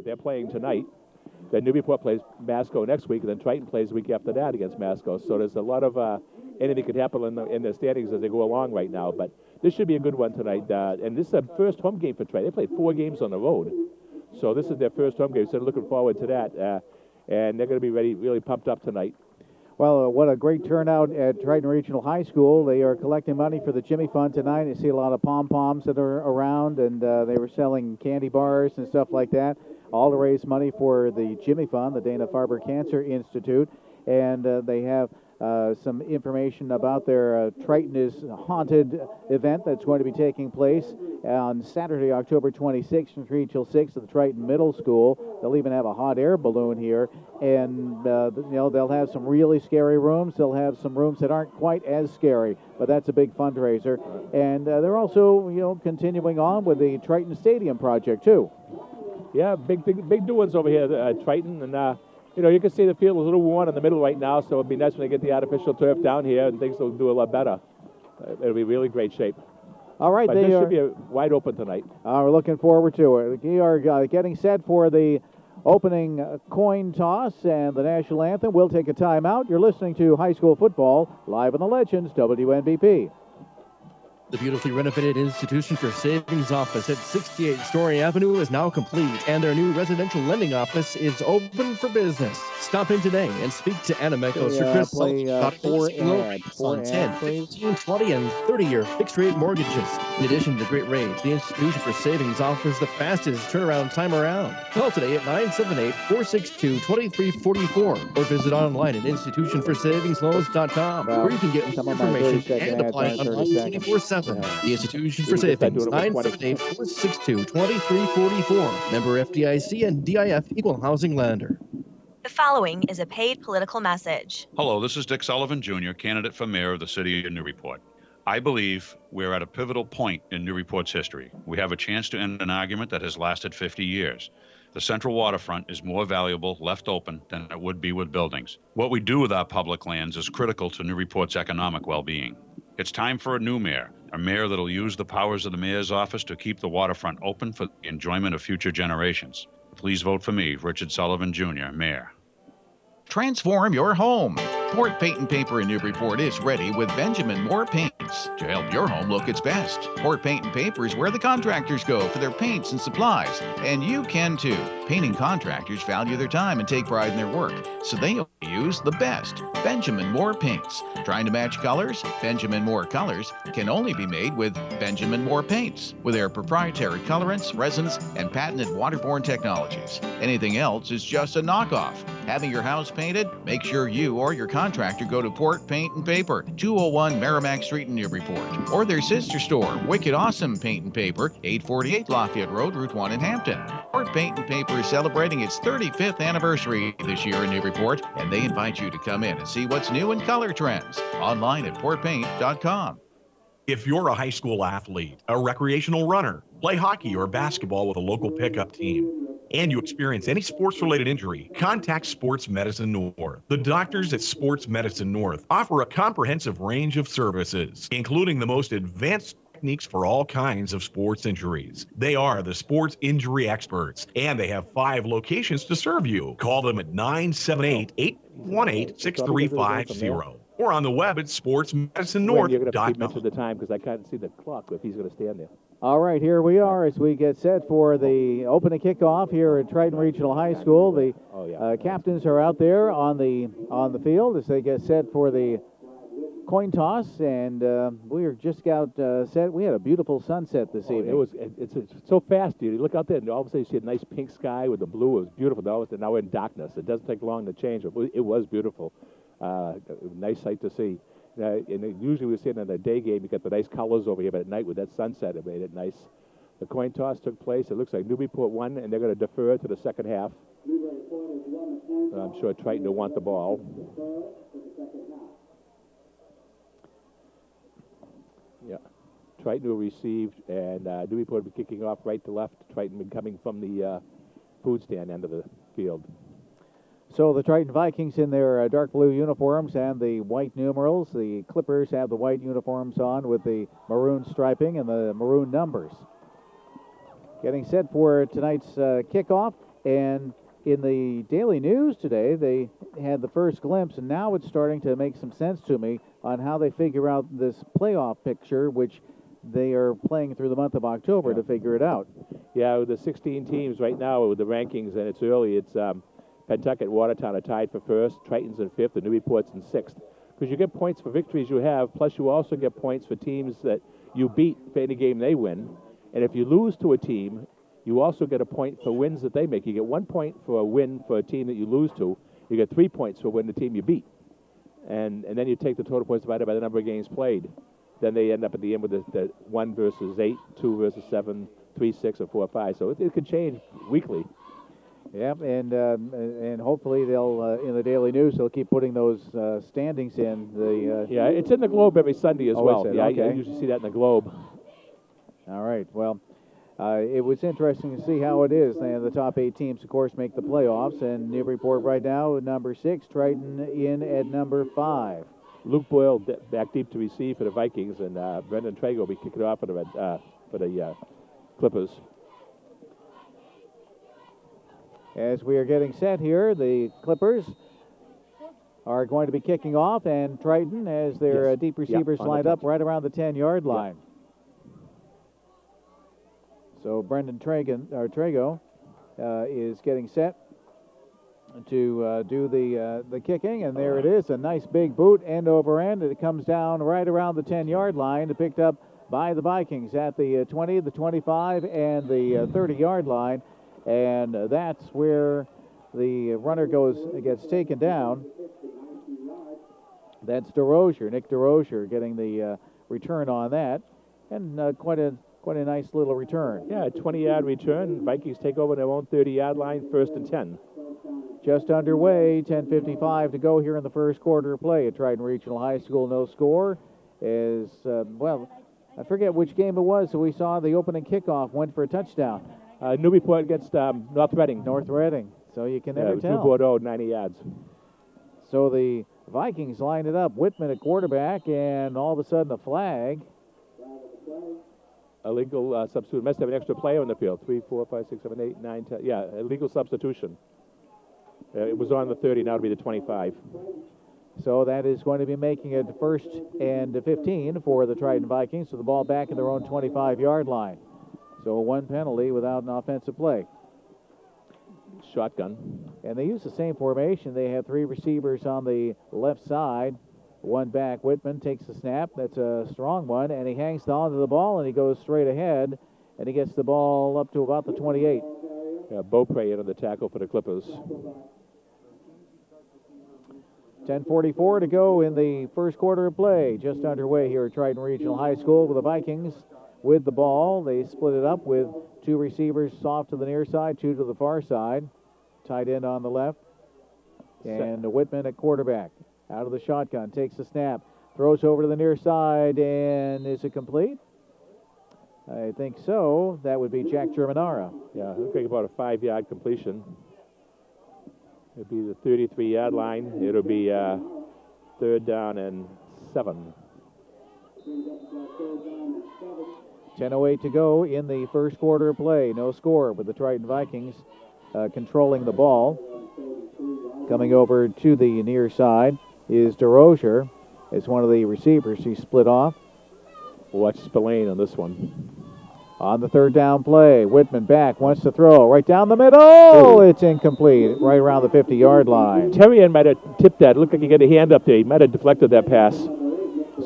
they're playing tonight. Then Newburyport plays Masco next week, and then Triton plays the week after that against Masco. So there's a lot of anything could happen in the standings as they go along right now. But this should be a good one tonight. And this is the first home game for Triton. They played 4 games on the road. So this is their first home game. So they're looking forward to that. And they're going to be really pumped up tonight. Well, what a great turnout at Triton Regional High School. They are collecting money for the Jimmy Fund tonight. I see a lot of pom-poms that are around, and they were selling candy bars and stuff like that, all to raise money for the Jimmy Fund, the Dana-Farber Cancer Institute. And they have some information about their Triton is Haunted event that's going to be taking place on Saturday, October 26th from 3 till 6 at the Triton Middle School. They'll even have a hot air balloon here, and they'll have some really scary rooms. They'll have some rooms that aren't quite as scary, but that's a big fundraiser. And they're also continuing on with the Triton Stadium project too. Yeah, big doings over here at Triton, and you can see the field is a little worn in the middle right now, so it'd be nice when they get the artificial turf down here, and things will do a lot better. It'll be really great shape. All right, but this should be wide open tonight. We're looking forward to it. We are getting set for the opening coin toss and the national anthem. We'll take a timeout. You're listening to high school football live on the Legends, WNBP. The beautifully renovated Institution for Savings office at 68 Story Avenue is now complete, and their new residential lending office is open for business. Stop in today and speak to Anna Meckles or Chris on 10, 15, 20, and 30-year fixed-rate mortgages. In addition to great rates, the Institution for Savings offers the fastest turnaround time around. Call today at 978-462-2344 or visit online at institutionforsavingloans.com, where you can get more information and apply online 24/7. The Institution for Savings, 978-462-2344. Member FDIC and DIF Equal Housing Lender. The following is a paid political message. Hello, this is Dick Sullivan, Jr., candidate for mayor of the city of Newburyport. I believe we're at a pivotal point in Newburyport's history. We have a chance to end an argument that has lasted 50 years. The central waterfront is more valuable left open than it would be with buildings. What we do with our public lands is critical to Newburyport's economic well-being. It's time for a new mayor, a mayor that'll use the powers of the mayor's office to keep the waterfront open for the enjoyment of future generations. Please vote for me, Richard Sullivan, Jr., Mayor. Transform your home. Port Paint and Paper in Newburyport is ready with Benjamin Moore Paints to help your home look its best. Port Paint and Paper is where the contractors go for their paints and supplies, and you can too. Painting contractors value their time and take pride in their work, so they only use the best Benjamin Moore Paints. Trying to match colors? Benjamin Moore colors can only be made with Benjamin Moore Paints, with their proprietary colorants, resins, and patented waterborne technologies. Anything else is just a knockoff. Having your house painted? Make sure you or your contractor go to Port Paint and Paper, 201 Merrimack Street in Newburyport, or their sister store, Wicked Awesome Paint and Paper, 848 Lafayette Road, Route 1 in Hampton. Port Paint and Paper is celebrating its 35th anniversary this year in Newburyport, and they invite you to come in and see what's new in color trends. Online at portpaint.com. If you're a high school athlete, a recreational runner, play hockey or basketball with a local pickup team, and you experience any sports-related injury, contact Sports Medicine North. The doctors at Sports Medicine North offer a comprehensive range of services, including the most advanced techniques for all kinds of sports injuries. They are the sports injury experts, and they have 5 locations to serve you. Call them at 978-818-6350. Or on the web at sportsmedicinenorth.com. You're going to keep mentioning the time because I can't see the clock if he's going to stand there. All right, here we are as we get set for the opening kickoff here at Triton Regional High School. The captains are out there on the field as they get set for the coin toss, and we are just got set. We had a beautiful sunset this evening. It's so fast, dude. You look out there, and all of a sudden you see a nice pink sky with the blue. It was beautiful. Now we're in darkness. It doesn't take long to change. It was beautiful. Nice sight to see. And usually we see it in the day game. You got the nice colors over here, but at night with that sunset, it made it nice. The coin toss took place. It looks like Newburyport won, and they're going to defer to the second half. I'm sure Triton will want the ball. Yeah, Triton will receive, and Newburyport will be kicking off right to left. Triton will be coming from the food stand end of the field. So the Triton Vikings in their dark blue uniforms and the white numerals. The Clippers have the white uniforms on with the maroon striping and the maroon numbers. Getting set for tonight's kickoff. And in the Daily News today, they had the first glimpse, and now it's starting to make some sense to me on how they figure out this playoff picture, which they are playing through the month of October to figure it out. Yeah, with the 16 teams right now with the rankings, and it's early, it's Pentucket, Watertown are tied for first, Triton's in fifth, and Newburyport's in sixth. Because you get points for victories you have, plus you also get points for teams that you beat for any game they win. And if you lose to a team, you also get a point for wins that they make. You get 1 point for a win for a team that you lose to. You get 3 points for a win the team you beat. And then you take the total points divided by the number of games played. Then they end up at the end with the 1 versus 8, 2 versus 7, 3, 6, or 4, 5. So it could change weekly. Yep, and hopefully they'll in the Daily News they'll keep putting those standings in. Yeah, it's in the Globe every Sunday as well. Is it? Yeah, okay. I usually see that in the Globe. All right. Well, it was interesting to see how it is. And the top 8 teams, of course, make the playoffs. And Newburyport right now at number 6, Triton in at number 5. Luke Boyle back deep to receive for the Vikings, and Brendan Trago will be kicking it off for the Clippers. As we are getting set here, the Clippers are going to be kicking off, and Triton, as their deep receivers lined up right around the 10-yard line. So Brendan Trago is getting set to do the kicking, and there it is, a nice big boot, end over end, and it comes down right around the 10-yard line, picked up by the Vikings at the 20, the 25, and the 30-yard line, and that's where the runner gets taken down. That's Nick DeRozier getting the return on that, and quite a nice little return. Yeah, a 20-yard return. Vikings take over their own 30-yard line, 1st and 10. Just underway, 10:55 to go here in the first quarter of play at Triton Regional High School. No score is, I forget which game it was. So we saw the opening kickoff went for a touchdown. Newburyport against North Reading. So you can never tell. Newburyport 90 yards. So the Vikings line it up. Whitman at quarterback, and all of a sudden a flag. Illegal substitute. Must have an extra player on the field. 3, 4, 5, 6, 7, 8, 9, 10. Yeah, illegal substitution. It was on the 30. Now it'll be the 25. So that is going to be making it 1st and 15 for the Triton Vikings. So the ball back in their own 25-yard line. So 1 penalty without an offensive play. Shotgun. And they use the same formation. They have 3 receivers on the left side. 1 back. Whitman takes the snap. That's a strong one. And he hangs on to the ball, and he goes straight ahead. And he gets the ball up to about the 28. Yeah, Beaupre in on the tackle for the Clippers. 10:44 to go in the first quarter of play. Just underway here at Triton Regional High School with the Vikings with the ball. They split it up with 2 receivers off to the near side, 2 to the far side. Tight end on the left. And Whitman at quarterback. Out of the shotgun, takes the snap, throws over to the near side, and is it complete? I think so. That would be Jack Germanara. Yeah, it'll take about a 5-yard completion. It'll be the 33-yard line. It'll be 3rd down and 7. 10:08 to go in the first quarter of play. No score with the Triton Vikings controlling the ball. Coming over to the near side is DeRozier. It's one of the receivers. He split off. Watch Spillane on this one. On the 3rd down play, Whitman back, wants to throw. Right down the middle. It's incomplete. Right around the 50-yard line. Terrian might have tipped that. Looked like he got a hand up there. He might have deflected that pass.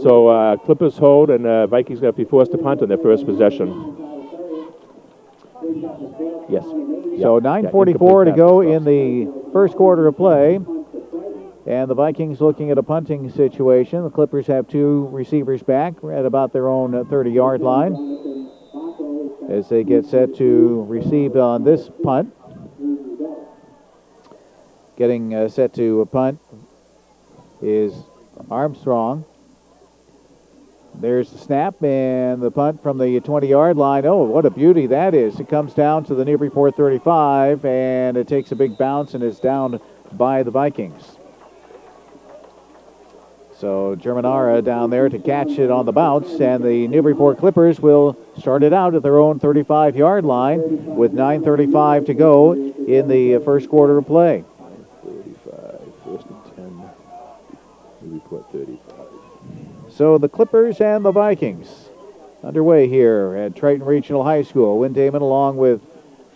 So Clippers hold, and Vikings going to be forced to punt on their first possession. Yes. So 9:44 to go in the first quarter of play. And the Vikings looking at a punting situation. The Clippers have 2 receivers back at about their own 30-yard line as they get set to receive on this punt. Getting set to punt is Armstrong. There's the snap and the punt from the 20-yard line. Oh, what a beauty that is. It comes down to the Newburyport 35, and it takes a big bounce and is down by the Vikings. So Germanara down there to catch it on the bounce, and the Newburyport Clippers will start it out at their own 35-yard line with 9:35 to go in the first quarter of play. 35, first and 10. Newburyport 35. So the Clippers and the Vikings underway here at Triton Regional High School. Wynn Damon along with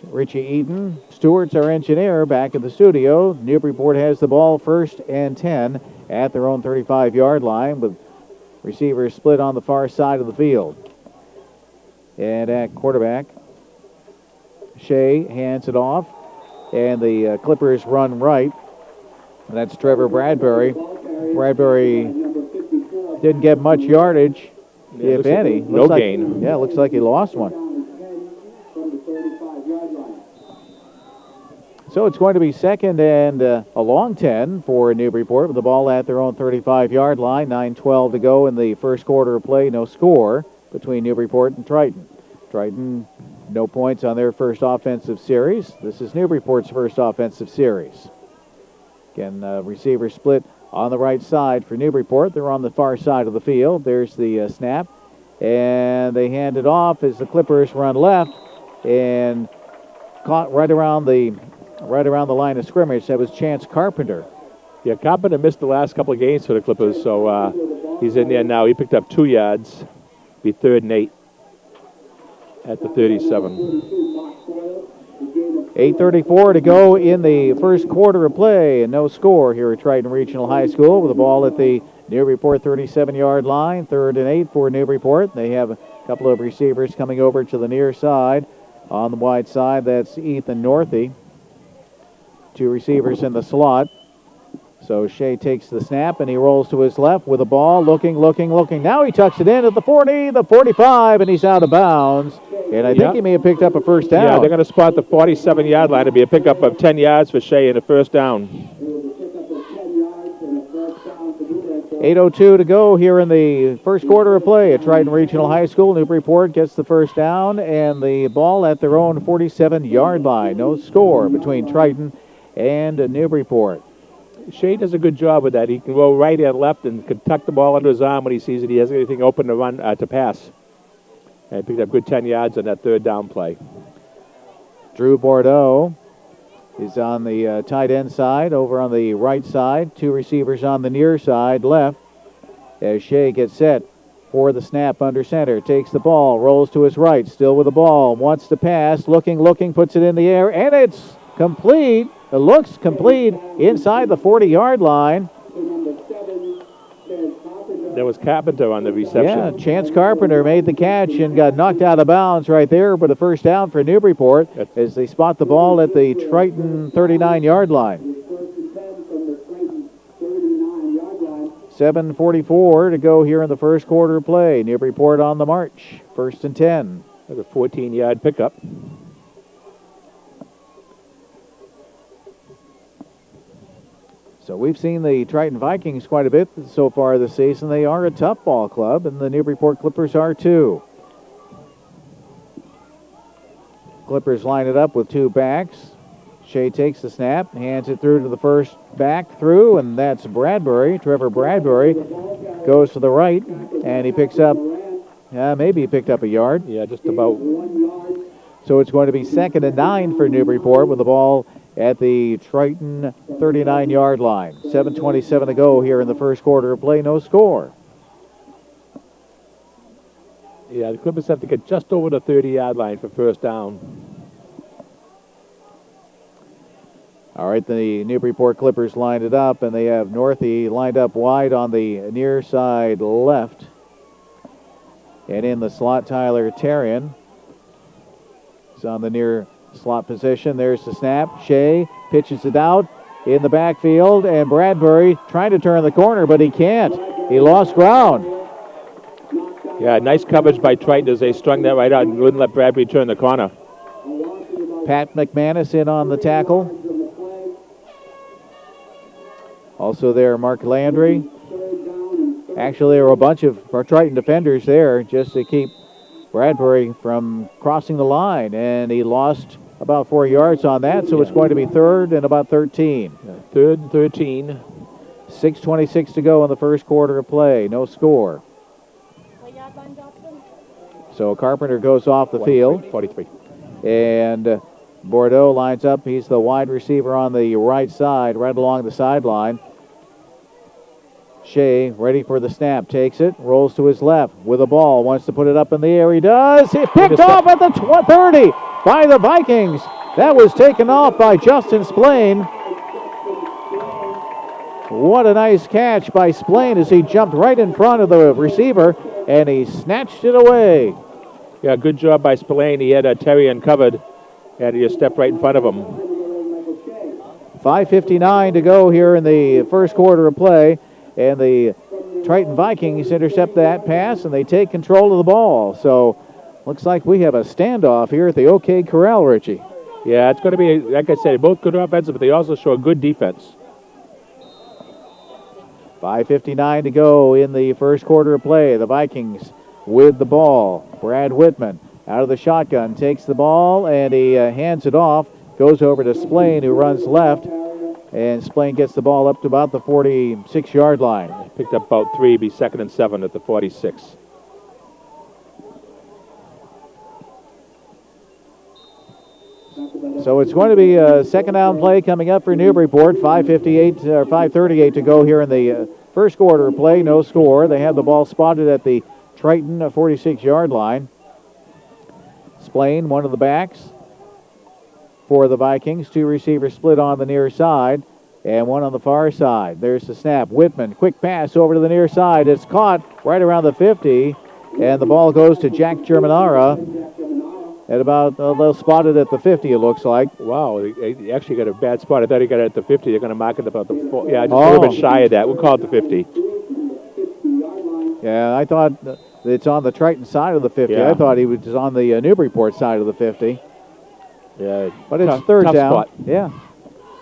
Richie Eaton. Stewart's our engineer back in the studio. Newburyport has the ball first and 10 at their own 35-yard line with receivers split on the far side of the field. And at quarterback, Shea hands it off, and the Clippers run right. That's Trevor Bradbury. Bradbury didn't get much yardage, if any. No gain. Yeah, looks like he lost one. So it's going to be second and a long 10 for Newburyport with the ball at their own 35-yard line. 9:12 to go in the first quarter of play. No score between Newburyport and Triton. Triton, no points on their first offensive series. This is Newburyport's first offensive series. Again, receiver split on the right side for Newburyport. They're on the far side of the field. There's the snap. And they hand it off as the Clippers run left and caught right around the line of scrimmage. That was Chance Carpenter. Yeah, Carpenter missed the last couple of games for the Clippers, so he's in there now. He picked up 2 yards. Be 3rd and 8 at the 37. 8:34 to go in the first quarter of play, and no score here at Triton Regional High School with the ball at the Newburyport 37-yard line. 3rd and 8 for Newburyport. They have a couple of receivers coming over to the near side. On the wide side, that's Ethan Northey. 2 receivers in the slot. So Shea takes the snap, and he rolls to his left with the ball, looking. Now he tucks it in at the 40, the 45, and he's out of bounds. And I think he may have picked up a first down. Yeah, they're going to spot the 47-yard line. It'll be a pickup of 10 yards for Shea and a first down. 8:02 to go here in the first quarter of play at Triton Regional High School. Newburyport gets the first down and the ball at their own 47-yard line. No score between Triton and Newburyport. Shea does a good job with that. He can go right and left and can tuck the ball under his arm when he sees it. He hasn't anything open to run to pass. And picked up good 10 yards on that third down play. Drew Bordeaux is on the tight end side, over on the right side. 2 receivers on the near side, left. As Shea gets set for the snap under center. Takes the ball, rolls to his right, still with the ball. Wants to pass, looking, puts it in the air, and it's complete. It looks complete inside the 40-yard line. There was Carpenter on the reception. Yeah, Chance Carpenter made the catch and got knocked out of bounds right there, but a first down for Newburyport as they spot the ball at the Triton 39-yard line. 7:44 to go here in the first quarter of play. Newburyport on the march. 1st and 10. That's a 14-yard pickup. So we've seen the Triton Vikings quite a bit so far this season. They are a tough ball club, and the Newburyport Clippers are too. Clippers line it up with 2 backs. Shea takes the snap, hands it through to the first back through, and that's Bradbury. Trevor Bradbury goes to the right, and he picks up, maybe he picked up a yard. Yeah, just about. So it's going to be 2nd and 9 for Newburyport with the ball at the Triton 39-yard line. 7:27 to go here in the first quarter of play. No score. Yeah, the Clippers have to get just over the 30-yard line for first down. All right, the Newburyport Clippers lined it up, and they have Northey lined up wide on the near side left. And in the slot, Tyler Terrian is on the near slot position. There's the snap. Shea pitches it out in the backfield, and Bradbury trying to turn the corner, but he can't. He lost ground. Yeah, nice coverage by Triton as they strung that right out and wouldn't let Bradbury turn the corner. Pat McManus in on the tackle. Also there, Mark Landry. Actually, there were a bunch of Triton defenders there just to keep Bradbury from crossing the line, and he lost about 4 yards on that, so it's going to be 3rd and about 13. Yeah, 3rd and 13. 6:26 to go in the first quarter of play. No score. So Carpenter goes off the field. 43. And Bordeaux lines up. He's the wide receiver on the right side, right along the sideline. Shea ready for the snap. Takes it, rolls to his left with a ball. Wants to put it up in the air. He does. He picked off at the 30 by the Vikings. That was taken off by Justin Splain. What a nice catch by Splain as he jumped right in front of the receiver and he snatched it away. Yeah, good job by Spillane. He had Terry uncovered, and he just stepped right in front of him. 5:59 to go here in the first quarter of play, and the Triton Vikings intercept that pass, and they take control of the ball. So, looks like we have a standoff here at the OK Corral, Richie. Yeah, it's going to be, like I said, both good offensive, but they also show a good defense. 5:59 to go in the first quarter of play. The Vikings with the ball. Brad Whitman out of the shotgun takes the ball and he hands it off. Goes over to Splain, who runs left, and Splain gets the ball up to about the 46-yard line. Picked up about 3, be 2nd and 7 at the 46. So it's going to be a second down play coming up for Newburyport. 5:38 to go here in the first quarter of play. No score. They have the ball spotted at the Triton 46-yard line. Splain, one of the backs for the Vikings. 2 receivers split on the near side and 1 on the far side. There's the snap. Whitman, quick pass over to the near side. It's caught right around the 50, and the ball goes to Jack Germanara at about, they'll spot it at the 50, it looks like. Wow, he actually got a bad spot. I thought he got it at the 50. They're going to mark it about the 4. Yeah, just a little bit shy of that. We'll call it the 50. Yeah, I thought it's on the Triton side of the 50. Yeah. I thought he was on the Newburyport side of the 50. Yeah, But it's tough, third tough down. spot. Yeah.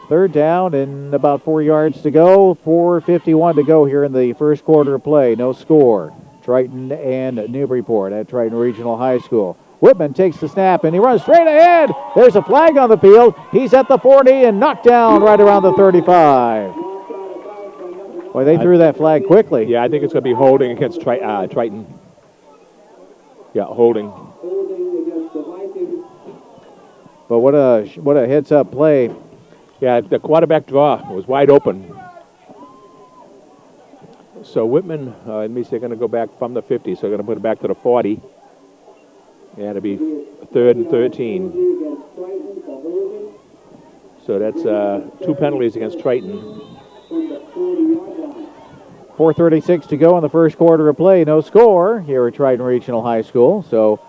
Third down and about 4 yards to go. 4:51 to go here in the first quarter of play. No score. Triton and Newburyport at Triton Regional High School. Whitman takes the snap and he runs straight ahead. There's a flag on the field. He's at the 40 and knocked down right around the 35. Boy, they threw that flag quickly. Yeah, I think it's going to be holding against Triton. Yeah, holding. But what a heads-up play. Yeah, the quarterback draw was wide open. So Whitman, it means they're going to go back from the 50, so they're going to put it back to the 40. And it'll be 3rd and 13. So that's 2 penalties against Triton. 4:36 to go in the first quarter of play. No score here at Triton Regional High School. So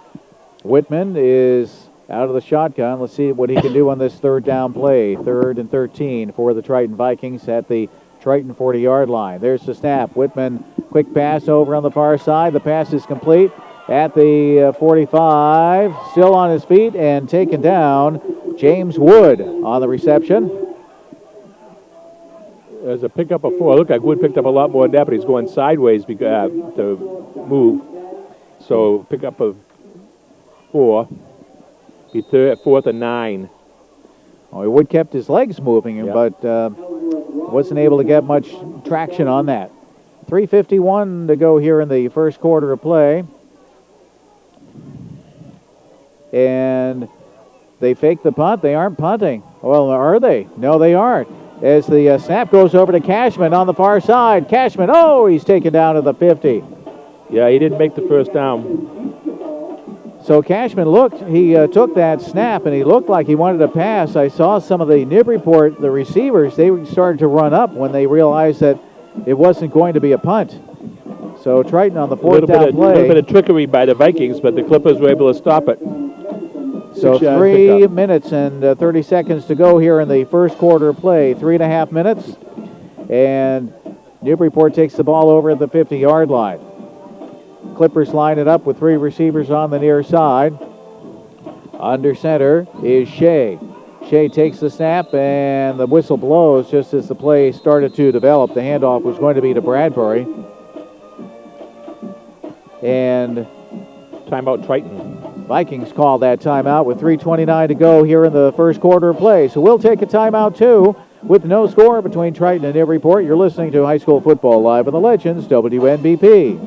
Whitman is out of the shotgun. Let's see what he can do on this third down play. 3rd and 13 for the Triton Vikings at the Triton 40-yard line. There's the snap. Whitman, quick pass over on the far side. The pass is complete at the 45. Still on his feet and taken down. James Wood on the reception. There's a pickup of 4. Look like Wood picked up a lot more than that, but he's going sideways to move. So pickup of 4. Be 4th and 9. Oh, Wood kept his legs moving, Yep. but wasn't able to get much traction on that. 3:51 to go here in the first quarter of play. And they fake the punt. They aren't punting. Well, are they? No, they aren't. As the snap goes over to Cashman on the far side. Cashman, he's taken down to the 50. Yeah, he didn't make the first down. So Cashman looked, he took that snap and he looked like he wanted to pass. I saw some of the Newburyport, the receivers, they started to run up when they realized that it wasn't going to be a punt. So Triton on the 4th down A play. little bit of trickery by the Vikings, but the Clippers were able to stop it. So 3 minutes and 30 seconds to go here in the first quarter of play. 3.5 minutes. And Newburyport takes the ball over at the 50-yard line. Clippers line it up with 3 receivers on the near side. Under center is Shea. Shea takes the snap and the whistle blows just as the play started to develop. The handoff was going to be to Bradbury. And timeout Triton. Vikings call that timeout with 3:29 to go here in the first quarter of play. So we'll take a timeout too. With no score between Triton and Newburyport, you're listening to High School Football Live on the Legends, WNBP.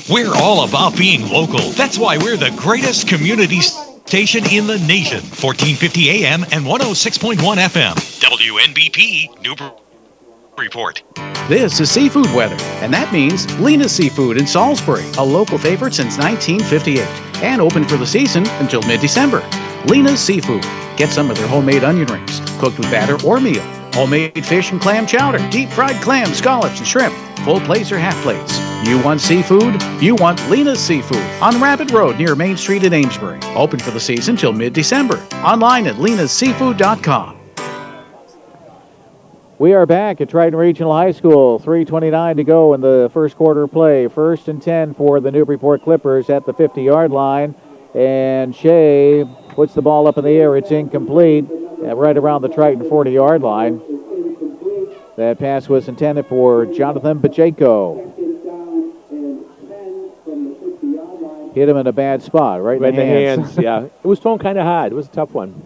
We're all about being local. That's why we're the greatest community station in the nation. 1450 AM and 106.1 FM. WNBP Newburyport. This is seafood weather, and that means Lena's Seafood in Salisbury, a local favorite since 1958, and open for the season until mid-December. Lena's Seafood. Get some of their homemade onion rings, cooked with batter or meal, homemade fish and clam chowder, deep-fried clams, scallops, and shrimp, full plates or half plates. You want seafood? You want Lena's Seafood on Rapid Road near Main Street in Amesbury. Open for the season till mid-December. Online at lenasseafood.com. We are back at Triton Regional High School. 3:29 to go in the first quarter play. 1st and 10 for the Newburyport Clippers at the 50-yard line. And Shea puts the ball up in the air. It's incomplete right around the Triton 40-yard line. That pass was intended for Jonathan Pacheco. Hit him in a bad spot, right in the hands. Yeah, it was thrown kind of hard. It was a tough one.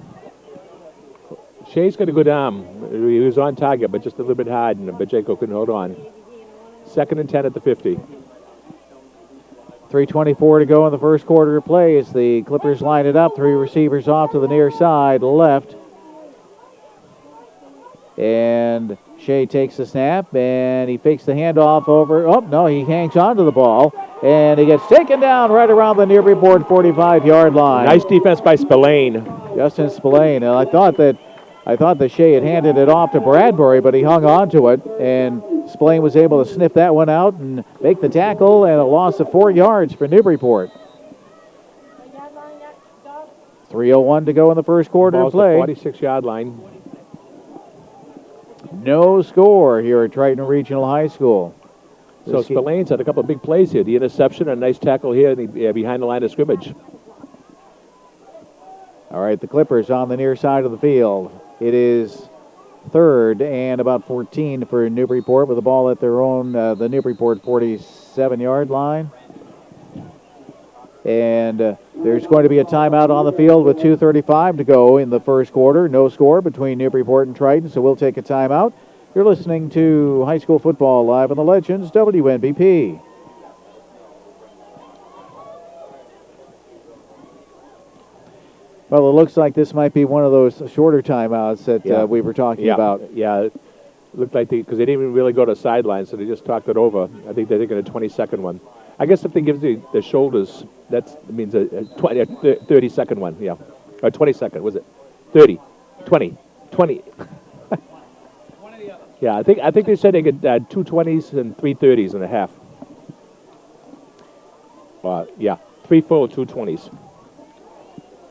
Shea's got a good arm. He was on target, but just a little bit hard, and Pacheco couldn't hold on. 2nd and 10 at the 50. 3:24 to go in the first quarter of play as the Clippers line it up. 3 receivers off to the near side left. And Shea takes the snap, and he fakes the handoff over. Oh, no, he hangs on to the ball, and he gets taken down right around the Newburyport 45-yard line. Nice defense by Spillane. Justin Spillane. And I thought that Shea had handed it off to Bradbury, but he hung on to it, and Spillane was able to sniff that one out and make the tackle, and a loss of 4 yards for Newburyport. 3:01 to go in the first quarter of play. 46-yard line. No score here at Triton Regional High School. So Spillane's had a couple of big plays here. The interception, a nice tackle here behind the line of scrimmage. All right, the Clippers on the near side of the field. It is 3rd and about 14 for Newburyport with the ball at their own, the Newburyport 47-yard line. And there's going to be a timeout on the field with 2:35 to go in the first quarter. No score between Newburyport and Triton, so we'll take a timeout. You're listening to High School Football Live on the Legends, WNBP. Well, it looks like this might be one of those shorter timeouts that we were talking about. Yeah, it looked like because they didn't even really go to sideline, so they just talked it over. I think they're thinking a 20-second one. I guess if they give the shoulders, that means a 30-second one, yeah. Or 20-second, was it? 30, 20, 20. Yeah, I think they said they get 2 20s and 3 30s and a half. 3 full, 2 20s.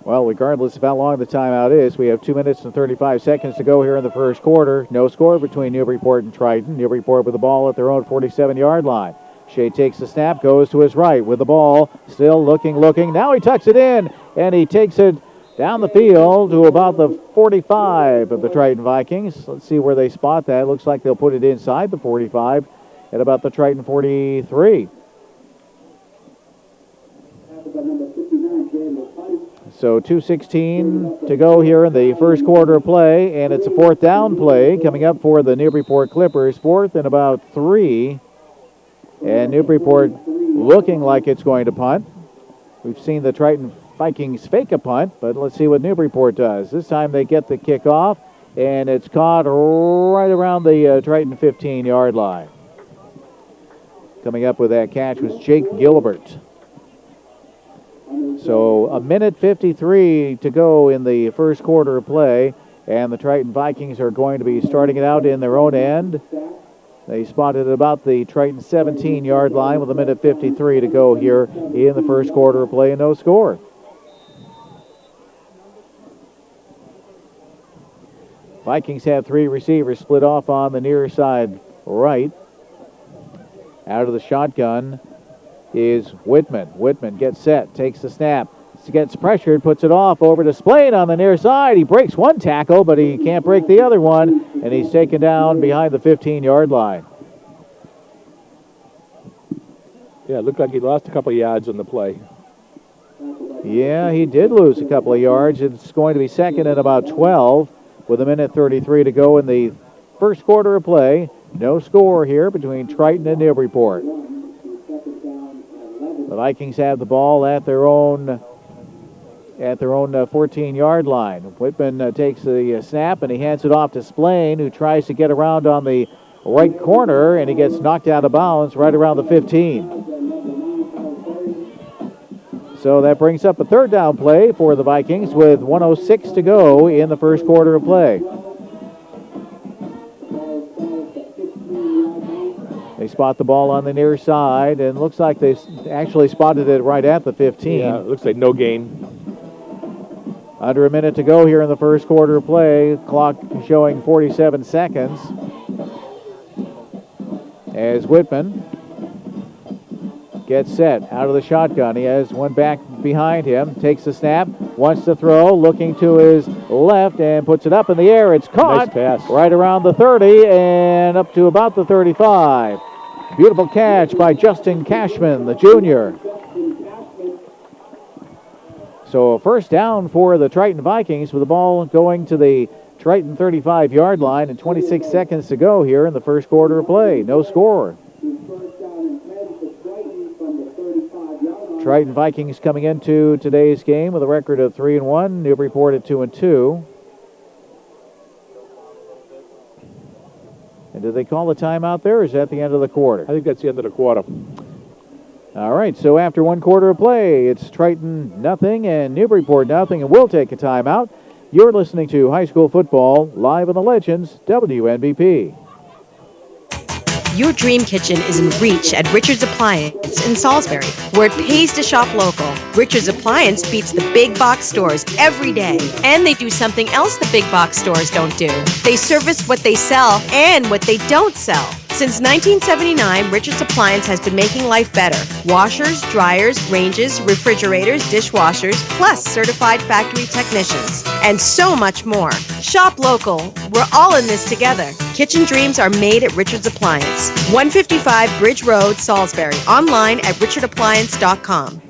Well, regardless of how long the timeout is, we have 2 minutes and 35 seconds to go here in the first quarter. No score between Newburyport and Triton. Newburyport with the ball at their own 47-yard line. Shea takes the snap, goes to his right with the ball, still looking. Now he tucks it in, and he takes it down the field to about the 45 of the Triton Vikings. Let's see where they spot that. Looks like they'll put it inside the 45 at about the Triton 43. So 2:16 to go here in the first quarter of play, and it's a 4th down play coming up for the Newburyport Clippers. 4th and about 3. And Newburyport looking like it's going to punt. We've seen the Triton Vikings fake a punt, but let's see what Newburyport does. This time they get the kickoff, and it's caught right around the Triton 15-yard line. Coming up with that catch was Jake Gilbert. So a minute 53 to go in the first quarter of play, and the Triton Vikings are going to be starting it out in their own end. They spotted about the Triton 17-yard line with a minute 53 to go here in the first quarter of play and no score. Vikings have 3 receivers split off on the near side right. Out of the shotgun is Whitman. Whitman gets set, takes the snap, gets pressured, puts it off over to Spillane on the near side. He breaks one tackle, but he can't break the other one, and he's taken down behind the 15-yard line. Yeah, it looked like he lost a couple of yards on the play. Yeah, he did lose a couple of yards. It's going to be 2nd and about 12 with 1:33 to go in the first quarter of play. No score here between Triton and Newburyport. The Vikings have the ball at their own 14-yard line. Whitman takes the snap and he hands it off to Splain, who tries to get around on the right corner, and he gets knocked out of bounds right around the 15. So that brings up a third down play for the Vikings with 1:06 to go in the first quarter of play. They spot the ball on the near side, and looks like they actually spotted it right at the 15. Yeah, it looks like no gain. Under a minute to go here in the first quarter of play. Clock showing 47 seconds. As Whitman gets set out of the shotgun. He has one back behind him, takes the snap, wants to throw, looking to his left, and puts it up in the air. It's caught Nice pass. right around the 30 and up to about the 35. Beautiful catch by Justin Cashman, the junior. So a first down for the Triton Vikings with the ball going to the Triton 35-yard line and 26 seconds to go here in the first quarter of play. No score. Triton Vikings coming into today's game with a record of 3-1. Newburyport at 2-2. And did they call a timeout there, or is that the end of the quarter? I think that's the end of the quarter. All right, so after one quarter of play, it's Triton nothing and Newburyport nothing, and we'll take a timeout. You're listening to high school football live on the Legends, WNBP. Your dream kitchen is in reach at Richard's Appliance in Salisbury, where it pays to shop local. Richard's Appliance beats the big box stores every day. And they do something else the big box stores don't do. They service what they sell and what they don't sell. Since 1979, Richard's Appliance has been making life better. Washers, dryers, ranges, refrigerators, dishwashers, plus certified factory technicians, and so much more. Shop local. We're all in this together. Kitchen dreams are made at Richard's Appliance. 155 Bridge Road, Salisbury. Online at richardappliance.com.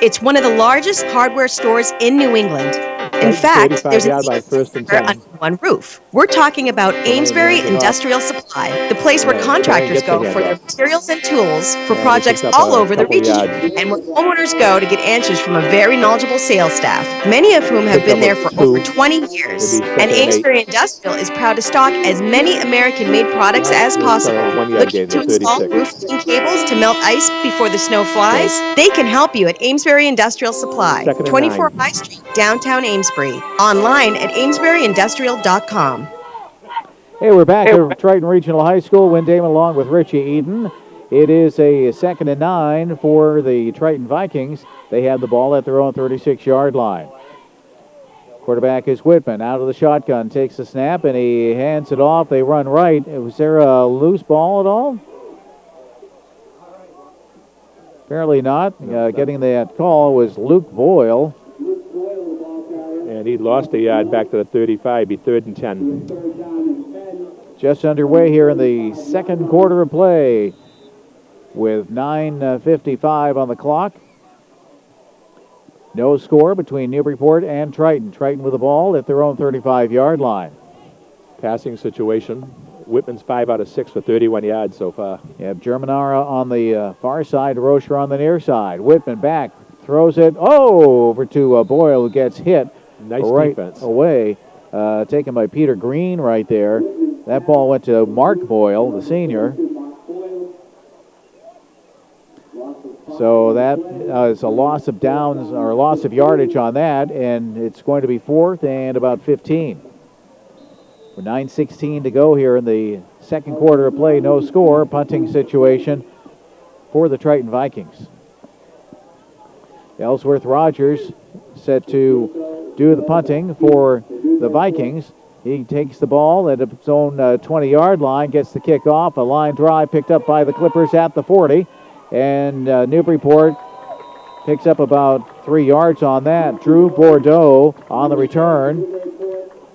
It's one of the largest hardware stores in New England. In fact, there's an under one roof. We're talking about Amesbury Industrial Supply, the place where contractors go for their materials and tools for projects all over the region, and where homeowners go to get answers from a very knowledgeable sales staff, many of whom have been there for over 20 years. And Amesbury Industrial is proud to stock as many American-made products as possible. Looking to install roof-leaking cables to melt ice before the snow flies? They can help you at Amesbury Industrial Supply, 24 High Street, downtown Amesbury. Online at amesburyindustrial.com. Hey, we're back at Triton Regional High School. Win Damon along with Richie Eden. It is a 2nd and 9 for the Triton Vikings. They have the ball at their own 36-yard line. Quarterback is Whitman out of the shotgun, takes the snap, and he hands it off. They run right. Was there a loose ball at all? Apparently not. Getting that call was Luke Boyle. And he lost a yard back to the 35. Be 3rd and 10. Just underway here in the second quarter of play with 9:55 on the clock. No score between Newburyport and Triton. Triton with the ball at their own 35-yard line. Passing situation. Whitman's 5 out of 6 for 31 yards so far. You have Germanara on the far side, Rocher on the near side. Whitman back, throws it over to Boyle, who gets hit. Nice right defense. Away, taken by Peter Green right there. That ball went to Mark Boyle, the senior. So that is a loss of downs or loss of yardage on that, and it's going to be 4th and about 15. With 9:16 to go here in the second quarter of play, no score, punting situation for the Triton Vikings. Ellsworth Rogers set to do the punting for the Vikings. He takes the ball at its own 20-yard line, gets the kickoff, a line drive picked up by the Clippers at the 40, and Newburyport picks up about 3 yards on that. Drew Bordeaux on the return.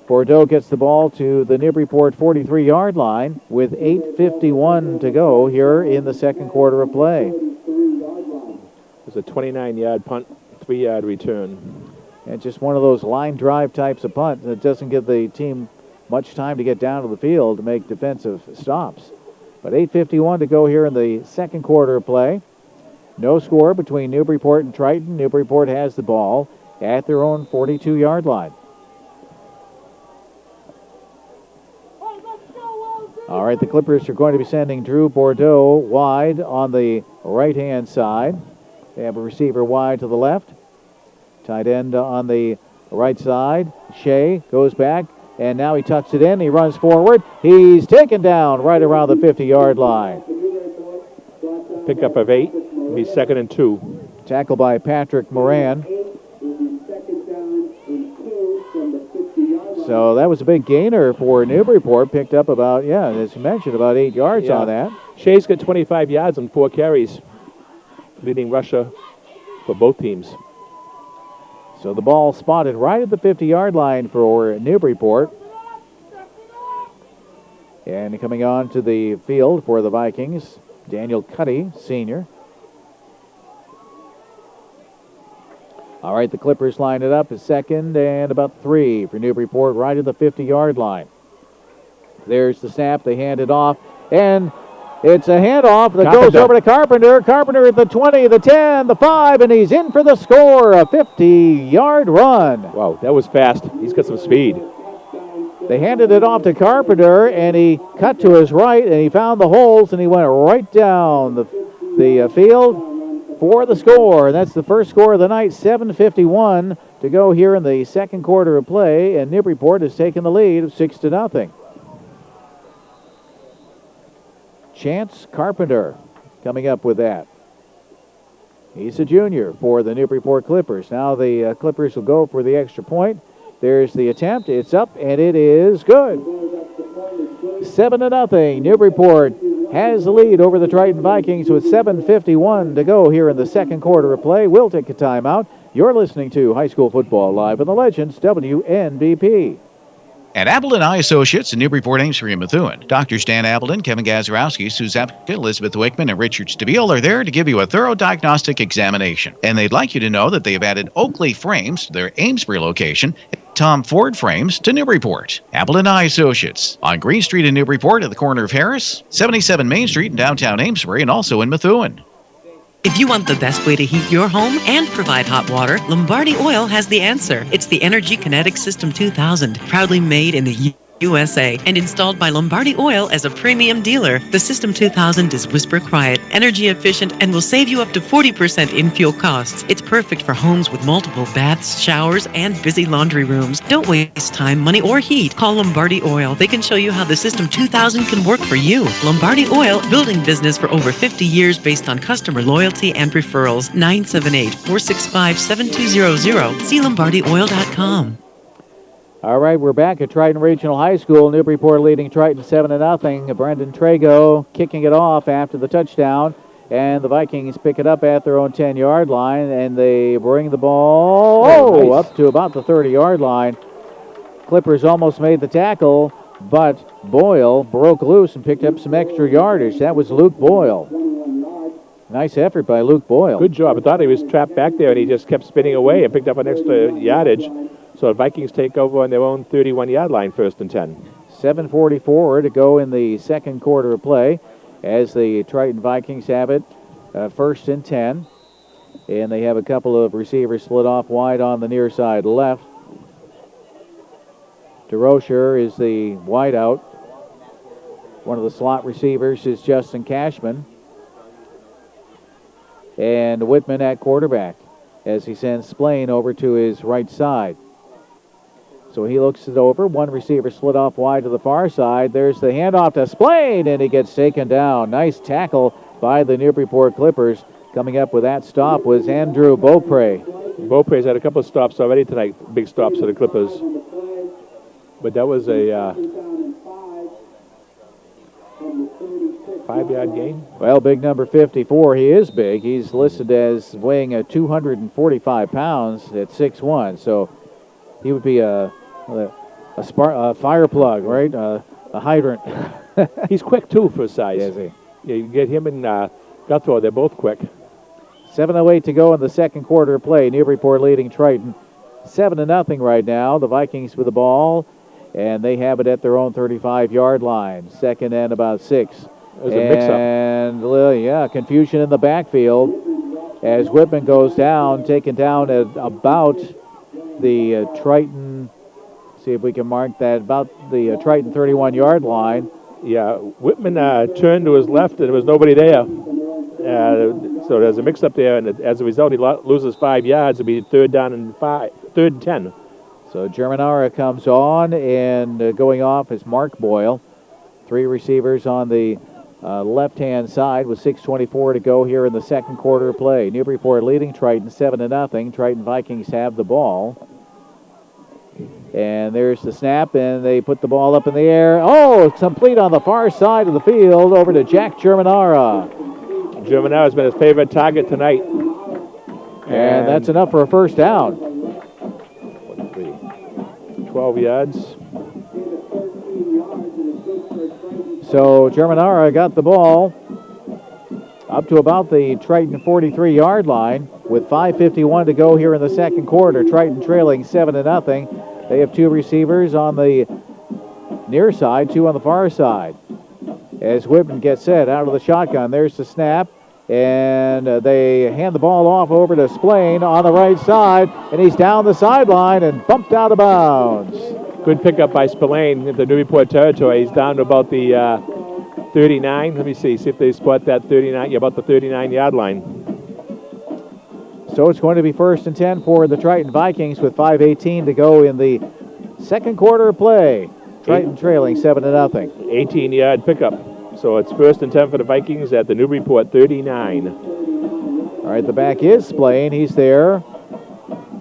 Bordeaux gets the ball to the Newburyport 43-yard line with 8:51 to go here in the second quarter of play. It was a 29-yard punt, 3-yard return. And just one of those line drive types of punts that doesn't give the team much time to get down to the field to make defensive stops. But 8:51 to go here in the second quarter of play. No score between Newburyport and Triton. Newburyport has the ball at their own 42-yard line. All right, the Clippers are going to be sending Drew Bordeaux wide on the right-hand side. They have a receiver wide to the left. Tight end on the right side. Shea goes back, and now he tucks it in. He runs forward. He's taken down right around the 50-yard line. Pickup of 8. It'll be 2nd and 2. Tackled by Patrick Moran. So that was a big gainer for Newburyport. Picked up about, as you mentioned, about 8 yards on that. Shea's got 25 yards on 4 carries, leading rusher for both teams. So the ball spotted right at the 50-yard line for Newburyport. And coming on to the field for the Vikings, Daniel Cuddy, senior. All right, the Clippers line it up as 2nd and about 3 for Newburyport right at the 50-yard line. There's the snap. They hand it off, and it's a handoff that goes over to Carpenter. Carpenter at the 20, the 10, the 5, and he's in for the score, a 50-yard run. Wow, that was fast. He's got some speed. They handed it off to Carpenter, and he cut to his right, and he found the holes, and he went right down the field for the score. And that's the first score of the night, 7:51 to go here in the second quarter of play, and Newburyport has taken the lead of 6-0. Chance Carpenter coming up with that. He's a junior for the Newburyport Clippers. Now the Clippers will go for the extra point. There's the attempt. It's up, and it is good. 7-0. Newburyport has the lead over the Triton Vikings with 7:51 to go here in the second quarter of play. We'll take a timeout. You're listening to High School Football Live on the Legends WNBP. At Appleton Eye Associates in Newburyport, Amesbury, and Methuen, Drs. Dan Appleton, Kevin Gazarowski, Sue Zapka, Elizabeth Wickman, and Richard Stabile are there to give you a thorough diagnostic examination. And they'd like you to know that they have added Oakley Frames to their Amesbury location, Tom Ford Frames to Newburyport. Appleton Eye Associates on Green Street in Newburyport at the corner of Harris, 77 Main Street in downtown Amesbury, and also in Methuen. If you want the best way to heat your home and provide hot water, Lombardi Oil has the answer. It's the Energy Kinetic System 2000, proudly made in the USA and installed by Lombardi Oil as a premium dealer. The System 2000 is whisper quiet, energy efficient, and will save you up to 40% in fuel costs. It's perfect for homes with multiple baths, showers, and busy laundry rooms. Don't waste time, money, or heat. Call Lombardi Oil. They can show you how the System 2000 can work for you. Lombardi Oil, building business for over 50 years based on customer loyalty and referrals. 978-465-7200. See lombardioil.com. All right, we're back at Triton Regional High School. Newburyport leading Triton 7-0. Brendan Trago kicking it off after the touchdown. And the Vikings pick it up at their own 10-yard line, and they bring the ball up to about the 30-yard line. Clippers almost made the tackle, but Boyle broke loose and picked up some extra yardage. That was Luke Boyle. Nice effort by Luke Boyle. Good job. I thought he was trapped back there, and he just kept spinning away and picked up an extra yardage. So the Vikings take over on their own 31-yard line, 1st and 10. 7:44 to go in the second quarter of play as the Triton Vikings have it 1st and 10. And they have a couple of receivers split off wide on the near side left. DeRocher is the wideout. One of the slot receivers is Justin Cashman. And Whitman at quarterback as he sends Splain over to his right side. So he looks it over. One receiver split off wide to the far side. There's the handoff to Splain, and he gets taken down. Nice tackle by the Newburyport Clippers. Coming up with that stop was Andrew Beaupre. Beaupre's had a couple of stops already tonight, big stops for the Clippers. But that was a 5-yard gain. Well, big number 54. He is big. He's listed as weighing 245 pounds at 6'1". So he would be a fire plug, right? A hydrant. He's quick, too, for his size. Is he? Yeah, you get him and Guthrow. They're both quick. 7:08 to go in the second quarter of play. Newburyport leading Triton 7-0 right now. The Vikings with the ball, and they have it at their own 35-yard line. Second and about 6. There's a mix-up. And, confusion in the backfield as Whitman goes down, taken down at about the Triton. See if we can mark that, about the Triton 31-yard line. Yeah, Whitman turned to his left, and there was nobody there. So there's a mix-up there, and as a result, he loses 5 yards. It'll be third and 10. So Germanara comes on, and going off is Mark Boyle. 3 receivers on the left-hand side with 6:24 to go here in the second quarter of play. Newburyport leading Triton 7-0. Triton Vikings have the ball. And there's the snap, and they put the ball up in the air. Oh, it's complete on the far side of the field over to Jack Germanara. Germanara's been his favorite target tonight. And that's enough for a first down. 12 yards. So Germanara got the ball up to about the Triton 43-yard line with 5:51 to go here in the second quarter. Triton trailing 7-0. They have 2 receivers on the near side, 2 on the far side. As Whitman gets set out of the shotgun, there's the snap, and they hand the ball off over to Splain on the right side, and he's down the sideline and bumped out of bounds. Good pickup by Spillane in the Newburyport territory. He's down to about the 39. Let me see if they spot that 39. Yeah, about the 39-yard line. So it's going to be first and 10 for the Triton Vikings with 5:18 to go in the second quarter of play. Triton trailing 7-0. 18-yard pickup. So it's first and 10 for the Vikings at the Newburyport 39. All right, the back is Splain. He's there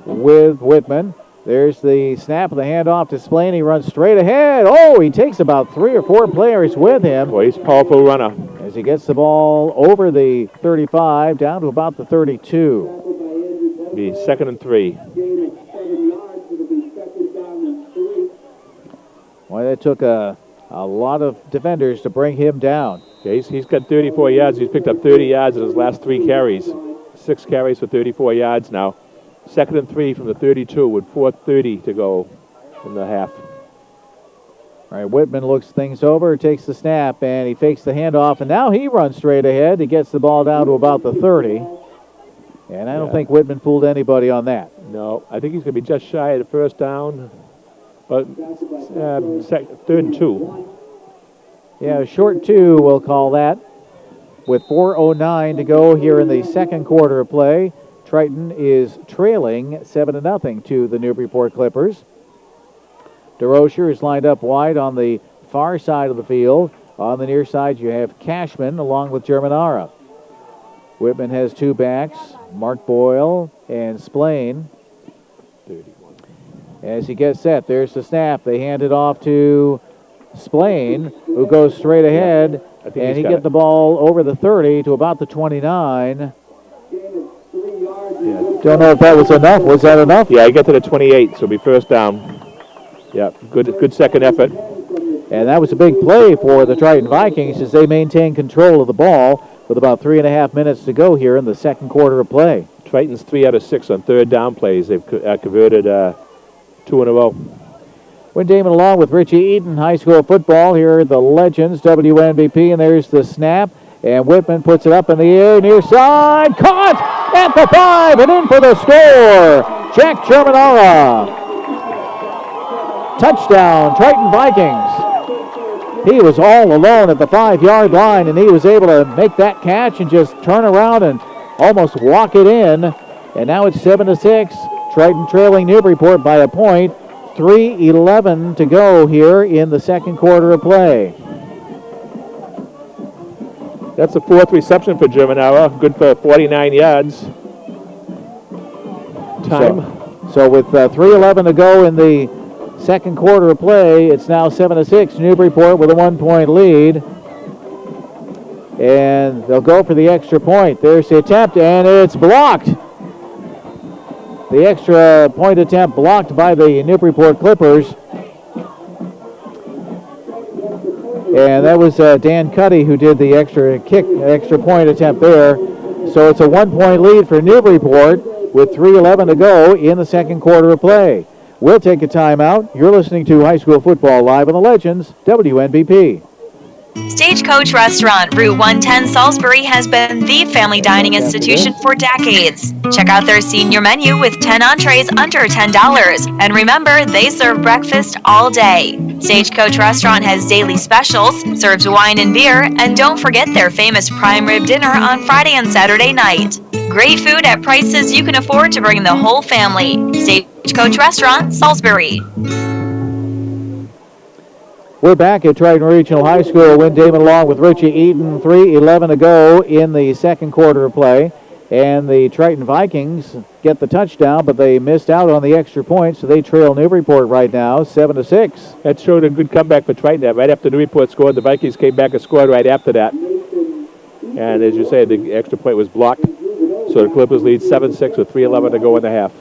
with Whitman. There's the snap of the handoff to Splain. He runs straight ahead. Oh, he takes about 3 or 4 players with him. Boy, he's a powerful runner. As he gets the ball over the 35 down to about the 32. Be second and 3. Well, that took a lot of defenders to bring him down. Okay, he's got 34 yards. He's picked up 30 yards in his last 3 carries. 6 carries for 34 yards now. Second and 3 from the 32 with 4:30 to go in the half. All right, Whitman looks things over, takes the snap, and he fakes the handoff, and now he runs straight ahead. He gets the ball down to about the 30. And I don't think Whitman fooled anybody on that. No, I think he's going to be just shy of the first down. But third and 2. Yeah, short 2, we'll call that. With 4:09 to go here in the second quarter of play. Triton is trailing 7-0 to the Newburyport Clippers. DeRocher is lined up wide on the far side of the field. On the near side, you have Cashman along with Germanara. Whitman has 2 backs, Mark Boyle and Splain. 31. As he gets set, there's the snap. They hand it off to Splain, who goes straight ahead, and he gets the ball over the 30 to about the 29. Yeah. Don't know if that was enough. Was that enough? Yeah, he got to the 28, so it'll be first down. Yeah, good second effort. And that was a big play for the Triton Vikings as they maintain control of the ball with about 3.5 minutes to go here in the second quarter of play. Triton's 3 out of 6 on third down plays. They've converted 2 in a row. Win Damon along with Richie Eaton, high school football. Here are the legends, WNBP, and there's the snap. And Whitman puts it up in the air, near side, caught at the 5 and in for the score. Jack Germanara. Touchdown, Triton Vikings. He was all alone at the 5-yard line, and he was able to make that catch and just turn around and almost walk it in. And now it's 7-6. Triton trailing Newburyport by a point. 3:11 to go here in the second quarter of play. That's the 4th reception for Germanara. Good for 49 yards. Time. So with 3:11 to go in the second quarter of play, it's now 7-6. Newburyport with a 1-point lead. And they'll go for the extra point. There's the attempt, and it's blocked. The extra point attempt blocked by the Newburyport Clippers. And that was Dan Cuddy who did the extra point attempt there. So it's a 1-point lead for Newburyport. with 3:11 to go in the second quarter of play. We'll take a timeout. You're listening to High School Football Live on the Legends, WNBP. Stagecoach Restaurant, Route 110 Salisbury, has been the family dining institution for decades. Check out their senior menu with 10 entrees under $10. And remember, they serve breakfast all day. Stagecoach Restaurant has daily specials, serves wine and beer, and don't forget their famous prime rib dinner on Friday and Saturday night. Great food at prices you can afford to bring the whole family. Stagecoach Restaurant, Salisbury. We're back at Triton Regional High School. Win Damon along with Richie Eaton. 3:11 to go in the second quarter of play. And the Triton Vikings get the touchdown, but they missed out on the extra point, so they trail Newburyport right now, 7-6. That showed a good comeback for Triton. Right after Newburyport scored, the Vikings came back and scored right after that. And as you say, the extra point was blocked. So the Clippers lead 7-6 with 3:11 to go in the half.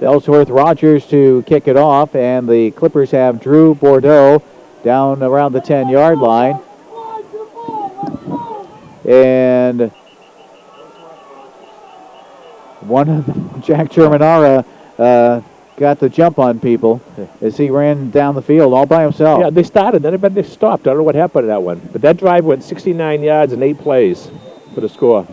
Ellsworth Rogers to kick it off, and the Clippers have Drew Bordeaux down around the 10-yard line. And Jack Germanara got the jump on people as he ran down the field all by himself. Yeah, they started, then they stopped. I don't know what happened to that one. But that drive went 69 yards and 8 plays for the score.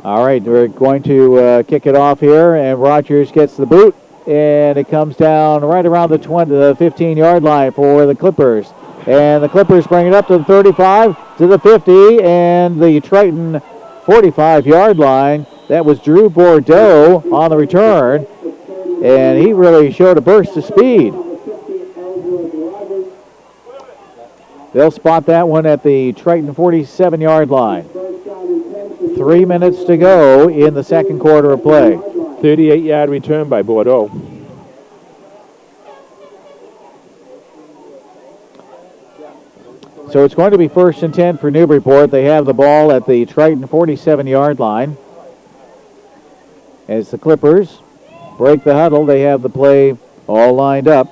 All right, we're going to kick it off here, and Rogers gets the boot, and it comes down right around the 15-yard line for the Clippers. And the Clippers bring it up to the 35, to the 50, and the Triton 45-yard line. That was Drew Bordeaux on the return, and he really showed a burst of speed. They'll spot that one at the Triton 47-yard line. 3 minutes to go in the second quarter of play. 38-yard return by Bordeaux. So it's going to be 1st and 10 for Newburyport. They have the ball at the Triton 47-yard line. As the Clippers break the huddle, they have the play all lined up.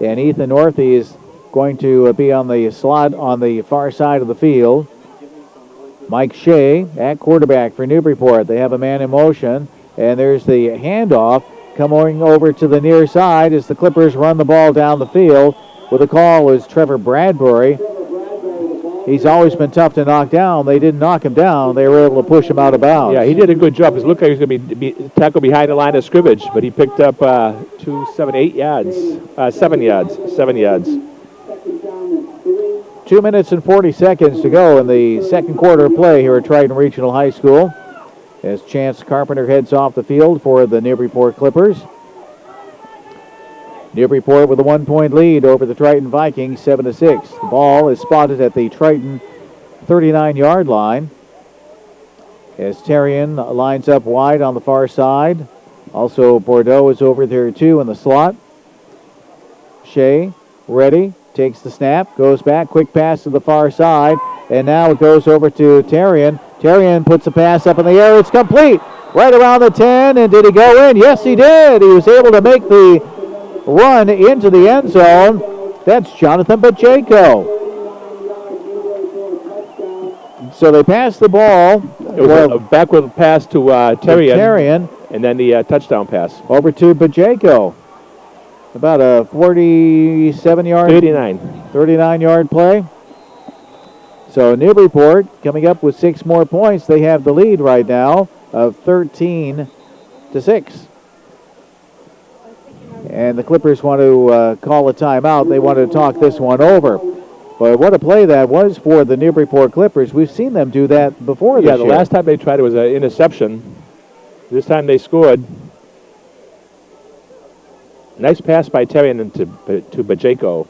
And Ethan Northey is going to be on the slot on the far side of the field. Mike Shea at quarterback for Newburyport. They have a man in motion, and there's the handoff coming over to the near side as the Clippers run the ball down the field. With a call is Trevor Bradbury. He's always been tough to knock down. They didn't knock him down. They were able to push him out of bounds. Yeah, he did a good job. It looked like he was going to be tackled behind the line of scrimmage, but he picked up 7 yards. 2 minutes and 40 seconds to go in the second quarter of play here at Triton Regional High School as Chance Carpenter heads off the field for the Newburyport Clippers. Newburyport with a 1-point lead over the Triton Vikings, 7-6. The ball is spotted at the Triton 39-yard line as Terrian lines up wide on the far side. Also, Bordeaux is over there too in the slot. Shea, ready, takes the snap, goes back, quick pass to the far side, and now it goes over to Terrian. Terrian puts the pass up in the air. It's complete right around the 10, and did he go in? Yes, he did. He was able to make the run into the end zone. That's Jonathan Pacheco. So they pass the ball. It was a backward pass to Terrian, and then the touchdown pass. Over to Pacheco. About a 47-yard, 39-yard play. So Newburyport coming up with 6 more points. They have the lead right now of 13-6. And the Clippers want to call a timeout. They want to talk this one over. But what a play that was for the Newburyport Clippers. We've seen them do that before this year. Yeah, the last time they tried it was an interception. This time they scored. Nice pass by Terrian to Pacheco.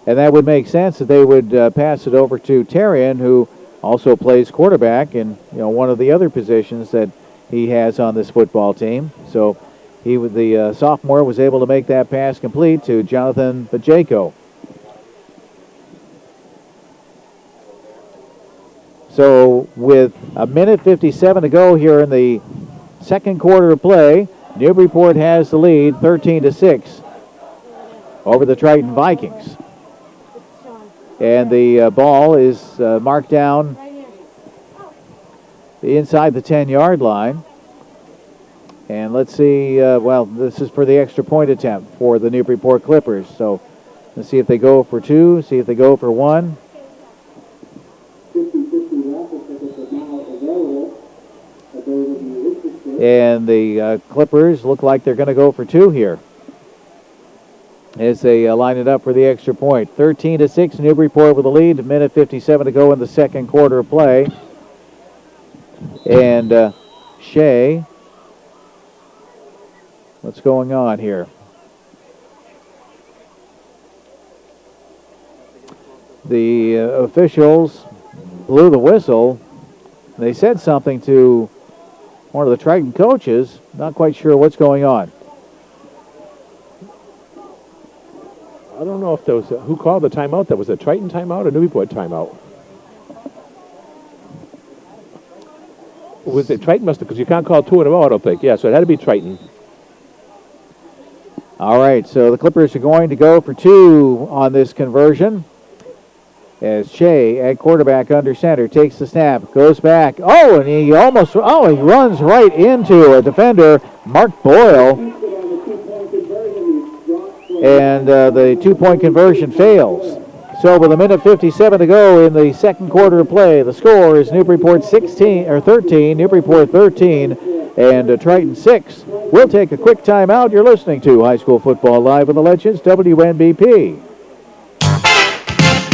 And that would make sense that they would pass it over to Terrian, who also plays quarterback in one of the other positions that he has on this football team. So the sophomore was able to make that pass complete to Jonathan Pacheco. So with a minute 57 to go here in the second quarter of play, Newburyport has the lead 13-6 over the Triton Vikings. And the ball is marked down inside the 10-yard line. And let's see, this is for the extra point attempt for the Newburyport Clippers. So let's see if they go for 2, see if they go for 1. And the Clippers look like they're going to go for 2 here as they line it up for the extra point. 13-6, Newburyport with a lead. A minute 57 to go in the second quarter of play. And Shea, what's going on here? The officials blew the whistle. They said something to one of the Triton coaches. Not quite sure what's going on. I don't know if there was who called the timeout. That was a Triton timeout or Newburyport timeout. Was it Triton? Because you can't call 2 in a row, I don't think. Yeah, so it had to be Triton. All right, so the Clippers are going to go for 2 on this conversion. As Shea at quarterback under center takes the snap, goes back. Oh, and he runs right into a defender, Mark Boyle. And the 2-point conversion fails. So with a minute 57 to go in the second quarter of play, the score is Newburyport 13, Newburyport 13, and Triton 6. We'll take a quick timeout. You're listening to High School Football Live with the Legends, WNBP.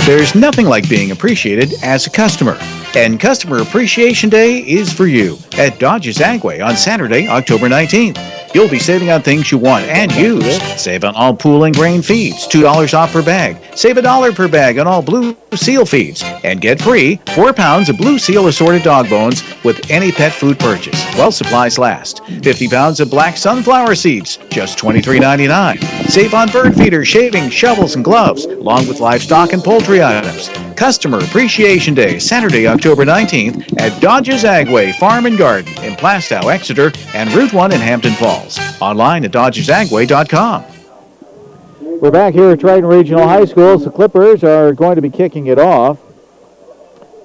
There's nothing like being appreciated as a customer. And Customer Appreciation Day is for you at Dodge's Agway on Saturday, October 19th. You'll be saving on things you want and use. Save on all pool and grain feeds, $2 off per bag. Save $1 per bag on all Blue Seal feeds. And get free 4 pounds of Blue Seal assorted dog bones with any pet food purchase while supplies last. 50 pounds of black sunflower seeds, just $23.99. Save on bird feeders, shavings, shovels, and gloves, along with livestock and poultry items. Customer Appreciation Day, Saturday, October 19th at Dodge's Agway Farm and Garden in Plastow, Exeter, and Route 1 in Hampton Falls. Online at dodgesagway.com. We're back here at Triton Regional High School. The Clippers are going to be kicking it off.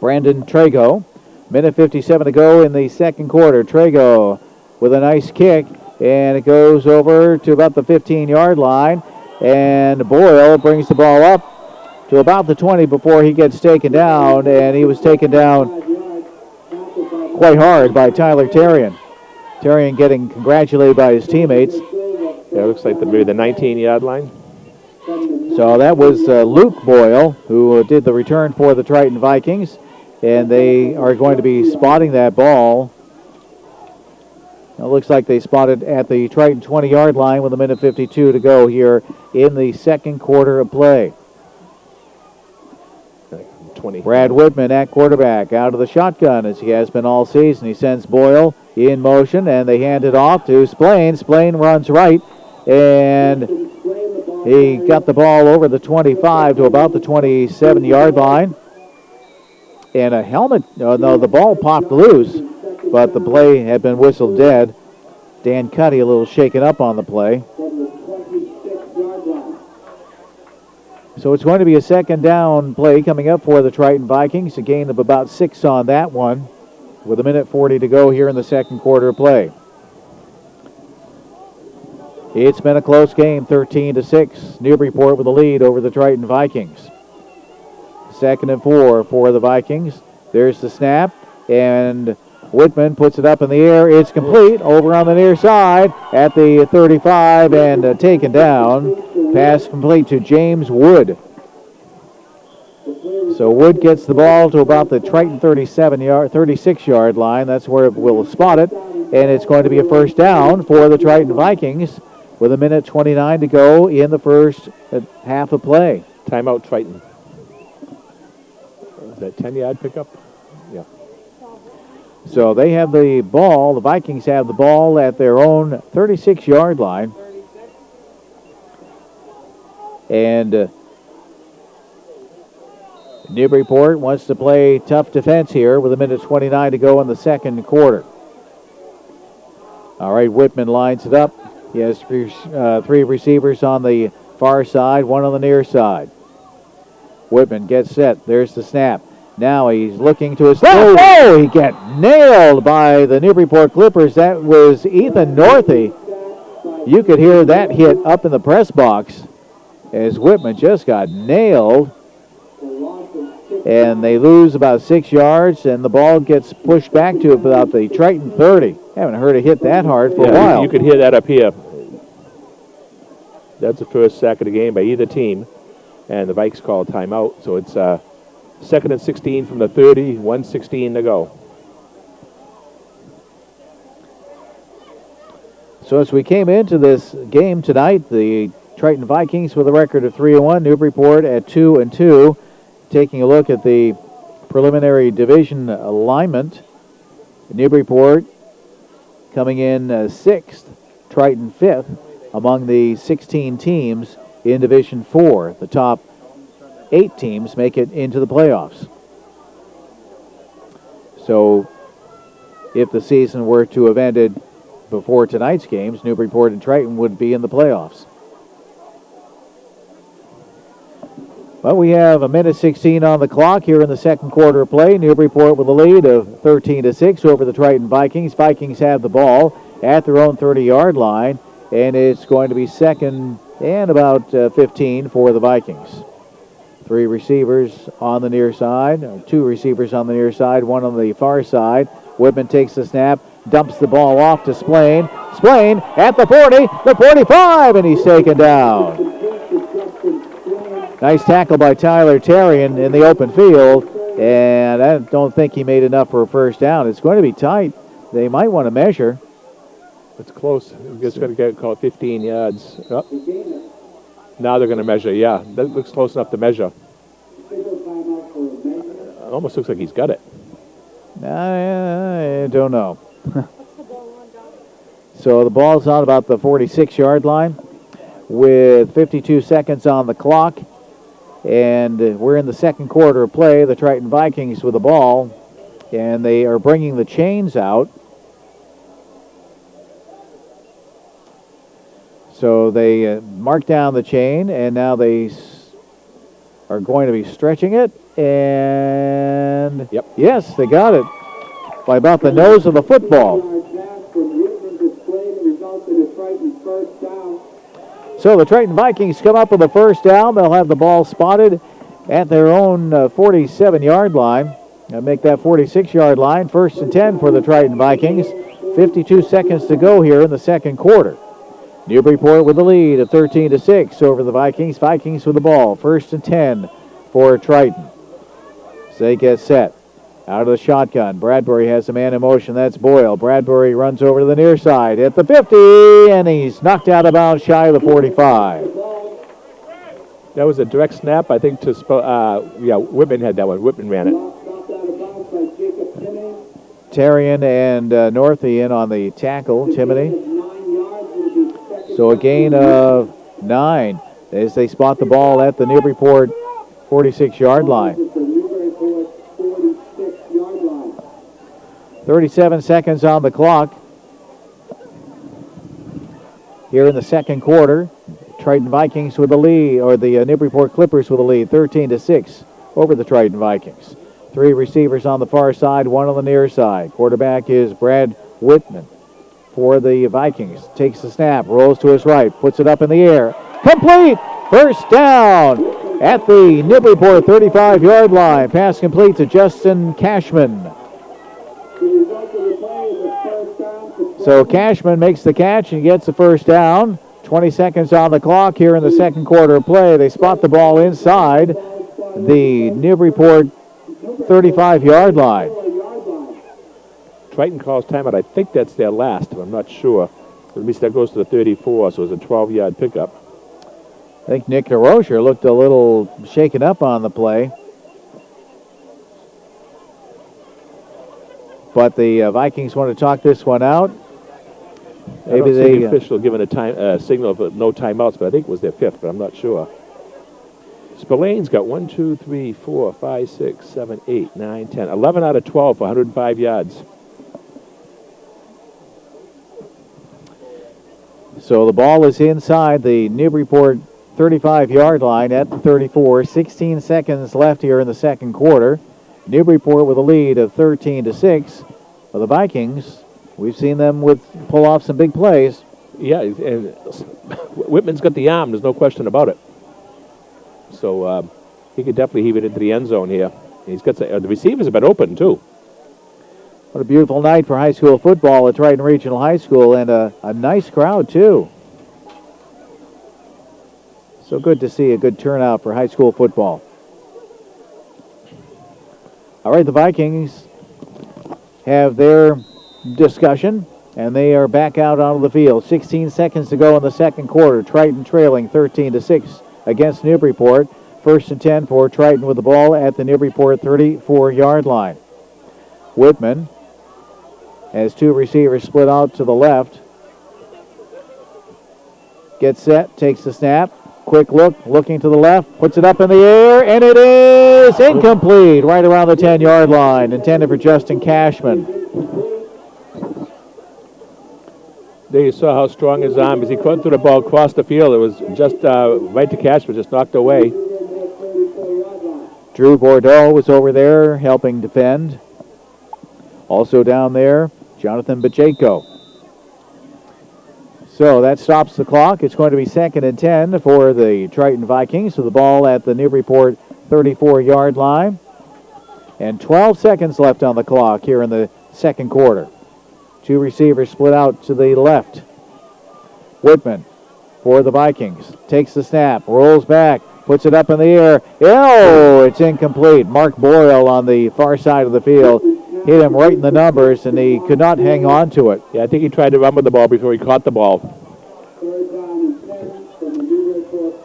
Brandon Trago. Minute 57 to go in the second quarter. Trago with a nice kick, and it goes over to about the 15-yard line. And Boyle brings the ball up to about the 20 before he gets taken down, and he was taken down quite hard by Tyler Terrian. Terrian getting congratulated by his teammates. Yeah, it looks like maybe the 19-yard line. So that was Luke Boyle who did the return for the Triton Vikings, and they are going to be spotting that ball. It looks like they spotted at the Triton 20-yard line with a minute 52 to go here in the second quarter of play. 20. Brad Whitman at quarterback, out of the shotgun as he has been all season. He sends Boyle in motion, and they hand it off to Splain. Splain runs right, and he got the ball over the 25 to about the 27-yard line. And a helmet, no, the ball popped loose, but the play had been whistled dead. Dan Cuddy a little shaken up on the play. So it's going to be a second down play coming up for the Triton Vikings. A gain of about 6 on that one with a minute 40 to go here in the second quarter of play. It's been a close game, 13-6. Newburyport with a lead over the Triton Vikings. 2nd and 4 for the Vikings. There's the snap, and Whitman puts it up in the air. It's complete over on the near side at the 35 and taken down. Pass complete to James Wood. So Wood gets the ball to about the Triton 36-yard line. That's where we'll spot it. And it's going to be a first down for the Triton Vikings with a minute 29 to go in the first half of play. Timeout Triton. Is that 10-yard pickup? Yeah. So they have the ball. The Vikings have the ball at their own 36-yard line. And Newburyport wants to play tough defense here with a minute 29 to go in the second quarter. All right, Whitman lines it up. He has 3 receivers on the far side, 1 on the near side. Whitman gets set. There's the snap. Now he's looking to his left. Oh, he got nailed by the Newburyport Clippers. That was Ethan Northey. You could hear that hit up in the press box as Whitman just got nailed. And they lose about 6 yards, and the ball gets pushed back to about the Triton 30. Haven't heard it hit that hard for a while. You could hear that up here. That's the first sack of the game by either team. And the Vikes call a timeout. So it's 2nd and 16 from the 30, 1:16 to go. So as we came into this game tonight, the Triton Vikings with a record of 3-1, Newburyport at 2-2. Taking a look at the preliminary division alignment, Newburyport coming in 6th, Triton 5th among the 16 teams in Division 4. The top 8 teams make it into the playoffs. So if the season were to have ended before tonight's games, Newburyport and Triton would be in the playoffs. Well, we have 1:16 on the clock here in the second quarter of play. Newburyport with a lead of 13-6 over the Triton Vikings. Vikings have the ball at their own 30-yard line, and it's going to be 2nd and about 15 for the Vikings. 3 receivers on the near side, or 2 receivers on the near side, 1 on the far side. Whitman takes the snap, dumps the ball off to Splain. Splain at the 40, the 45, and he's taken down. Nice tackle by Tyler Terrian in the open field, and I don't think he made enough for a first down. It's going to be tight. They might want to measure. It's close. It's going to get called 15 yards. Oh. Now they're going to measure. Yeah, that looks close enough to measure. It almost looks like he's got it. I don't know. So the ball's out about the 46-yard line with 52 seconds on the clock. And we're in the second quarter of play. The Triton Vikings with the ball, and they are bringing the chains out. So they mark down the chain, and now they are going to be stretching it. And yep. Yes, they got it by about the nose of the football. So the Triton Vikings come up with a first down. They'll have the ball spotted at their own 47-yard line. And make that 46-yard line. 1st and 10 for the Triton Vikings. 52 seconds to go here in the second quarter. Newburyport with the lead of 13-6 over the Vikings. Vikings with the ball. 1st and 10 for Triton. So they get set. Out of the shotgun. Bradbury has a man in motion. That's Boyle. Bradbury runs over to the near side at the 50, and he's knocked out of bounds shy of the 45. That was a direct snap, I think, to Whitman had that one. Whitman ran it. Terrian and Northey in on the tackle. Timony. So a gain of 9 as they spot the ball at the Newburyport 46-yard line. 37 seconds on the clock here in the second quarter. Triton Vikings with the lead, or the Newburyport Clippers with the lead, 13-6 over the Triton Vikings. 3 receivers on the far side, 1 on the near side. Quarterback is Brad Whitman for the Vikings. Takes the snap, rolls to his right, puts it up in the air. Complete! First down at the Newburyport 35-yard line. Pass complete to Justin Cashman. So Cashman makes the catch and gets the first down. 20 seconds on the clock here in the second quarter of play. They spot the ball inside the Newburyport 35-yard line. Triton calls timeout. I think that's their last, but I'm not sure. At least that goes to the 34, so it's a 12-yard pickup. I think Nick DeRocher looked a little shaken up on the play. But the Vikings want to talk this one out. Maybe the official giving a signal of no timeouts, but I think it was their 5th, but I'm not sure. Spillane's got 1, 2, 3, 4, 5, 6, 7, 8, 9, 10, 11 out of 12 for 105 yards. So the ball is inside the Newburyport 35-yard line at the 34. 16 seconds left here in the second quarter. Newburyport with a lead of 13-6. For the Vikings, we've seen them pull off some big plays. Yeah, and Whitman's got the arm. There's no question about it. So he could definitely heave it into the end zone here. He's got the receivers have been open too. What a beautiful night for high school football at Triton Regional High School, and a nice crowd too. So good to see a good turnout for high school football. All right, the Vikings have their discussion, and they are back out onto the field. 16 seconds to go in the second quarter. Triton trailing 13-6 against Newburyport. 1st and 10 for Triton with the ball at the Newburyport 34-yard line. Whitman has two receivers split out to the left. Gets set, takes the snap. Quick look, looking to the left, puts it up in the air, and it is incomplete right around the 10-yard line, intended for Justin Cashman. There you saw how strong his arm is. He caught through the ball, crossed the field. It was just right to Cashman, just knocked away. Drew Bordeaux was over there helping defend. Also down there, Jonathan Bajeko. So that stops the clock. It's going to be 2nd and 10 for the Triton Vikings with the ball at the Newburyport 34-yard line. And 12 seconds left on the clock here in the second quarter. Two receivers split out to the left. Whitman for the Vikings takes the snap, rolls back, puts it up in the air. Oh, it's incomplete. Mark Boyle on the far side of the field hit him right in the numbers, and he could not hang on to it. Yeah, I think he tried to run with the ball before he caught the ball.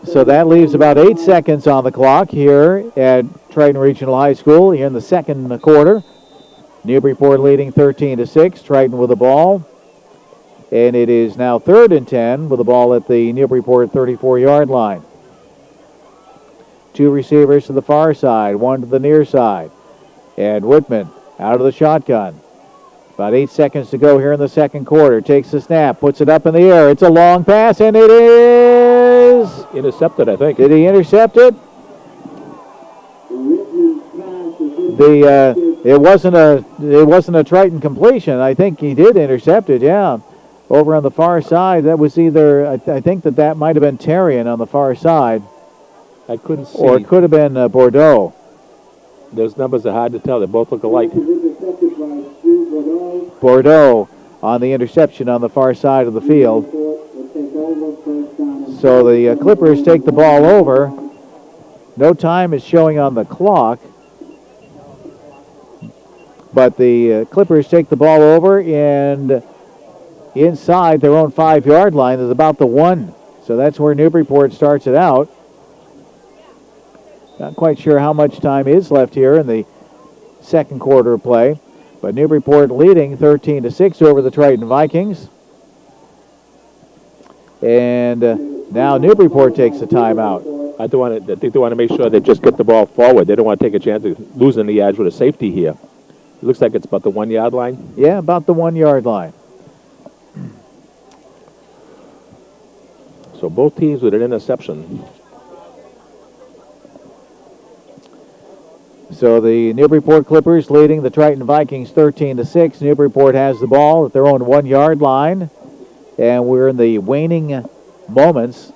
So that leaves about 8 seconds on the clock here at Triton Regional High School here in the second quarter. Newburyport leading 13-6. Triton with the ball. And it is now 3rd and 10 with the ball at the Newburyport 34-yard line. Two receivers to the far side, one to the near side. And Whitman out of the shotgun. About 8 seconds to go here in the second quarter. Takes the snap, puts it up in the air. It's a long pass, and it is intercepted, I think. Did he intercept it? It wasn't a Triton completion. I think he did intercept it. Yeah, over on the far side. That was either I think that might have been Terrian on the far side. I couldn't see. Or it could have been Bordeaux. Those numbers are hard to tell. They both look alike. Bordeaux on the interception on the far side of the field. So the Clippers take the ball over. No time is showing on the clock. But the Clippers take the ball over, and inside their own 5-yard line is about the 1. So that's where Newburyport starts it out. Not quite sure how much time is left here in the second quarter of play. But Newburyport leading 13-6 over the Triton Vikings. And now Newburyport takes a timeout. I think they want to make sure they just get the ball forward. They don't want to take a chance of losing the edge with a safety here. It looks like it's about the 1-yard line. Yeah, about the 1-yard line. So both teams with an interception. So the Newburyport Clippers leading the Triton Vikings 13-6. Newburyport has the ball at their own 1-yard line. And we're in the waning moments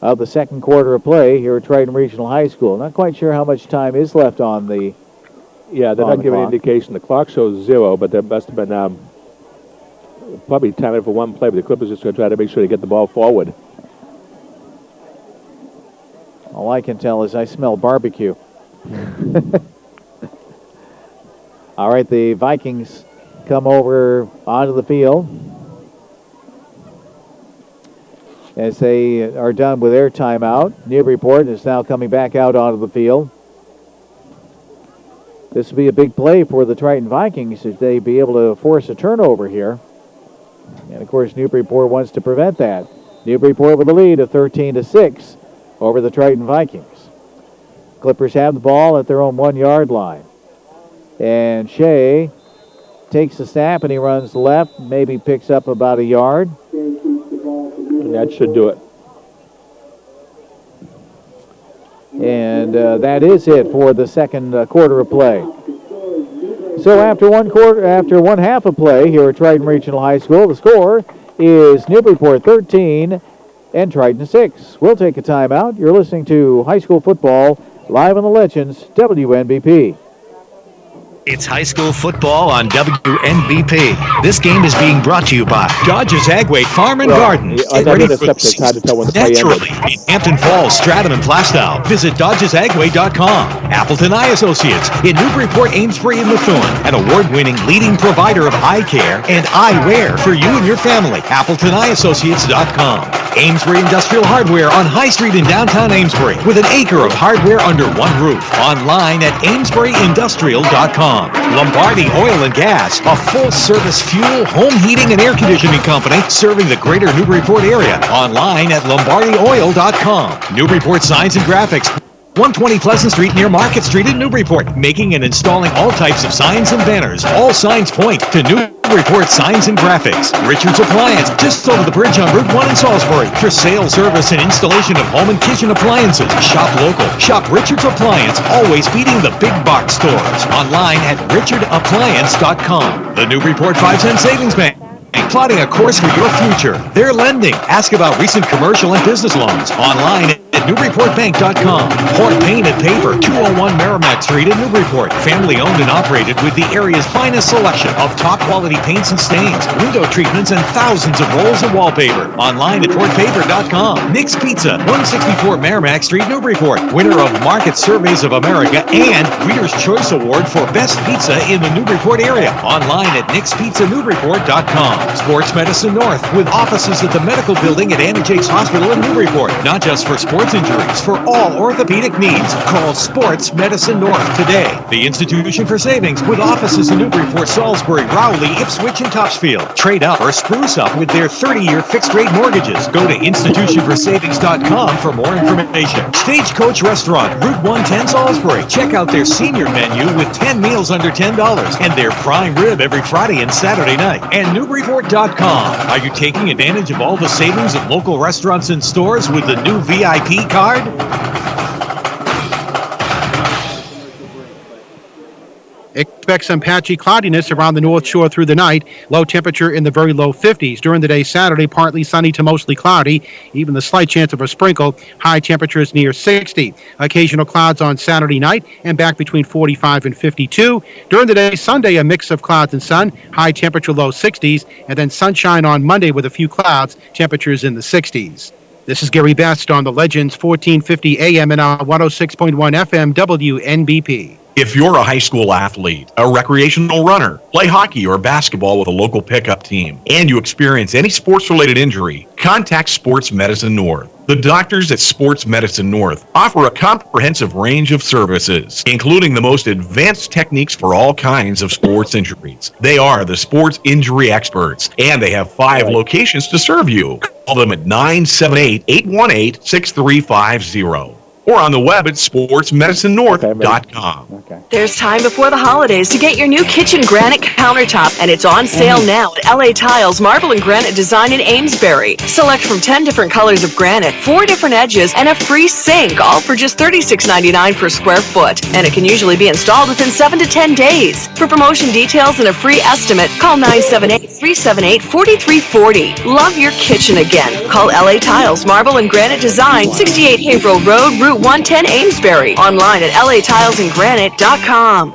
of the second quarter of play here at Triton Regional High School. Not quite sure how much time is left on the Yeah, they're not giving an indication. The clock shows 0, but there must have been probably time for one play, but the Clippers just going to try to make sure they get the ball forward. All I can tell is I smell barbecue. All right, the Vikings come over onto the field as they are done with their timeout. Newburyport is now coming back out onto the field. This will be a big play for the Triton Vikings if they be able to force a turnover here. And, of course, Newburyport wants to prevent that. Newburyport with a lead of 13-6 over the Triton Vikings. Clippers have the ball at their own 1-yard line. And Shea takes the snap and he runs left, maybe picks up about a yard. And that should do it. And that is it for the second quarter of play. So after one half of play here at Triton Regional High School, the score is Newburyport 13 and Triton 6. We'll take a timeout. You're listening to high school football live on the Legends, WNBP. It's high school football on WNBP. This game is being brought to you by Dodge's Agway Farm and Garden. Get ready for the season naturally in Hampton Falls, Stratham, and Plastow. Visit DodgesAgway.com. Appleton Eye Associates in Newburyport, Amesbury, and Methuen. An award-winning leading provider of eye care and eyewear for you and your family. AppletonEyeAssociates.com. Amesbury Industrial Hardware on High Street in downtown Amesbury with an acre of hardware under one roof. Online at AmesburyIndustrial.com. Lombardi Oil and Gas, a full-service fuel, home heating, and air conditioning company serving the greater Newburyport area. Online at LombardiOil.com. Newburyport Signs and Graphics, 120 Pleasant Street near Market Street in Newburyport, making and installing all types of signs and banners. All signs point to Newburyport Signs and Graphics. Richard's Appliance, just over the bridge on Route 1 in Salisbury. For sale, service, and installation of home and kitchen appliances. Shop local. Shop Richard's Appliance, always beating the big box stores. Online at richardappliance.com. The Newburyport 5-cent Savings Bank. Plotting a course for your future. They're lending. Ask about recent commercial and business loans. Online at NewburyportBank.com. Port Paint and Paper, 201 Merrimack Street in Newburyport. Family owned and operated with the area's finest selection of top quality paints and stains, window treatments, and thousands of rolls of wallpaper. Online at PortPaper.com. Nick's Pizza, 164 Merrimack Street, Newburyport. Winner of Market Surveys of America and Reader's Choice Award for Best Pizza in the Newburyport area. Online at nickspizzanewburyport.com. Sports Medicine North, with offices at the medical building at Anna Jake's Hospital in Newburyport. Not just for sports injuries, for all orthopedic needs. Call Sports Medicine North today. The Institution for Savings, with offices in Newburyport, Salisbury, Rowley, Ipswich, and Topsfield. Trade up or spruce up with their 30-year fixed-rate mortgages. Go to institutionforsavings.com for more information. Stagecoach Restaurant, Route 110 Salisbury. Check out their senior menu with 10 meals under $10 and their prime rib every Friday and Saturday night. And Newburyport.com. Are you taking advantage of all the savings at local restaurants and stores with the new VIP card? Expect some patchy cloudiness around the North Shore through the night. Low temperature in the very low 50s. During the day Saturday, partly sunny to mostly cloudy. Even the slight chance of a sprinkle. High temperatures near 60. Occasional clouds on Saturday night and back between 45 and 52. During the day Sunday, a mix of clouds and sun. High temperature low 60s. And then sunshine on Monday with a few clouds. Temperatures in the 60s. This is Gary Best on the Legends 1450 AM and 106.1 FM WNBP. If you're a high school athlete, a recreational runner, play hockey or basketball with a local pickup team, and you experience any sports-related injury, contact Sports Medicine North. The doctors at Sports Medicine North offer a comprehensive range of services, including the most advanced techniques for all kinds of sports injuries. They are the sports injury experts, and they have 5 locations to serve you. Call them at 978-818-6350. Or on the web at sportsmedicinenorth.com. There's time before the holidays to get your new kitchen granite countertop, and it's on sale now at LA Tiles Marble and Granite Design in Amesbury. Select from 10 different colors of granite, 4 different edges, and a free sink, all for just $36.99 per square foot. And it can usually be installed within 7 to 10 days. For promotion details and a free estimate, call 978-378-4340. Love your kitchen again. Call LA Tiles Marble and Granite Design, 68 Haverhill Road, Route 110 Amesbury. Online at latilesandgranite.com.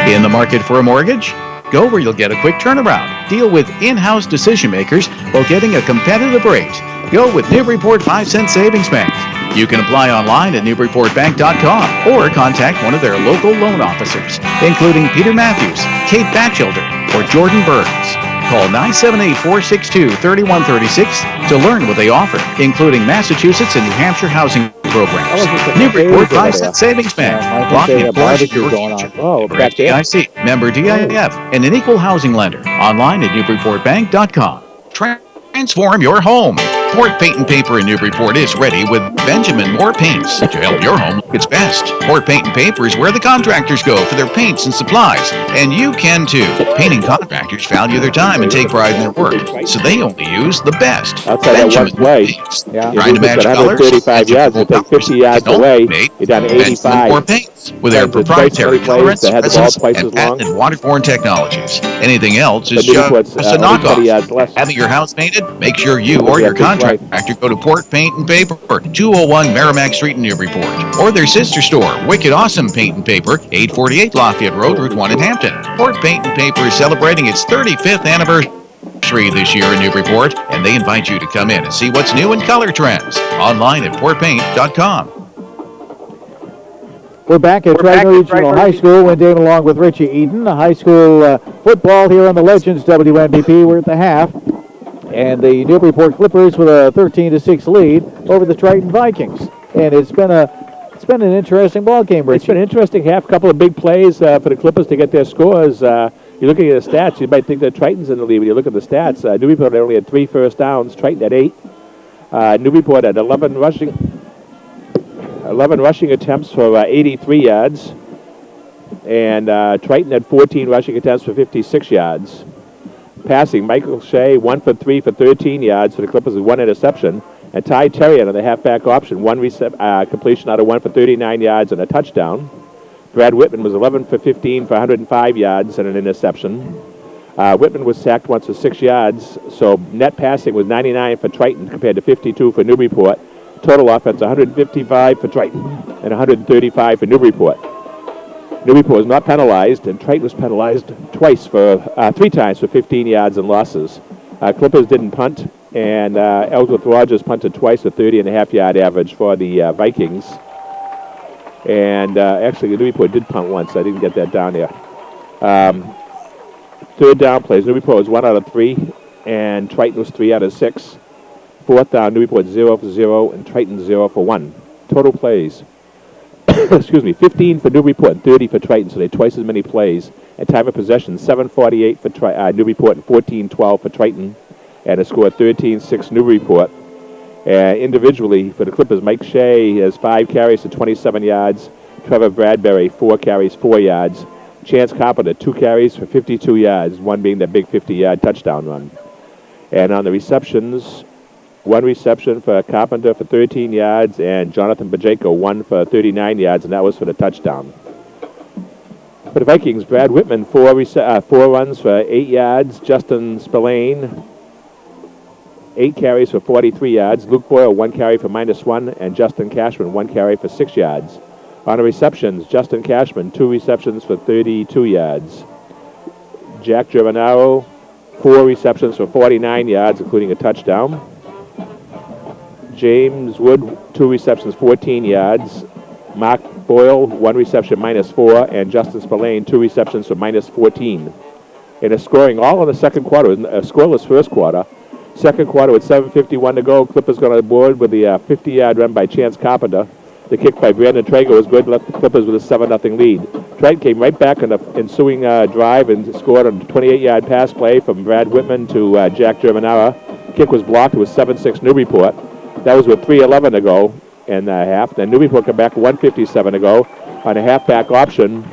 In the market for a mortgage? Go where you'll get a quick turnaround. Deal with in-house decision makers while getting a competitive rate. Go with Newburyport 5-cent Savings Bank. You can apply online at NewburyportBank.com or contact one of their local loan officers, including Peter Matthews, Kate Batchelder, or Jordan Burns. Call 978-462-3136 to learn what they offer, including Massachusetts and New Hampshire housing programs. Newburyport 5-cent Savings Bank. Locking and blocking your future. FDIC, member DIF, and an equal housing lender. Online at NewburyportBank.com. Transform your home. Port Paint and Paper in Newburyport is ready with Benjamin Moore Paints to help your home look its best. Port Paint and Paper is where the contractors go for their paints and supplies, and you can too. Painting contractors value their time and take pride in their work, so they only use the best. Benjamin Moore Paints. Yeah. Trying to match colors? 135 yards, you take 50 yards away, you're down to 85. Moore Paints. with their Times are proprietary twice as many plays. tolerance, They had the ball resistance, twice and as long. patented waterborne technologies. Anything else is But Newburyport's, just a only 20 yards knockoff. less. Having your house painted? Make sure you Because or they your have big play. contractor go to Port Paint and Paper, 201 Merrimack Street in Newburyport, or their sister store, Wicked Awesome Paint and Paper, 848 Lafayette Road, Route 1 in Hampton. Port Paint and Paper is celebrating its 35th anniversary this year in Newburyport, and they invite you to come in and see what's new in color trends. Online at portpaint.com. We're back at Triton Regional High School. When Dave along with Richie Eden. The high school football here on the Legends WNBP. We're at the half. And the Newburyport Clippers with a 13-6 lead over the Triton Vikings. And it's been an interesting ball game, Richie. It's been an interesting half. Couple of big plays for the Clippers to get their scores. You're looking at the stats. You might think that Triton's in the lead. When you look at the stats, Newburyport only had 3 first downs. Triton had 8. Newburyport had 11 rushing attempts for 83 yards. And Triton had 14 rushing attempts for 56 yards. Passing, Michael Shea, 1 for 3 for 13 yards for the Clippers with 1 interception. And Ty Terrian on the halfback option, 1 completion out of 1 for 39 yards and a touchdown. Brad Whitman was 11 for 15 for 105 yards and an interception. Whitman was sacked once for 6 yards, so net passing was 99 for Triton compared to 52 for Newburyport. Total offense, 155 for Triton and 135 for Newburyport. Newburyport was not penalized, and Triton was penalized three times for 15 yards and losses. Clippers didn't punt, and Ellsworth Rogers punted twice for 30.5-yard average for the Vikings. And actually, Newburyport did punt once. I didn't get that down there. Third down plays, Newburyport was 1 out of 3, and Triton was 3 out of 6. Fourth down, Newburyport 0 for 0, and Triton 0 for 1. Total plays, 15 for Newburyport and 30 for Triton, so they had twice as many plays. And time of possession, 7:48 for Newburyport and 14:12 for Triton, and a score 13-6 Newburyport. Individually, for the Clippers, Mike Shea has 5 carries for 27 yards. Trevor Bradbury, 4 carries, 4 yards. Chance Carpenter, 2 carries for 52 yards, one being that big 50-yard touchdown run. And on the receptions, 1 reception for Carpenter for 13 yards, and Jonathan Bajeko 1 for 39 yards, and that was for the touchdown. For the Vikings, Brad Whitman, 4 runs for 8 yards. Justin Spillane, 8 carries for 43 yards. Luke Boyle, 1 carry for -1, and Justin Cashman, 1 carry for 6 yards. On the receptions, Justin Cashman, 2 receptions for 32 yards. Jack Germanaro, 4 receptions for 49 yards, including a touchdown. James Wood, 2 receptions, 14 yards. Mark Boyle, 1 reception, -4, and Justin Spillane, 2 receptions for -14. And a scoring all in the second quarter. It was a scoreless first quarter. Second quarter with 7:51 to go. Clippers got on board with the 50-yard run by Chance Carpenter. The kick by Brandon Traeger was good, left the Clippers with a 7-0 lead. Triton came right back in the ensuing drive and scored on a 28-yard pass play from Brad Whitman to Jack Germanara. Kick was blocked. It was 7-6 Newburyport. That was with 3:11 to go in the half. Then Newburyport come back 1:57 to go on a halfback option.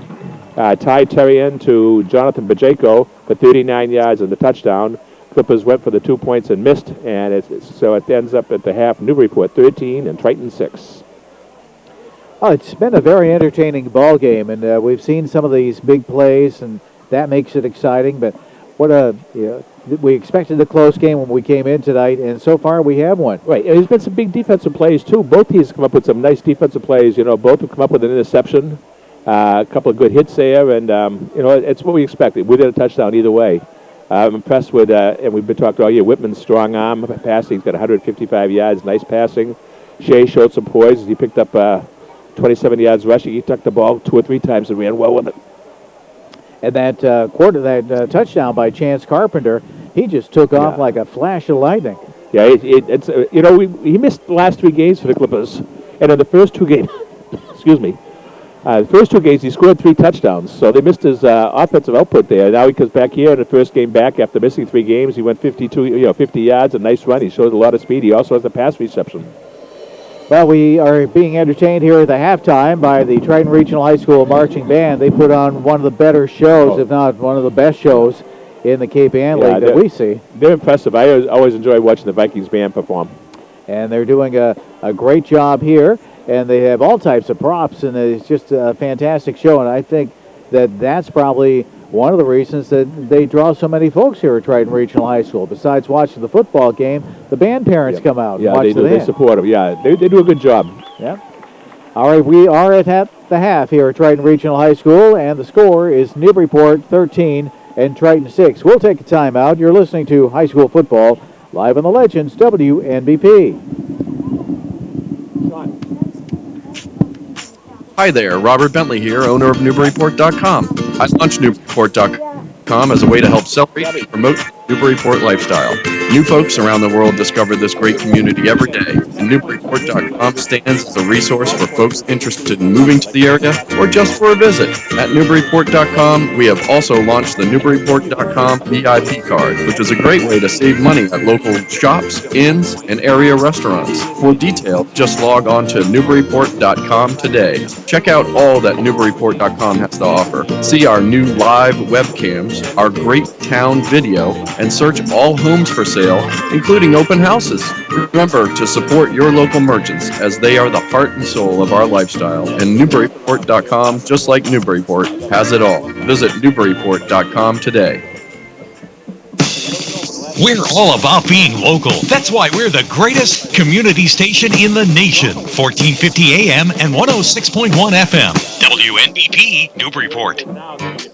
Ty Terrian to Jonathan Bajeko for 39 yards and the touchdown. Clippers went for the 2 points and missed, and so it ends up at the half Newburyport 13 and Triton 6. Oh, it's been a very entertaining ball game, and we've seen some of these big plays, and that makes it exciting. But we expected a close game when we came in tonight, and so far we have one. Right. There's been some big defensive plays, too. Both teams come up with some nice defensive plays. Both have come up with an interception, a couple of good hits there, and, it's what we expected. We did a touchdown either way. I'm impressed with, and we've been talking all year, Whitman's strong arm passing. He's got 155 yards, nice passing. Shea showed some poise. He picked up 27 yards rushing. He tucked the ball 2 or 3 times and ran well with it. And that touchdown by Chance Carpenter, he just took off like a flash of lightning. Yeah, he missed the last 3 games for the Clippers, and in the first 2 games, the first 2 games he scored 3 touchdowns, so they missed his offensive output there. Now he comes back here in the first game back after missing 3 games. He went 50 yards, a nice run. He showed a lot of speed. He also has a pass reception. Well, we are being entertained here at the halftime by the Triton Regional High School Marching Band. They put on one of the better shows, if not one of the best shows in the Cape Ann League that we see. They're impressive. I always enjoy watching the Vikings band perform. And they're doing a great job here. and they have all types of props, and it's just a fantastic show. And I think that that's probably one of the reasons that they draw so many folks here at Triton Regional High School. Besides watching the football game, the band parents come out and watch they the do. band. They support them. Yeah, they do a good job. Yeah. All right, we are at the half here at Triton Regional High School, and the score is Newburyport 13 and Triton 6. We'll take a timeout. You're listening to high school football live on the Legends WNBP. Hi there, Robert Bentley here, owner of Newburyport.com. I launched Newburyport.com as a way to help celebrate and promote Newburyport lifestyle. New folks around the world discover this great community every day, and Newburyport.com stands as a resource for folks interested in moving to the area or just for a visit. At Newburyport.com, we have also launched the Newburyport.com VIP card, which is a great way to save money at local shops, inns, and area restaurants. For details, just log on to Newburyport.com today. Check out all that Newburyport.com has to offer. See our new live webcams, our great town video, and search all homes for sale, including open houses. Remember to support your local merchants, as they are the heart and soul of our lifestyle. And Newburyport.com, just like Newburyport, has it all. Visit Newburyport.com today. We're all about being local. That's why we're the greatest community station in the nation. 1450 AM and 106.1 FM. WNBP Newburyport.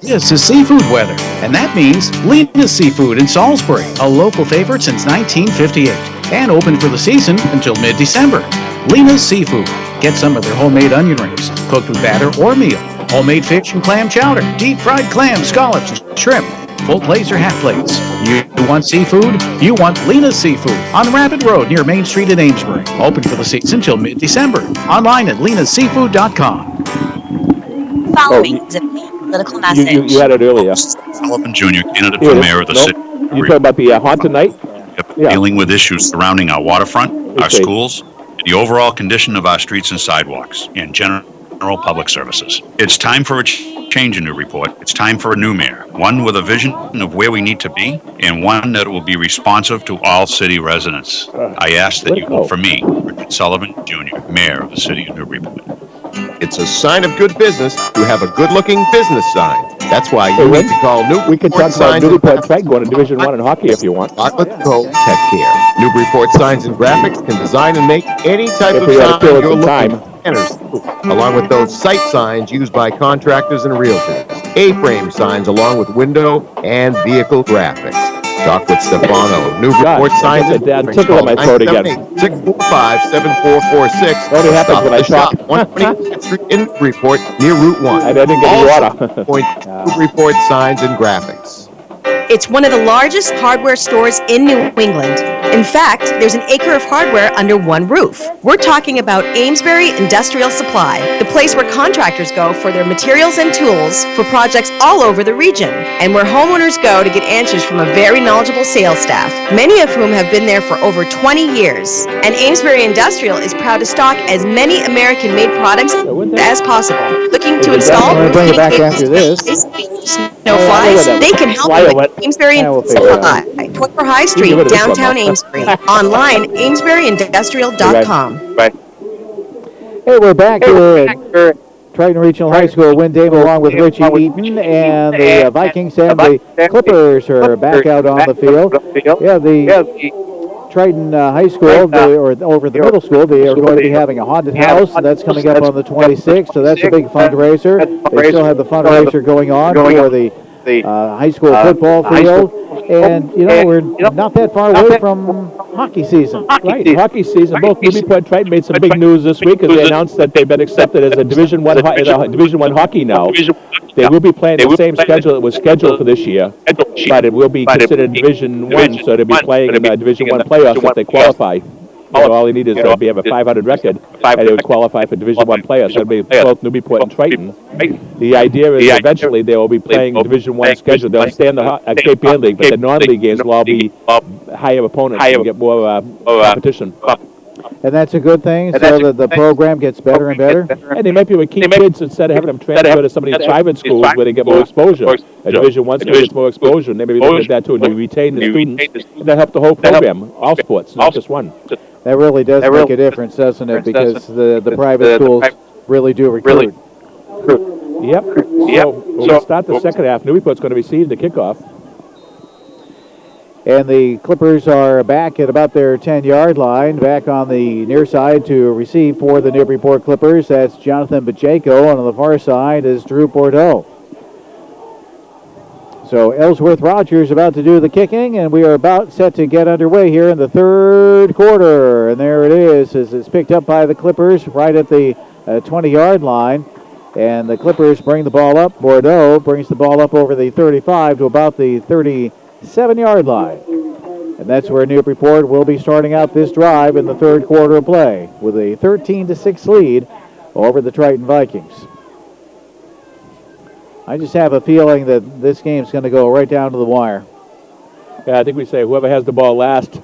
This is seafood weather, and that means Lena's Seafood in Salisbury, a local favorite since 1958, and open for the season until mid-December. Lena's Seafood. Get some of their homemade onion rings, cooked with batter or meal, homemade fish and clam chowder, deep-fried clams, scallops, and shrimp, full plates or half plates. You want seafood? You want Lena's Seafood on Rapid Road near Main Street in Amesbury. Open for the season until mid-December. Online at lenasseafood.com. Following is a political message. You had it earlier. Sullivan Jr., candidate for mayor of the city. You talking about the haunt tonight? Dealing with issues surrounding our waterfront, our schools, the overall condition of our streets and sidewalks, and general public services. It's time for a change in Newburyport. It's time for a new mayor, one with a vision of where we need to be, and one that will be responsive to all city residents. I ask that you vote for me, Richard Sullivan Jr., mayor of the city of Newburyport. It's a sign of good business to have a good-looking business sign. That's why you need to call Newburyport. We can talk about Newburyport Triton going to Division I in hockey if you want. Let's go Tech Care. Newburyport Signs and Graphics can design and make any type of sign you're looking for. Along with those sight signs used by contractors and realtors. A-frame signs along with window and vehicle graphics. Talk with Stefano. Newburyport Signs and Graphics. Tickle my throat again. 645-7446. What happens when I talk? 126th Street in Newburyport near Route 1. I didn't get any water. Newburyport Signs and Graphics. It's one of the largest hardware stores in New England. In fact, there's an acre of hardware under one roof. We're talking about Amesbury Industrial Supply, the place where contractors go for their materials and tools for projects all over the region, and where homeowners go to get answers from a very knowledgeable sales staff, many of whom have been there for over 20 years. And Amesbury Industrial is proud to stock as many American-made products as possible. Looking to install Bring it back after this. snow flies? They can help you with Amesbury Supply, 24 High Street, downtown Amesbury. Online, AmesburyIndustrial.com. Hey, we're back here at Triton Regional High School. Win Dame along with Richie Eaton, and the Vikings and the Clippers are back out on the field. Yeah, the Triton High School, or over the middle school, they are going to be having a haunted house, and that's coming up on the 26th, so that's a big fundraiser. They still have the fundraiser going on for the high school football field, and we're not that far away from hockey season. Right, hockey season. Both Newburyport Triton made some big news this week as they announced that they've been accepted as a Division I hockey now. They will be playing the same schedule that was scheduled for this year, but it will be considered Division I, so they'll be playing in the Division I playoffs if they qualify. All they need is to have a 500 record, and they would qualify for Division I playoffs. So it'll be both Newburyport and Triton. The idea is eventually they will be playing Division I schedule. They'll stay in the Cape Ann League, but the non-league games will all be higher opponents and get more competition. And that's a good thing, so that the program gets better and better. And they might be able to keep kids instead of having them transfer to some of these private schools where they get more exposure. A Division I school gets more exposure, and maybe look at that too, and you retain the students. And that helps the whole program, all sports, not just one. That really does make a difference, doesn't it? Because the private schools really do recruit. Yep. So we'll start the second half. Newburyport's going to receive the kickoff. And the Clippers are back at about their 10-yard line, back on the near side to receive for the Newburyport Clippers. That's Jonathan Pacheco, and on the far side is Drew Bordeaux. So Ellsworth Rogers about to do the kicking, and we are about set to get underway here in the third quarter. And there it is, as it's picked up by the Clippers right at the 20-yard line. And the Clippers bring the ball up. Bordeaux brings the ball up over the 35 to about the 37-yard line. And that's where Newburyport will be starting out this drive in the third quarter of play with a 13-6 lead over the Triton Vikings. I just have a feeling that this game's going to go right down to the wire. Yeah, I think we say whoever has the ball last.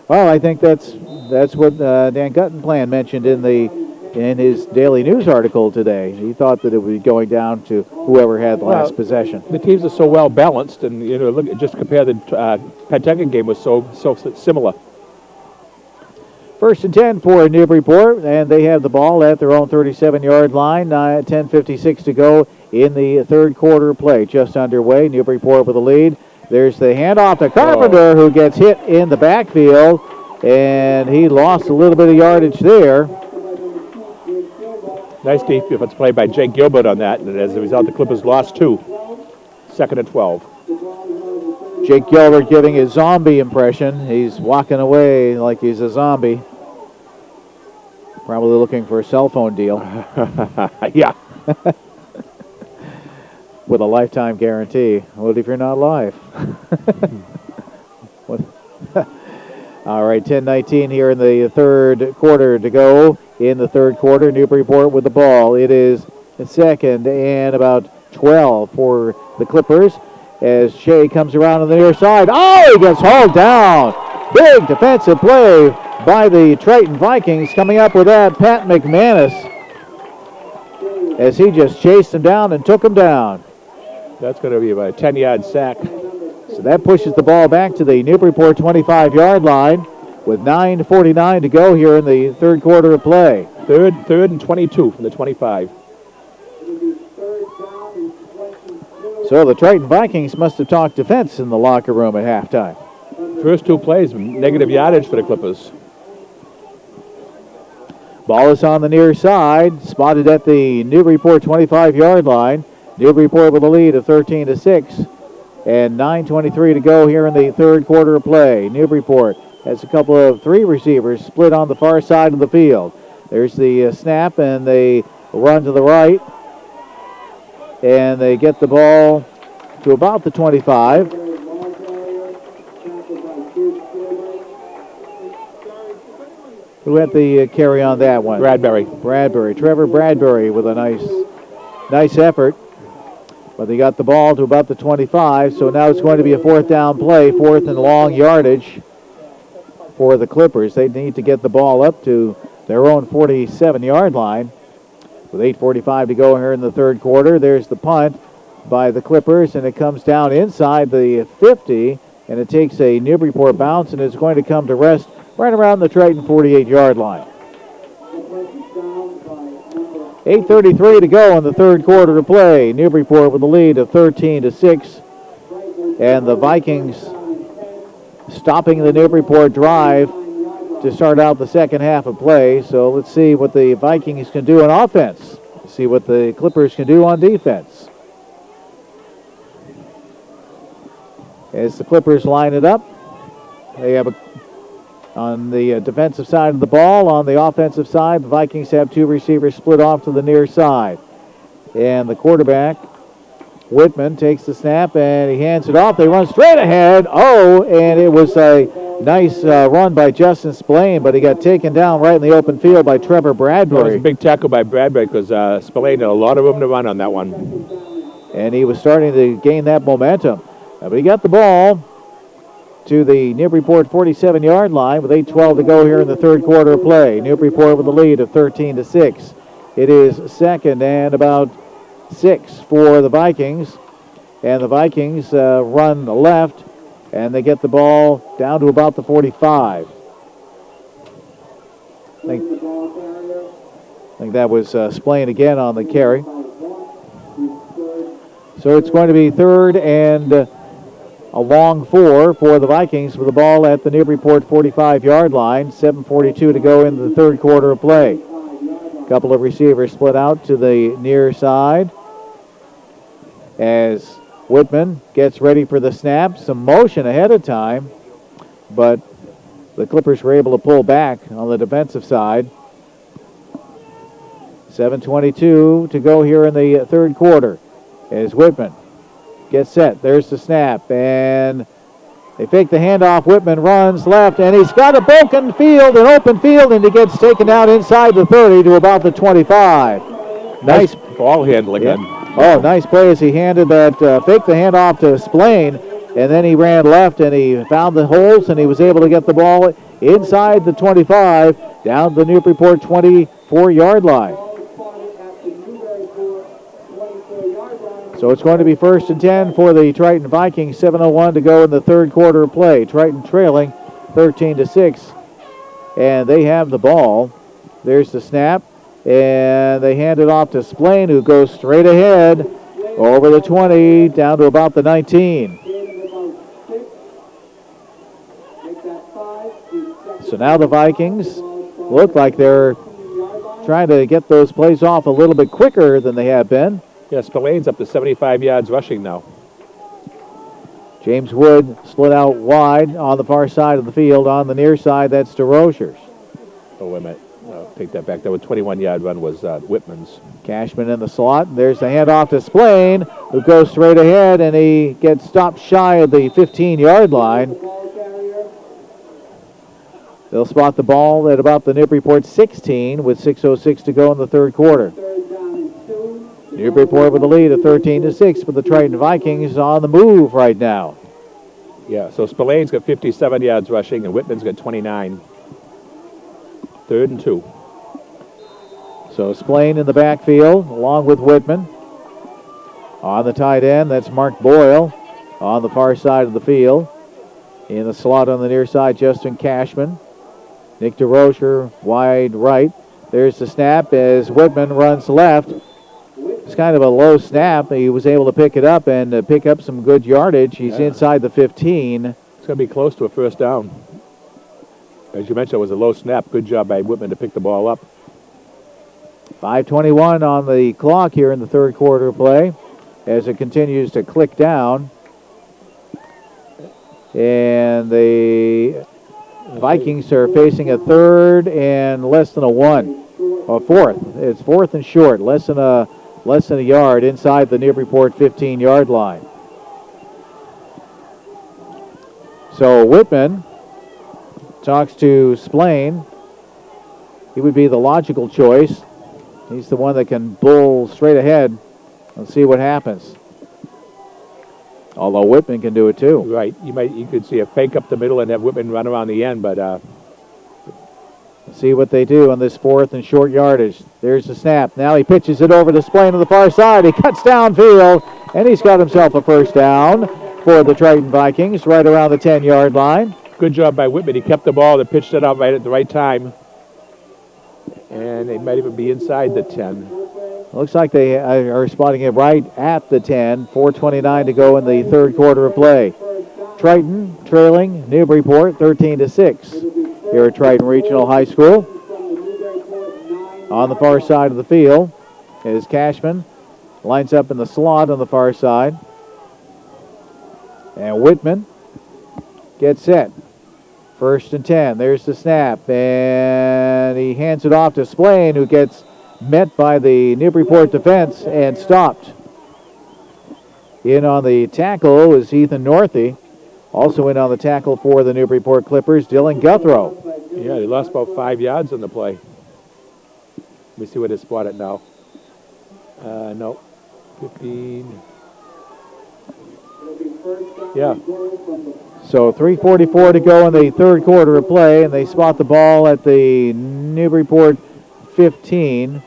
Well, I think that's what Dan Guttenplan mentioned in his Daily News article today. He thought that it would be going down to whoever had the last possession. The teams are so well balanced, and look, just compare the Pentucket game was so similar. First and 10 for Newburyport, and they have the ball at their own 37-yard line. 10:56 to go in the third quarter play. Just underway. Newburyport with the lead. There's the handoff to Carpenter, who gets hit in the backfield, and he lost a little bit of yardage there. Nice defense play by Jake Gilbert on that, and as a result, the Clippers lost 2. Second and 12. Jake Gilbert giving his zombie impression. He's walking away like he's a zombie. Probably looking for a cell phone deal. Yeah. With a lifetime guarantee. What if you're not live? All right, 10:19 here in the third quarter to go. In the third quarter, Newburyport with the ball. It is second and about 12 for the Clippers as Shea comes around on the near side. Oh, he gets hauled down. Big defensive play by the Triton Vikings. Coming up with that, Pat McManus, as he just chased him down and took him down. That's going to be about a 10-yard sack. So that pushes the ball back to the Newburyport 25-yard line with 9:49 to go here in the third quarter of play. Third and 22 from the 25. So the Triton Vikings must have talked defense in the locker room at halftime. First 2 plays, negative yardage for the Clippers. Ball is on the near side, spotted at the Newburyport 25-yard line. Newburyport with a lead of 13-6. And 9:23 to go here in the third quarter of play. Newburyport has a couple of 3 receivers split on the far side of the field. There's the snap, and they run to the right. And they get the ball to about the 25. Who had the carry on that one? Bradbury. Trevor Bradbury with a nice effort. But they got the ball to about the 25, so now it's going to be a fourth down play, fourth and long yardage for the Clippers. They need to get the ball up to their own 47-yard line. With 8:45 to go here in the third quarter, there's the punt by the Clippers, and it comes down inside the 50, and it takes a Newburyport bounce, and it's going to come to rest right around the Triton 48-yard line. 8:33 to go in the third quarter of play. Newburyport with a lead of 13-6, and the Vikings stopping the Newburyport drive to start out the second half of play. So let's see what the Vikings can do on offense. See what the Clippers can do on defense. As the Clippers line it up, they have on the defensive side of the ball. On the offensive side, the Vikings have 2 receivers split off to the near side. And the quarterback, Whitman, takes the snap and he hands it off. They run straight ahead. Oh, and it was a nice run by Justin Spillane, but he got taken down right in the open field by Trevor Bradbury. That was a big tackle by Bradbury because Spillane had a lot of room to run on that one. And he was starting to gain that momentum. But he got the ball to the Newburyport 47-yard line with 8:12 to go here in the third quarter of play. Newburyport with a lead of 13-6. It is second and about 6 for the Vikings. And the Vikings run left, and they get the ball down to about the 45. I think that was Splain again on the carry. So it's going to be third and a long 4 for the Vikings with the ball at the Newburyport 45-yard line. 7:42 to go in the third quarter of play. A couple of receivers split out to the near side as Whitman gets ready for the snap. Some motion ahead of time, but the Clippers were able to pull back on the defensive side. 7:22 to go here in the third quarter as Whitman gets set. There's the snap, and they fake the handoff. Whitman runs left, and he's got an open field, and he gets taken out inside the 30 to about the 25. Nice ball handling. Yeah. Oh, nice play as he handed that, faked the handoff to Splain, and then he ran left, and he found the holes, and he was able to get the ball inside the 25 down the Newburyport 24-yard line. So it's going to be first and 10 for the Triton Vikings. 7:01 to go in the third quarter of play. Triton trailing 13-6, and they have the ball. There's the snap, and they hand it off to Splain, who goes straight ahead over the 20 down to about the 19. So now the Vikings look like they're trying to get those plays off a little bit quicker than they have been. Yeah, Spillane's up to 75 yards rushing now. James Wood split out wide on the far side of the field. On the near side, that's DeRochers. Oh, wait a minute. I'll take that back. That was 21-yard run was Whitman's. Cashman in the slot. There's the handoff to Splain, who goes straight ahead, and he gets stopped shy of the 15-yard line. They'll spot the ball at about the Newburyport 16 with 6:06 to go in the third quarter. Newburyport with a lead of 13-6 for the Triton Vikings on the move right now. Yeah, so Spillane's got 57 yards rushing, and Whitman's got 29. 3rd and 2. So Splain in the backfield along with Whitman. On the tight end, that's Mark Boyle on the far side of the field. In the slot on the near side, Justin Cashman. Nick DeRocher wide right. There's the snap as Whitman runs left. It's kind of a low snap. He was able to pick it up and pick up some good yardage. He's inside the 15. It's going to be close to a first down. As you mentioned, it was a low snap. Good job by Whitman to pick the ball up. 5:21 on the clock here in the third quarter of play as it continues to click down. And the Vikings are facing a third and less than a 1. Or fourth. It's fourth and short. Less than a yard inside the Newburyport 15-yard line. So Whitman talks to Splain. He would be the logical choice. He's the one that can bull straight ahead and see what happens. Although Whitman can do it too. Right. You could see a fake up the middle and have Whitman run around the end, but see what they do on this fourth and short yardage. There's the snap. Now he pitches it over to Splain on the far side. He cuts downfield, and he's got himself a first down for the Triton Vikings right around the 10-yard line. Good job by Whitman. He kept the ball and pitched it out right at the right time. And they might even be inside the 10. Looks like they are spotting it right at the 10. 4:29 to go in the third quarter of play. Triton trailing Newburyport 13-6 here at Triton Regional High School. On the far side of the field is Cashman. Lines up in the slot on the far side. And Whitman gets set. First and 10. There's the snap. And he hands it off to Splain, who gets met by the Newburyport defense and stopped. In on the tackle is Ethan Northey. Also in on the tackle for the Newburyport Clippers, Dylan Guthrow. Yeah, they lost about 5 yards on the play. Let me see where they spot it now. No. 15. Yeah. So 3:44 to go in the third quarter of play, and they spot the ball at the Newburyport 15.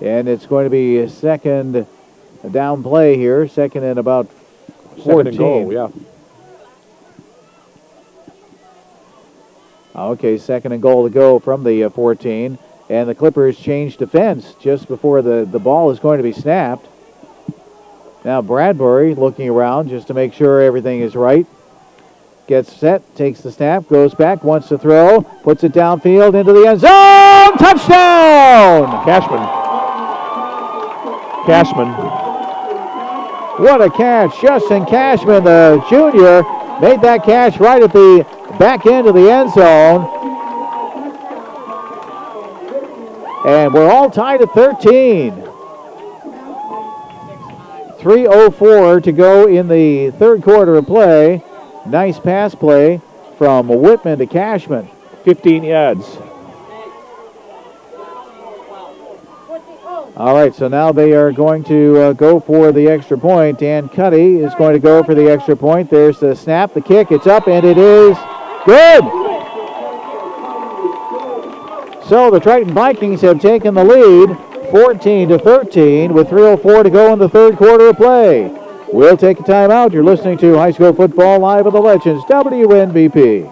And it's going to be a second down play here, second and about 14. Second and goal, yeah. Okay, second and goal to go from the 14. And the Clippers change defense just before the ball is going to be snapped. Now Bradbury looking around just to make sure everything is right. Gets set, takes the snap, goes back, wants to throw, puts it downfield into the end zone. Touchdown! Cashman. What a catch. Justin Cashman, the junior, made that catch right at the back end of the end zone. And we're all tied at 13. 3:04 to go in the third quarter of play. Nice pass play from Whitman to Cashman. 15 yards. All right, so now they are going to go for the extra point. Dan Cuddy is going to go for the extra point. There's the snap, the kick, it's up, and it is good. So the Triton Vikings have taken the lead, 14-13, with 3:04 to go in the third quarter of play. We'll take a timeout. You're listening to High School Football Live with the Legends, WNBP.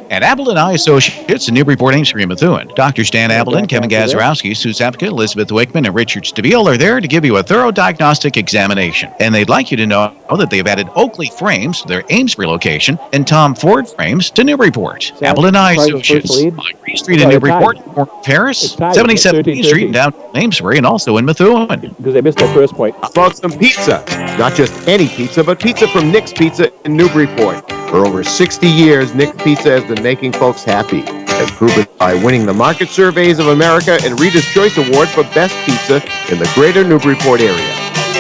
At Appleton Eye Associates in Newburyport, Amesbury, and Methuen, Dr. Stan Appleton, Kevin Gazarowski, Sue Zepka, Elizabeth Wickman, and Richard Stabile are there to give you a thorough diagnostic examination. And they'd like you to know that they've added Oakley Frames to their Amesbury location and Tom Ford Frames to Newburyport. Appleton Eye Associates on Green Street in Newburyport, Paris, 77 Green Street in downtown Amesbury, and also in Methuen. Because they missed that first point. How about some pizza? Not just any pizza, but pizza from Nick's Pizza in Newburyport. For over 60 years, Nick's Pizza has been making folks happy, as proven by winning the Market Surveys of America and Reader's Choice Award for Best Pizza in the greater Newburyport area.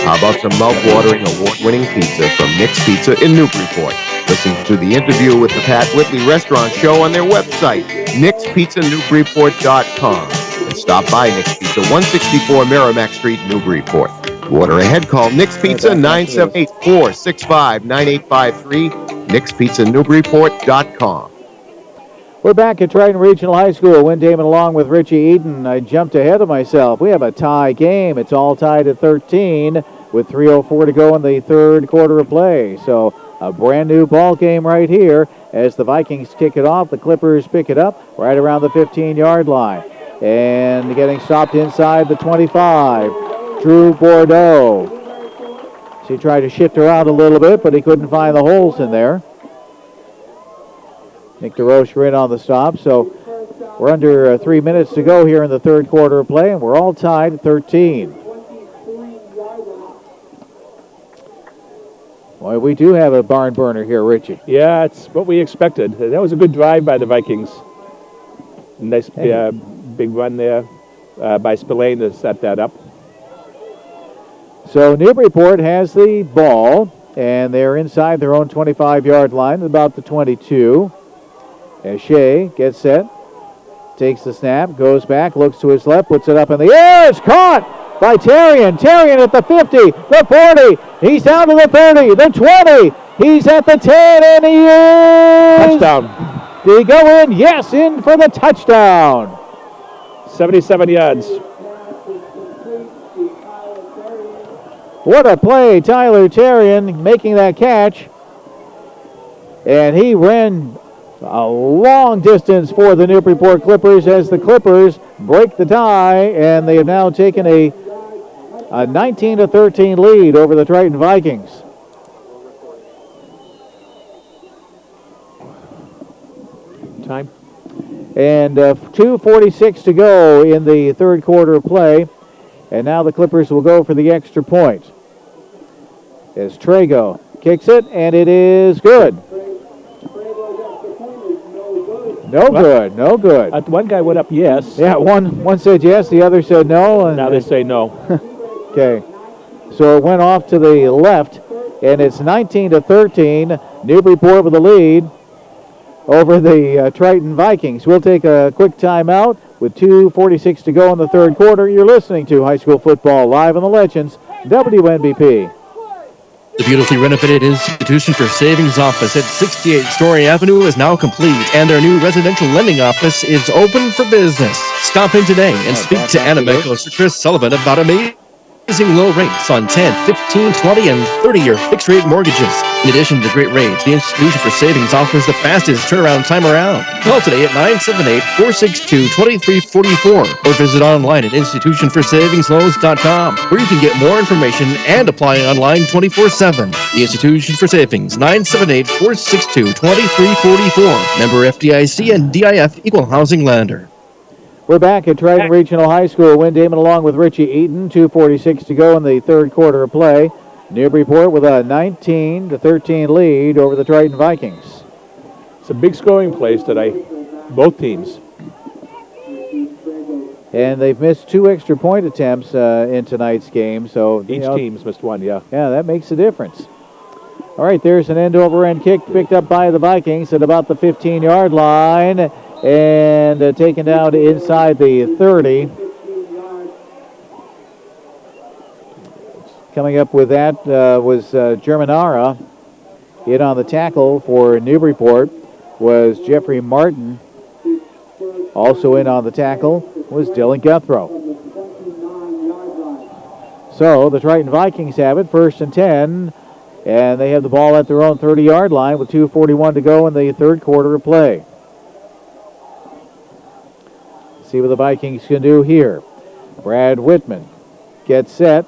How about some mouth-watering, award-winning pizza from Nick's Pizza in Newburyport? Listen to the interview with the Pat Whitley Restaurant Show on their website, nickspizzanewburyport.com. And stop by Nick's Pizza, 164 Merrimack Street, Newburyport. To order ahead, call Nick's Pizza, 978-465-9853, nickspizzanewburyport.com. We're back at Triton Regional High School. Win Damon along with Richie Eden. I jumped ahead of myself. We have a tie game. It's all tied at 13 with 3:04 to go in the third quarter of play. So a brand new ball game right here as the Vikings kick it off. The Clippers pick it up right around the 15-yard line. And getting stopped inside the 25. Drew Bordeaux. So he tried to shift around a little bit, but he couldn't find the holes in there. Nick DeRoche in on the stop, so we're under 3 minutes to go here in the third quarter of play, and we're all tied at 13. Boy, we do have a barn burner here, Richie. Yeah, it's what we expected. That was a good drive by the Vikings. Nice big run there by Spillane to set that up. So Newburyport has the ball, and they're inside their own 25-yard line, about the 22. As Shea gets set, takes the snap, goes back, looks to his left, puts it up in the air. It's caught by Terrian. Terrian at the 50, the 40. He's down to the 30, the 20. He's at the 10, and he is... Touchdown. Did he go in? Yes, in for the touchdown. 77 yards. What a play. Tyler Terrian making that catch. And he ran a long distance for the Newburyport Clippers as the Clippers break the tie, and they have now taken a 19-13 lead over the Triton Vikings. Time. And 2:46 to go in the third quarter of play. And now the Clippers will go for the extra point. As Trago kicks it, and it is good. No good, no good. One guy went up yes. Yeah, one said yes, the other said no. And now they say no. Okay. So it went off to the left, and it's 19-13. Newburyport with the lead over the Triton Vikings. We'll take a quick timeout with 2:46 to go in the third quarter. You're listening to High School Football Live on the Legends, WNBP. The beautifully renovated Institution for Savings office at 68 Story Avenue is now complete, and their new residential lending office is open for business. Stop in today and speak to Anna Meckos or Chris Sullivan about amazing low rates on 10, 15, 20, and 30-year fixed-rate mortgages. In addition to great rates, the Institution for Savings offers the fastest turnaround time around. Call today at 978-462-2344 or visit online at institutionforsavingloans.com, where you can get more information and apply online 24/7. The Institution for Savings, 978-462-2344. Member FDIC and DIF Equal Housing Lender. We're back at Triton Regional High School. Wynn Damon along with Richie Eaton. 2:46 to go in the third quarter of play. Newburyport with a 19-13 lead over the Triton Vikings. It's a big scoring place today, both teams. And they've missed 2 extra point attempts in tonight's game. So Each team's missed 1, yeah. Yeah, that makes a difference. All right, there's an end-over-end kick picked up by the Vikings at about the 15-yard line. And taken down inside the 30. Coming up with that was Germanara. In on the tackle for Newburyport was Jeffrey Martin. Also in on the tackle was Dylan Guthrow. So the Triton Vikings have it, 1st and 10. And they have the ball at their own 30-yard line with 2:41 to go in the third quarter of play. See what the Vikings can do here. Brad Whitman gets set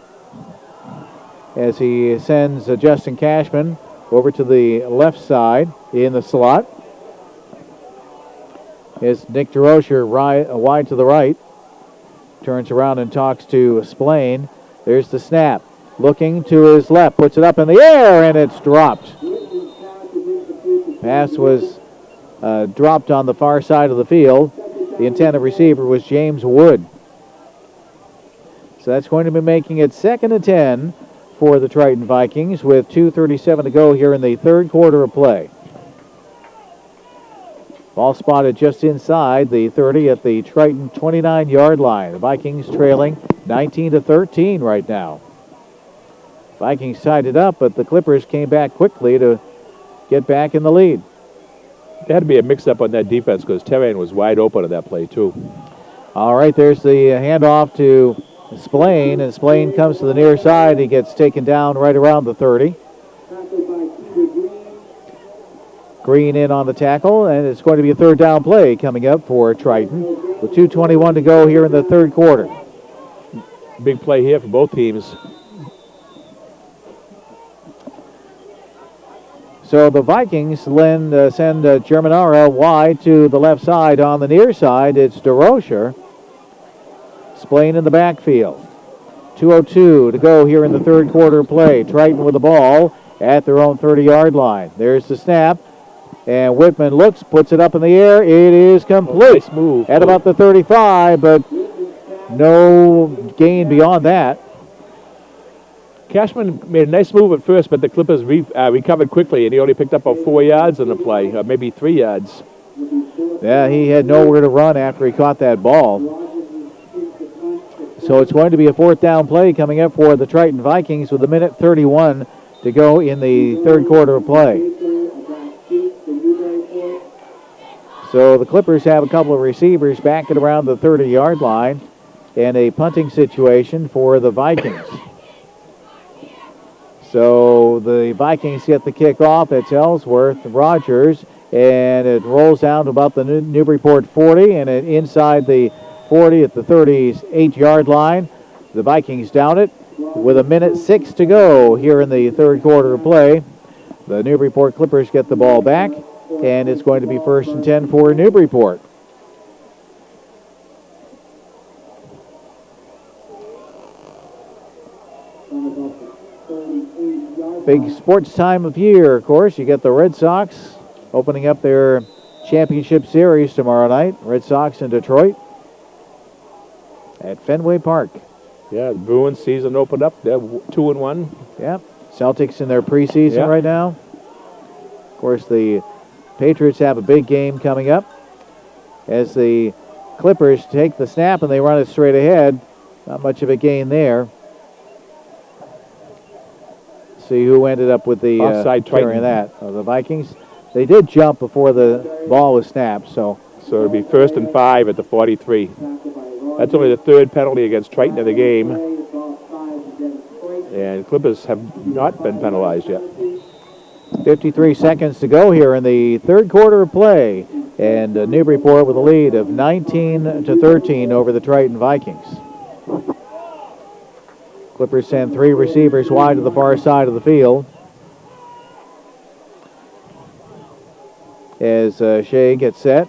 as he sends Justin Cashman over to the left side in the slot. As Nick DeRocher wide to the right. Turns around and talks to Splain. There's the snap. Looking to his left. Puts it up in the air, and it's dropped. Pass was dropped on the far side of the field. The intended receiver was James Wood. So that's going to be making it 2nd and 10 for the Triton Vikings with 2:37 to go here in the third quarter of play. Ball spotted just inside the 30 at the Triton 29-yard line. The Vikings trailing 19-13 right now. Vikings tied it up, but the Clippers came back quickly to get back in the lead. There had to be a mix-up on that defense because Terran was wide open on that play, too. All right, there's the handoff to Splain, and Splain comes to the near side. He gets taken down right around the 30. Green in on the tackle, and it's going to be a third down play coming up for Triton with 2:21 to go here in the third quarter. Big play here for both teams. So the Vikings send Germanara wide to the left side. On the near side, it's DeRocher. Splain in the backfield. 2:02 to go here in the third quarter play. Triton with the ball at their own 30-yard line. There's the snap. And Whitman looks, puts it up in the air. It is complete. Nice move. At about the 35, but no gain beyond that. Cashman made a nice move at first, but the Clippers recovered quickly, and he only picked up about 4 yards on the play, maybe 3 yards. Yeah, he had nowhere to run after he caught that ball. So it's going to be a fourth down play coming up for the Triton Vikings with 1:31 to go in the third quarter of play. So the Clippers have a couple of receivers back at around the 30-yard line and a punting situation for the Vikings. So the Vikings get the kickoff. It's Ellsworth Rogers, and it rolls down to about the Newburyport 40, and it inside the 40 at the 38-yard line. The Vikings down it with 1:06 to go here in the third quarter of play. The Newburyport Clippers get the ball back, and it's going to be 1st and 10 for Newburyport. Big sports time of year, of course. You get the Red Sox opening up their championship series tomorrow night. Red Sox in Detroit at Fenway Park. Yeah, the Bruins season opened up. They're 2-1. Yeah, Celtics in their preseason right now. Of course, the Patriots have a big game coming up as the Clippers take the snap and they run it straight ahead. Not much of a gain there. see who ended up with the offside carrying Triton. that. The Vikings, they did jump before the ball was snapped, so it'll be 1st and 5 at the 43. That's only the third penalty against Triton in the game. And Clippers have not been penalized yet. 53 seconds to go here in the third quarter of play. And Newburyport with a lead of 19-13 over the Triton Vikings. Clippers send 3 receivers wide to the far side of the field. As Shea gets set,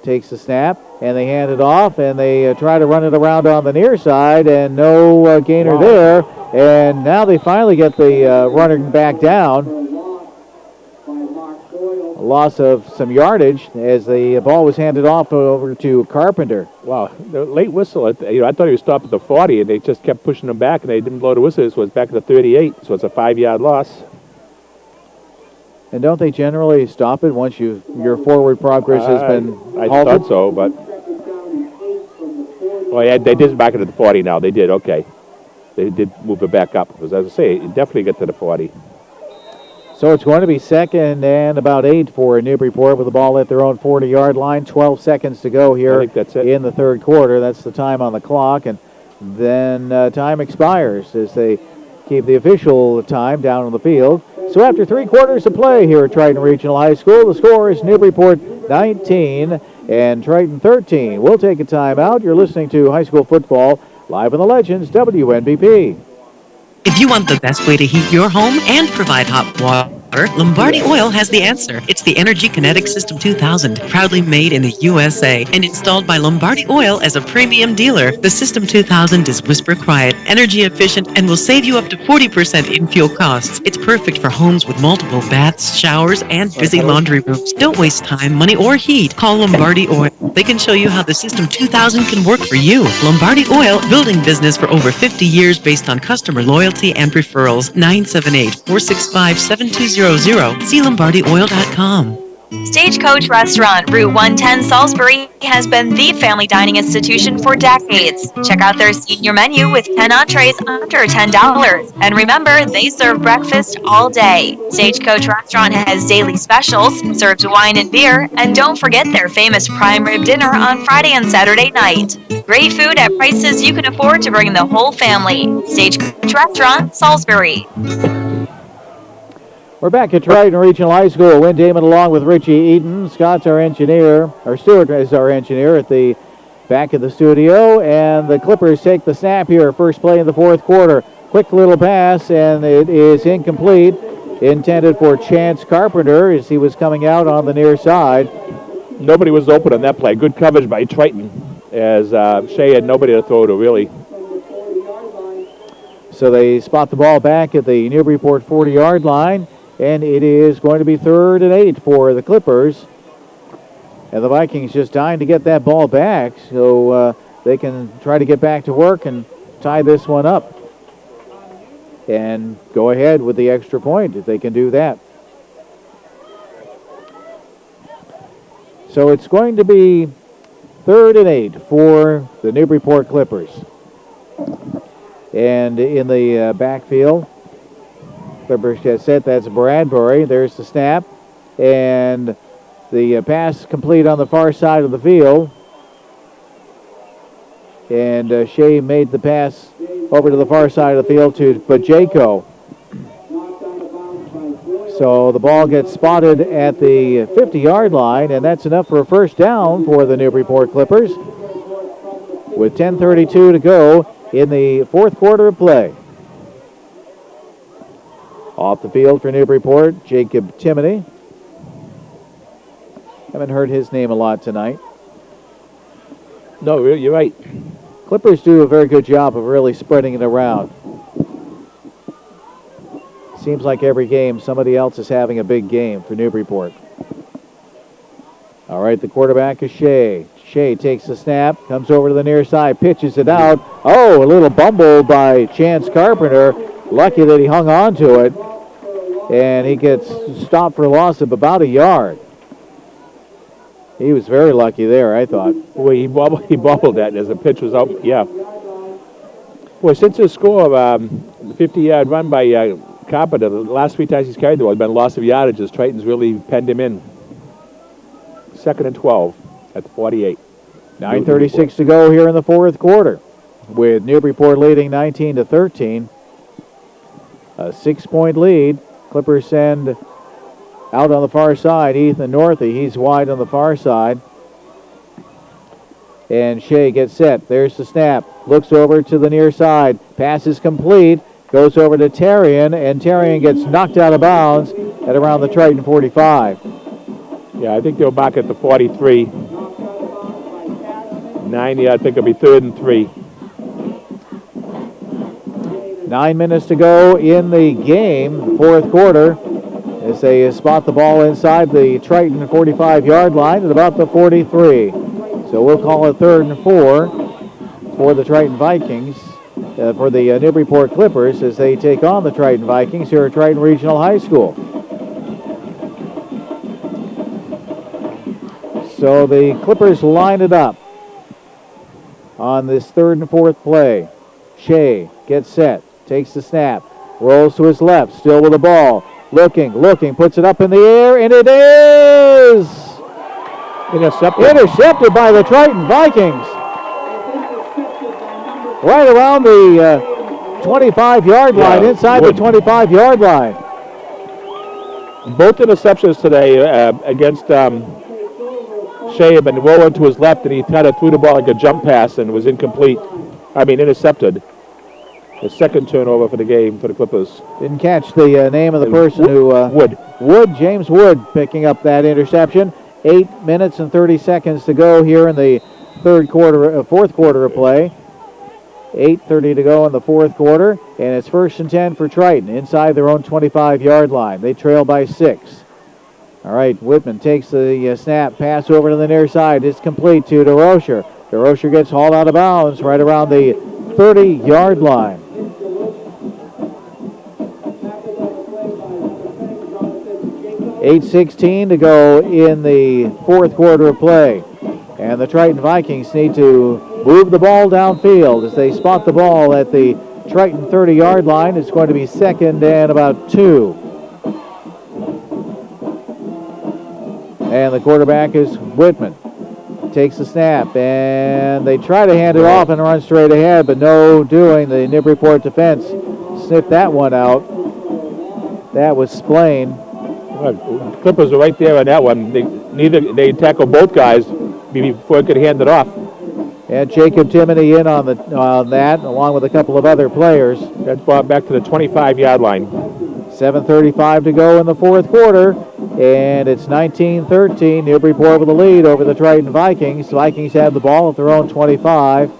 takes the snap, and they hand it off, and they try to run it around on the near side, and no gainer there. And now they finally get the runner back down. A loss of some yardage as the ball was handed off over to Carpenter. Wow, the late whistle. I thought he was stopped at the 40, and they just kept pushing him back, and they didn't blow the whistle. This was back at the 38, so it's a 5-yard loss. And don't they generally stop it once your forward progress has been I halted? thought so, but... Oh, yeah, they did back at the 40 now. They did, okay. They did move it back up. Because, as I say, it definitely got to the 40. So it's going to be 2nd and about 8 for Newburyport with the ball at their own 40-yard line. 12 seconds to go here in the third quarter. That's the time on the clock. And then time expires as they keep the official time down on the field. So after 3 quarters of play here at Triton Regional High School, the score is Newburyport 19 and Triton 13. We'll take a timeout. You're listening to high school football live on the Legends, WNBP. If you want the best way to heat your home and provide hot water, Lombardi Oil has the answer. It's the Energy Kinetic System 2000, proudly made in the USA and installed by Lombardi Oil as a premium dealer. The System 2000 is whisper quiet, energy efficient, and will save you up to 40% in fuel costs. It's perfect for homes with multiple baths, showers, and busy laundry rooms. Don't waste time, money, or heat. Call Lombardi Oil. They can show you how the System 2000 can work for you. Lombardi Oil, building business for over 50 years based on customer loyalty and referrals. 978-465-7200. See LombardiOil.com. Stagecoach Restaurant, Route 110 Salisbury, has been the family dining institution for decades. Check out their senior menu with 10 entrees under $10. And remember, they serve breakfast all day. Stagecoach Restaurant has daily specials, serves wine and beer, and don't forget their famous prime rib dinner on Friday and Saturday night. Great food at prices you can afford to bring the whole family. Stagecoach Restaurant, Salisbury. We're back at Triton Regional High School. Wynn Damon along with Richie Eaton. Scott's our engineer, or Stewart is our engineer at the back of the studio. And the Clippers take the snap here. First play in the fourth quarter. Quick little pass, and it is incomplete. Intended for Chance Carpenter as he was coming out on the near side. Nobody was open on that play. Good coverage by Triton as Shea had nobody to throw to, really. So they spot the ball back at the Newburyport 40-yard line. And it is going to be 3rd and 8 for the Clippers. And the Vikings just dying to get that ball back so they can try to get back to work and tie this one up. And go ahead with the extra point if they can do that. So it's going to be 3rd and 8 for the Newburyport Clippers. And in the backfield, Clippers get set. That's Bradbury. There's the snap. And the pass complete on the far side of the field. And Shea made the pass over to the far side of the field to Bajeko. So the ball gets spotted at the 50-yard line, and that's enough for a first down for the Newburyport Clippers. With 10:32 to go in the fourth quarter of play. Off the field for Newburyport, Jacob Timoney. Haven't heard his name a lot tonight. No, you're right. Clippers do a very good job of really spreading it around. Seems like every game somebody else is having a big game for Newburyport. All right, the quarterback is Shea. Shea takes the snap, comes over to the near side, pitches it out. Oh, a little bumble by Chance Carpenter. Lucky that he hung on to it. And he gets stopped for a loss of about a yard. He was very lucky there, I thought. Boy, he bobbled that as the pitch was out. Yeah. Well, since the score of the 50-yard run by Carpenter, the last 3 times he's carried the ball, it's been loss of yardage as Triton's really penned him in. 2nd and 12 at the 48. 9:36 to go here in the fourth quarter, with Newburyport leading 19-13. A 6-point lead. Clippers send out on the far side Ethan Northey. He's wide on the far side. And Shea gets set. There's the snap. Looks over to the near side. Pass is complete. Goes over to Terrian, and Terrian gets knocked out of bounds at around the Triton 45. Yeah, I think they'll back at the 43. 90, I think it'll be 3rd and 3. 9 minutes to go in the game, fourth quarter, as they spot the ball inside the Triton 45-yard line at about the 43. So we'll call it 3rd and 4 for the Triton Vikings, for the Newburyport Clippers as they take on the Triton Vikings here at Triton Regional High School. So the Clippers line it up on this 3rd and 4th play. Shea gets set, takes the snap, rolls to his left, still with the ball. Looking, puts it up in the air, and it is intercepted by the Triton Vikings. Right around the 25-yard line, inside the 25-yard line. Both interceptions today against Shea have been rolling to his left, and he kind of threw the ball like a jump pass and was intercepted. The second turnover for the game for the Clippers. Didn't catch the name of the person who... James Wood picking up that interception. 8 minutes and 30 seconds to go here in the fourth quarter of play. 8:30 to go in the fourth quarter, and it's 1st and 10 for Triton inside their own 25-yard line. They trail by 6. All right, Whitman takes the snap, pass over to the near side. It's complete to DeRocher. DeRocher gets hauled out of bounds right around the 30-yard line. $8:16 to go in the fourth quarter of play. And the Triton Vikings need to move the ball downfield as they spot the ball at the Triton 30-yard line. It's going to be 2nd and about 2. And the quarterback is Whitman. Takes the snap, and they try to hand it off and run straight ahead, but no doing. The Newburyport defense sniffed that one out. That was Splain. Clippers are right there on that one. They tackled both guys before they could hand it off. And Jacob Timoney in on that, along with a couple of other players. That's brought back to the 25-yard line. 7:35 to go in the fourth quarter, and it's 19-13. Newburyport with the lead over the Triton Vikings. The Vikings have the ball at their own 25,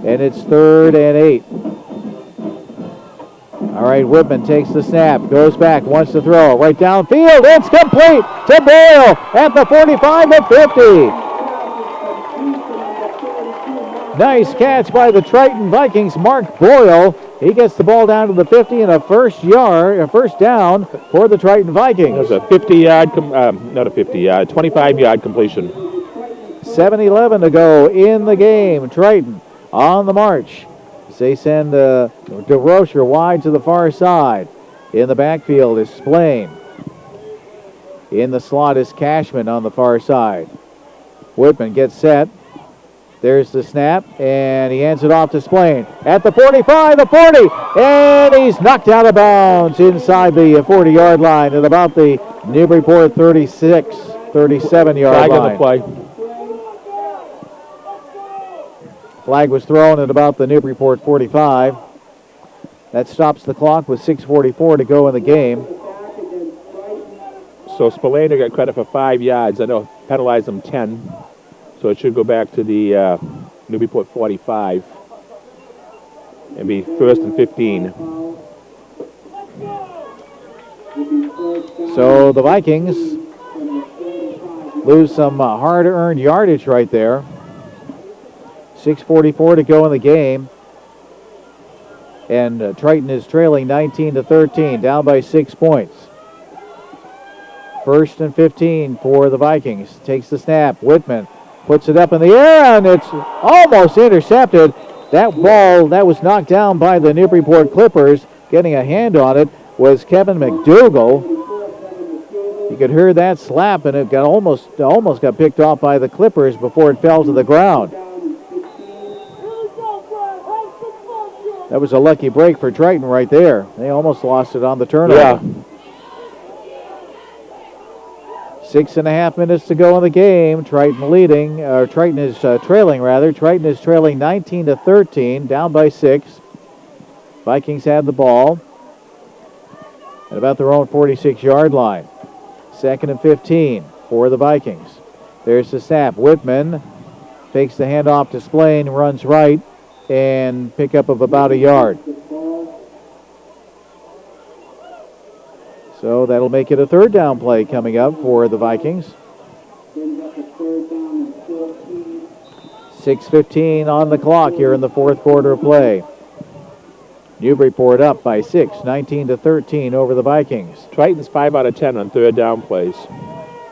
and it's 3rd and 8. All right, Whitman takes the snap, goes back, wants to throw, right downfield. It's complete to Boyle at the 45 to 50. Nice catch by the Triton Vikings, Mark Boyle. He gets the ball down to the 50 and a first down for the Triton Vikings. It was a 25-yard completion. 7:11 to go in the game. Triton on the march. They send DeRocher wide to the far side. In the backfield is Splain. In the slot is Cashman on the far side. Whitman gets set. There's the snap, and he hands it off to Splain. At the 45, the 40, and he's knocked out of bounds inside the 40-yard line at about the Newburyport 37-yard line. Flag on the play. Flag was thrown at about the Newburyport 45. That stops the clock with 6:44 to go in the game. So Spillane got credit for 5 yards. I know penalized him 10. So it should go back to the Newburyport 45 and be 1st and 15. So the Vikings lose some hard-earned yardage right there. 6:44 to go in the game. And Triton is trailing 19-13, down by 6 points. 1st and 15 for the Vikings. Takes the snap. Whitman puts it up in the air, and it's almost intercepted. That ball, that was knocked down by the Newburyport Clippers, getting a hand on it, was Kevin McDougal. You could hear that slap, and it got almost got picked off by the Clippers before it fell to the ground. That was a lucky break for Triton right there. They almost lost it on the turnover. Yeah. 6.5 minutes to go in the game. Triton is trailing rather. Triton is trailing 19-13, down by 6. Vikings have the ball at about their own 46-yard line. 2nd and 15 for the Vikings. There's the snap. Whitman takes the handoff to Splain, runs right, and pickup of about a yard. So that'll make it a 3rd down play coming up for the Vikings. 6:15 on the clock here in the 4th quarter of play. Newburyport up by 6, 19-13 over the Vikings. Triton's 5 out of 10 on 3rd down plays.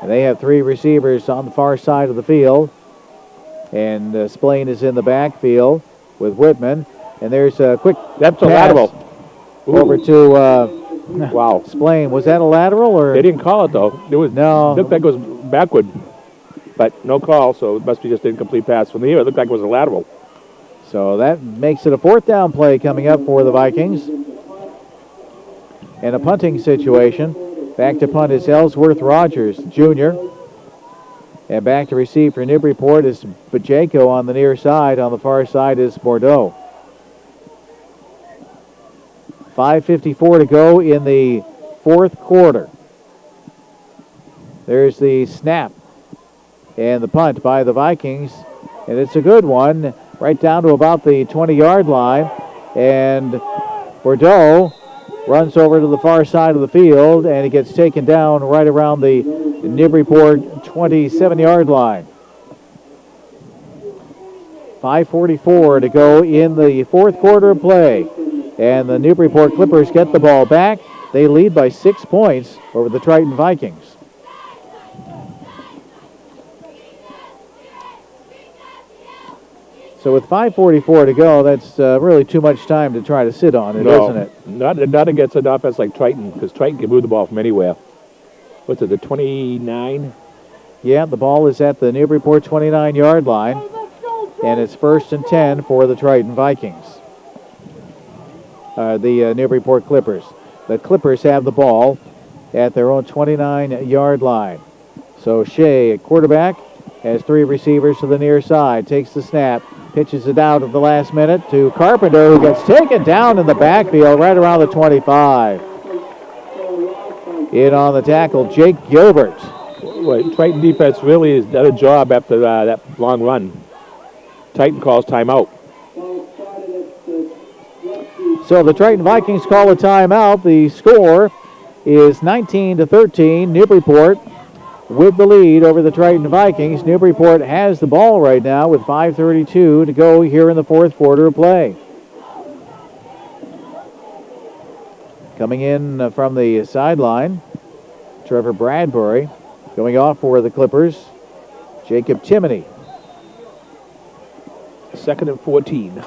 And they have 3 receivers on the far side of the field. And Splain is in the backfield with Whitman. And there's a quick That's a pass lateral. over to wow. Splain. Was that a lateral? Or They didn't call it, though. It was no. Looked like it was backward. But no call, so it must be just an incomplete pass. From here, it looked like it was a lateral. So that makes it a 4th down play coming up for the Vikings. And a punting situation. Back to punt is Ellsworth Rogers, Jr. And back to receive for Newburyport is Bajeko on the near side. On the far side is Bordeaux. 5:54 to go in the 4th quarter. There's the snap and the punt by the Vikings. And it's a good one. Right down to about the 20-yard line. And Bordeaux runs over to the far side of the field, and he gets taken down right around the Newburyport 27-yard line. 5:44 to go in the 4th quarter of play. And the Newburyport Clippers get the ball back. They lead by 6 points over the Triton Vikings. So with 5:44 to go, that's really too much time to try to sit on it, isn't it? Not against an offense like Triton, because Triton can move the ball from anywhere. What's it, the 29? Yeah, the ball is at the Newburyport 29-yard line, and it's 1st and 10 for the Triton Vikings. The Newburyport Clippers. The Clippers have the ball at their own 29-yard line. So Shea, at quarterback, has 3 receivers to the near side, takes the snap, pitches it out at the last minute to Carpenter, who gets taken down in the backfield right around the 25. In on the tackle, Jake Gilbert. Well, Triton defense really has done a job after that long run. Triton calls timeout. So the Triton Vikings call a timeout. The score is 19-13. Newburyport with the lead over the Triton Vikings. Newburyport has the ball right now with 5:32 to go here in the 4th quarter of play. Coming in from the sideline, Trevor Bradbury. Going off for the Clippers, Jacob Timoney. 2nd and 14.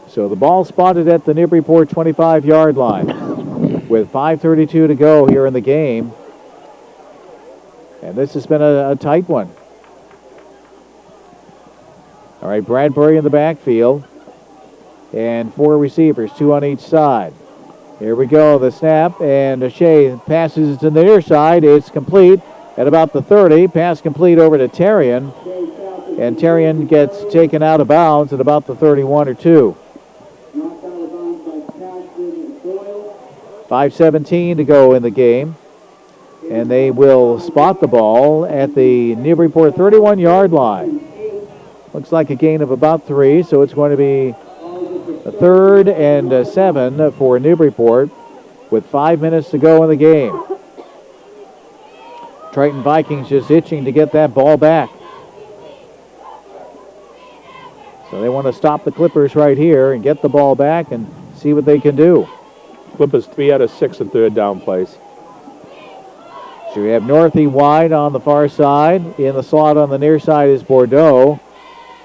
So the ball spotted at the Newburyport 25-yard line with 5:32 to go here in the game. And this has been a tight one. All right, Bradbury in the backfield. And 4 receivers, 2 on each side. Here we go, the snap, and Shea passes to the near side. It's complete at about the 30. Pass complete over to Terrian. And Terrian gets taken out of bounds at about the 31 or 2. 5:17 to go in the game. And they will spot the ball at the Newburyport 31-yard line. Looks like a gain of about 3, so it's going to be a 3rd and 7 for Newburyport with 5 minutes to go in the game. Triton Vikings just itching to get that ball back. So they want to stop the Clippers right here and get the ball back and see what they can do. Clippers 3 out of 6 in 3rd down plays. So we have Northey wide on the far side. In the slot on the near side is Bordeaux.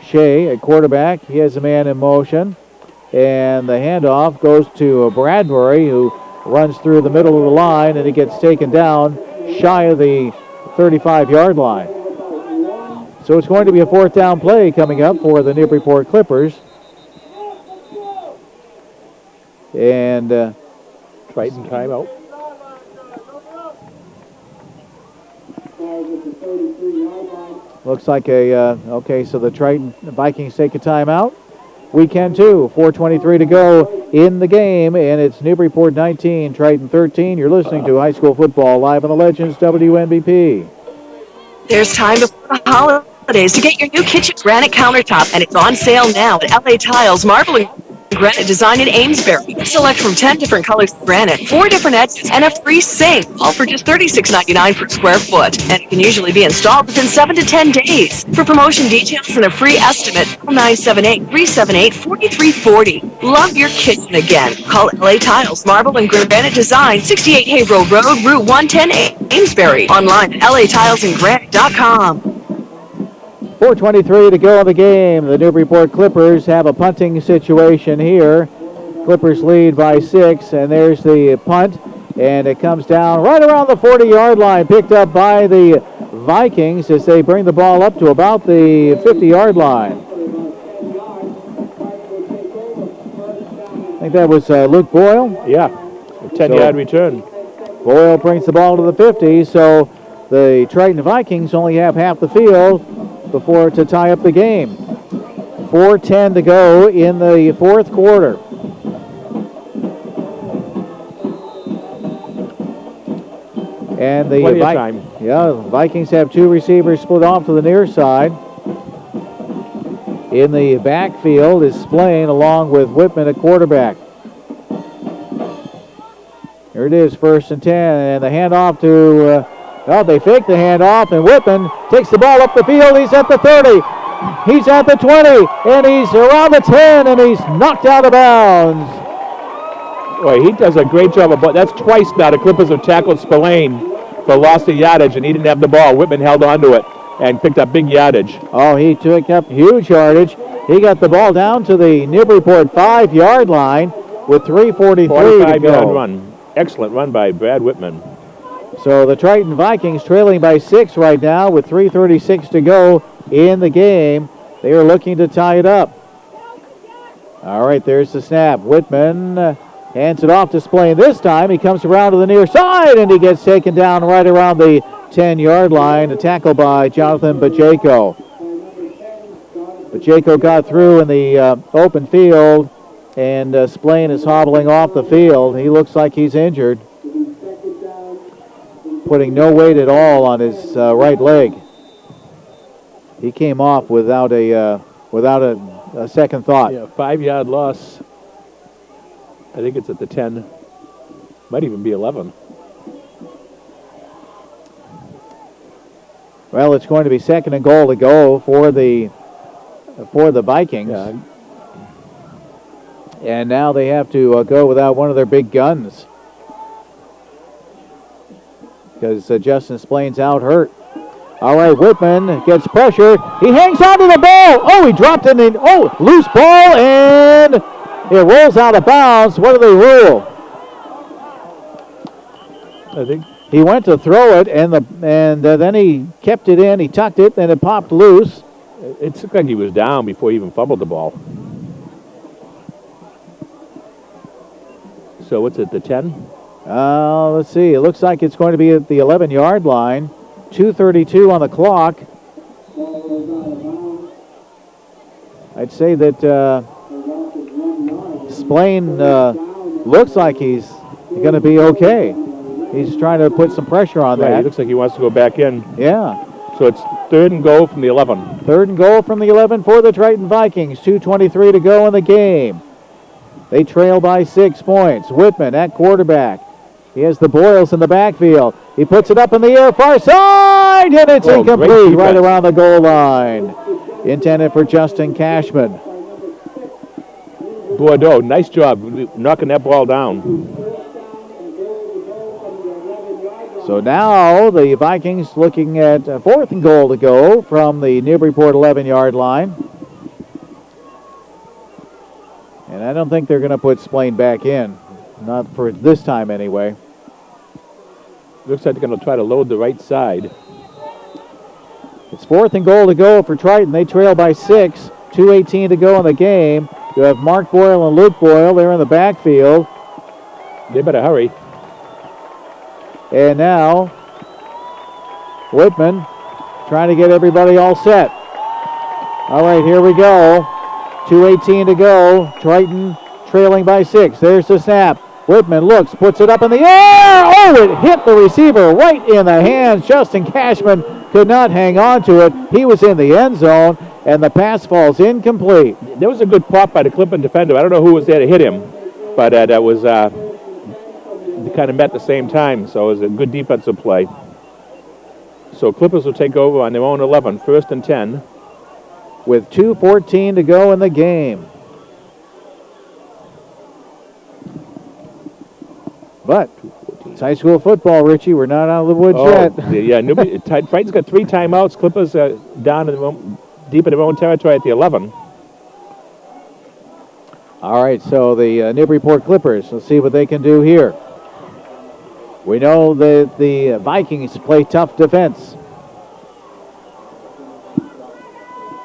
Shea at quarterback. He has a man in motion. And the handoff goes to Bradbury, who runs through the middle of the line, and he gets taken down shy of the 35-yard line. So it's going to be a fourth down play coming up for the Newburyport Clippers. And Triton timeout. Looks like okay, so the Triton Vikings take a timeout. We can too. 4:23 to go in the game, and it's Newburyport 19, Triton 13. You're listening to high school football live on the Legends WNBP. There's time before the holidays to get your new kitchen granite countertop, and it's on sale now at LA Tiles Marble and Granite Design in Amesbury. Select from 10 different colors of granite, 4 different edges, and a free sink, all for just $36.99 per square foot. And it can usually be installed within 7 to 10 days. For promotion details and a free estimate, call 978-378-4340. Love your kitchen again. Call LA Tiles Marble and Granite Design, 68 Haverhill Road, Route 110, Amesbury. Online at latilesandgranite.com. 4:23 to go in the game. The Newburyport Clippers have a punting situation here. Clippers lead by 6, and there's the punt, and it comes down right around the 40-yard line, picked up by the Vikings as they bring the ball up to about the 50-yard line. I think that was Luke Boyle. Yeah, a 10-yard return. Boyle brings the ball to the 50, so the Triton Vikings only have half the field before to tie up the game. 4:10 to go in the fourth quarter. And the Vikings have 2 receivers split off to the near side. In the backfield is Splain along with Whitman at quarterback. Here it is, 1st and 10, and the handoff to they fake the handoff, and Whitman takes the ball up the field. He's at the 30. He's at the 20, and he's around the 10, and he's knocked out of bounds. Boy, he does a great job. That's twice now the Clippers have tackled Spillane for loss of yardage, and he didn't have the ball. Whitman held on to it and picked up big yardage. Oh, he took up huge yardage. He got the ball down to the Newburyport 5-yard line with 3:43 to go. 45-yard run. Excellent run by Brad Whitman. So the Triton Vikings trailing by 6 right now with 3:36 to go in the game. They are looking to tie it up. All right, there's the snap. Whitman hands it off to Splain. This time he comes around to the near side, and he gets taken down right around the 10-yard line. A tackle by Jonathan Bajeko. Bajeko got through in the open field, and Splain is hobbling off the field. He looks like he's injured, putting no weight at all on his right leg. He came off without a second thought. Yeah, 5-yard loss. I think it's at the 10. Might even be 11. Well, it's going to be 2nd and goal to go for the Vikings. Yeah. And now they have to go without one of their big guns, because Justin Splain's out hurt. All right, Whitman gets pressured. He hangs on to the ball. Oh, he dropped it in. Oh, loose ball, and it rolls out of bounds. What do they rule? I think he went to throw it, and then he kept it in. He tucked it, and it popped loose. It looked like he was down before he even fumbled the ball. So what's it, the 10? Let's see. It looks like it's going to be at the 11-yard line. 2:32 on the clock. I'd say that Splain looks like he's going to be okay. He's trying to put some pressure on that. He looks like he wants to go back in. Yeah. So it's 3rd and goal from the 11. 3rd and goal from the 11 for the Triton Vikings. 2:23 to go in the game. They trail by 6 points. Whitman at quarterback. He has the Boyles in the backfield. He puts it up in the air, far side, and it's incomplete right around the goal line. Intended for Justin Cashman. Bordeaux, nice job knocking that ball down. So now the Vikings looking at 4th and goal to go from the Newburyport 11-yard line. And I don't think they're going to put Splain back in. Not for this time, anyway. Looks like they're going to try to load the right side. It's 4th and goal to go for Triton. They trail by 6. 2:18 to go in the game. You have Mark Boyle and Luke Boyle. They're in the backfield. They better hurry. And now, Whitman trying to get everybody all set. All right, here we go. 2:18 to go. Triton trailing by 6. There's the snap. Whitman looks, puts it up in the air. Oh, it hit the receiver right in the hands. Justin Cashman could not hang on to it. He was in the end zone, and the pass falls incomplete. There was a good pop by the Clipper defender. I don't know who was there to hit him, but that was they kind of met at the same time, so it was a good defensive play. So Clippers will take over on their own 11, 1st and 10. With 2:14 to go in the game. But it's high school football, Richie. We're not out of the woods yet. Yeah, Triton's got 3 timeouts. Clippers down in deep in their own territory at the 11. All right, so the Newburyport Clippers, let's see what they can do here. We know that the Vikings play tough defense.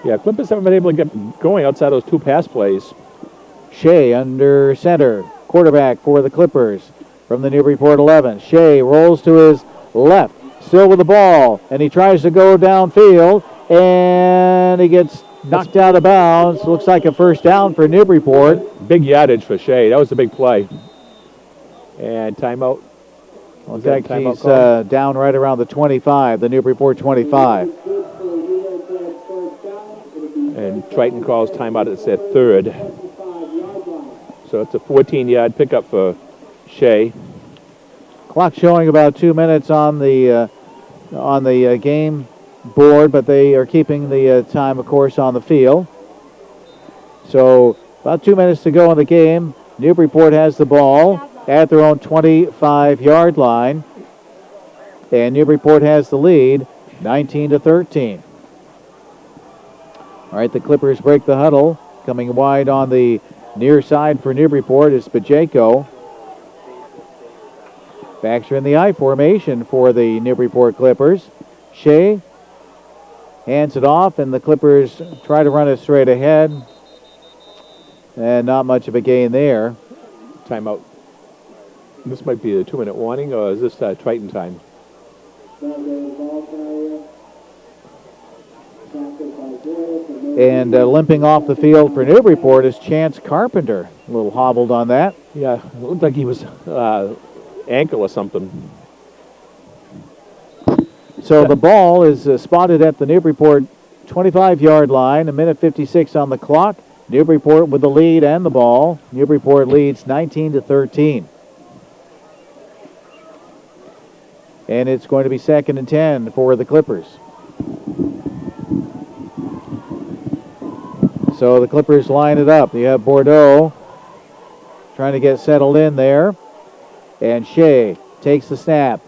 Yeah, Clippers haven't been able to get going outside those 2 pass plays. Shea under center, quarterback for the Clippers from the Newburyport 11. Shea rolls to his left, still with the ball, and he tries to go downfield, and he gets knocked out of bounds. Looks like a first down for Newburyport. Big yardage for Shea. That was a big play. And timeout. Looks like he's down right around the 25, the Newburyport 25. And Triton calls timeout at their 3rd. So it's a 14-yard pickup for Shea. Clock showing about 2 minutes on the game board, but they are keeping the time, of course, on the field. So about 2 minutes to go in the game. Newburyport has the ball at their own 25-yard line, and Newburyport has the lead, 19-13. All right, the Clippers break the huddle. Coming wide on the near side for Newburyport is Pacheco. Backs are in the I formation for the Newburyport Clippers. Shea hands it off, and the Clippers try to run it straight ahead. And not much of a gain there. Timeout. This might be a 2-minute warning, or is this Triton time? And limping off the field for Newburyport is Chance Carpenter. A little hobbled on that. Yeah, it looked like he was ankle or something. So the ball is spotted at the Newburyport 25-yard line. 1:56 on the clock. Newburyport with the lead and the ball. Newburyport leads 19-13. And it's going to be 2nd and 10 for the Clippers. So the Clippers line it up. You have Bordeaux trying to get settled in there. And Shea takes the snap.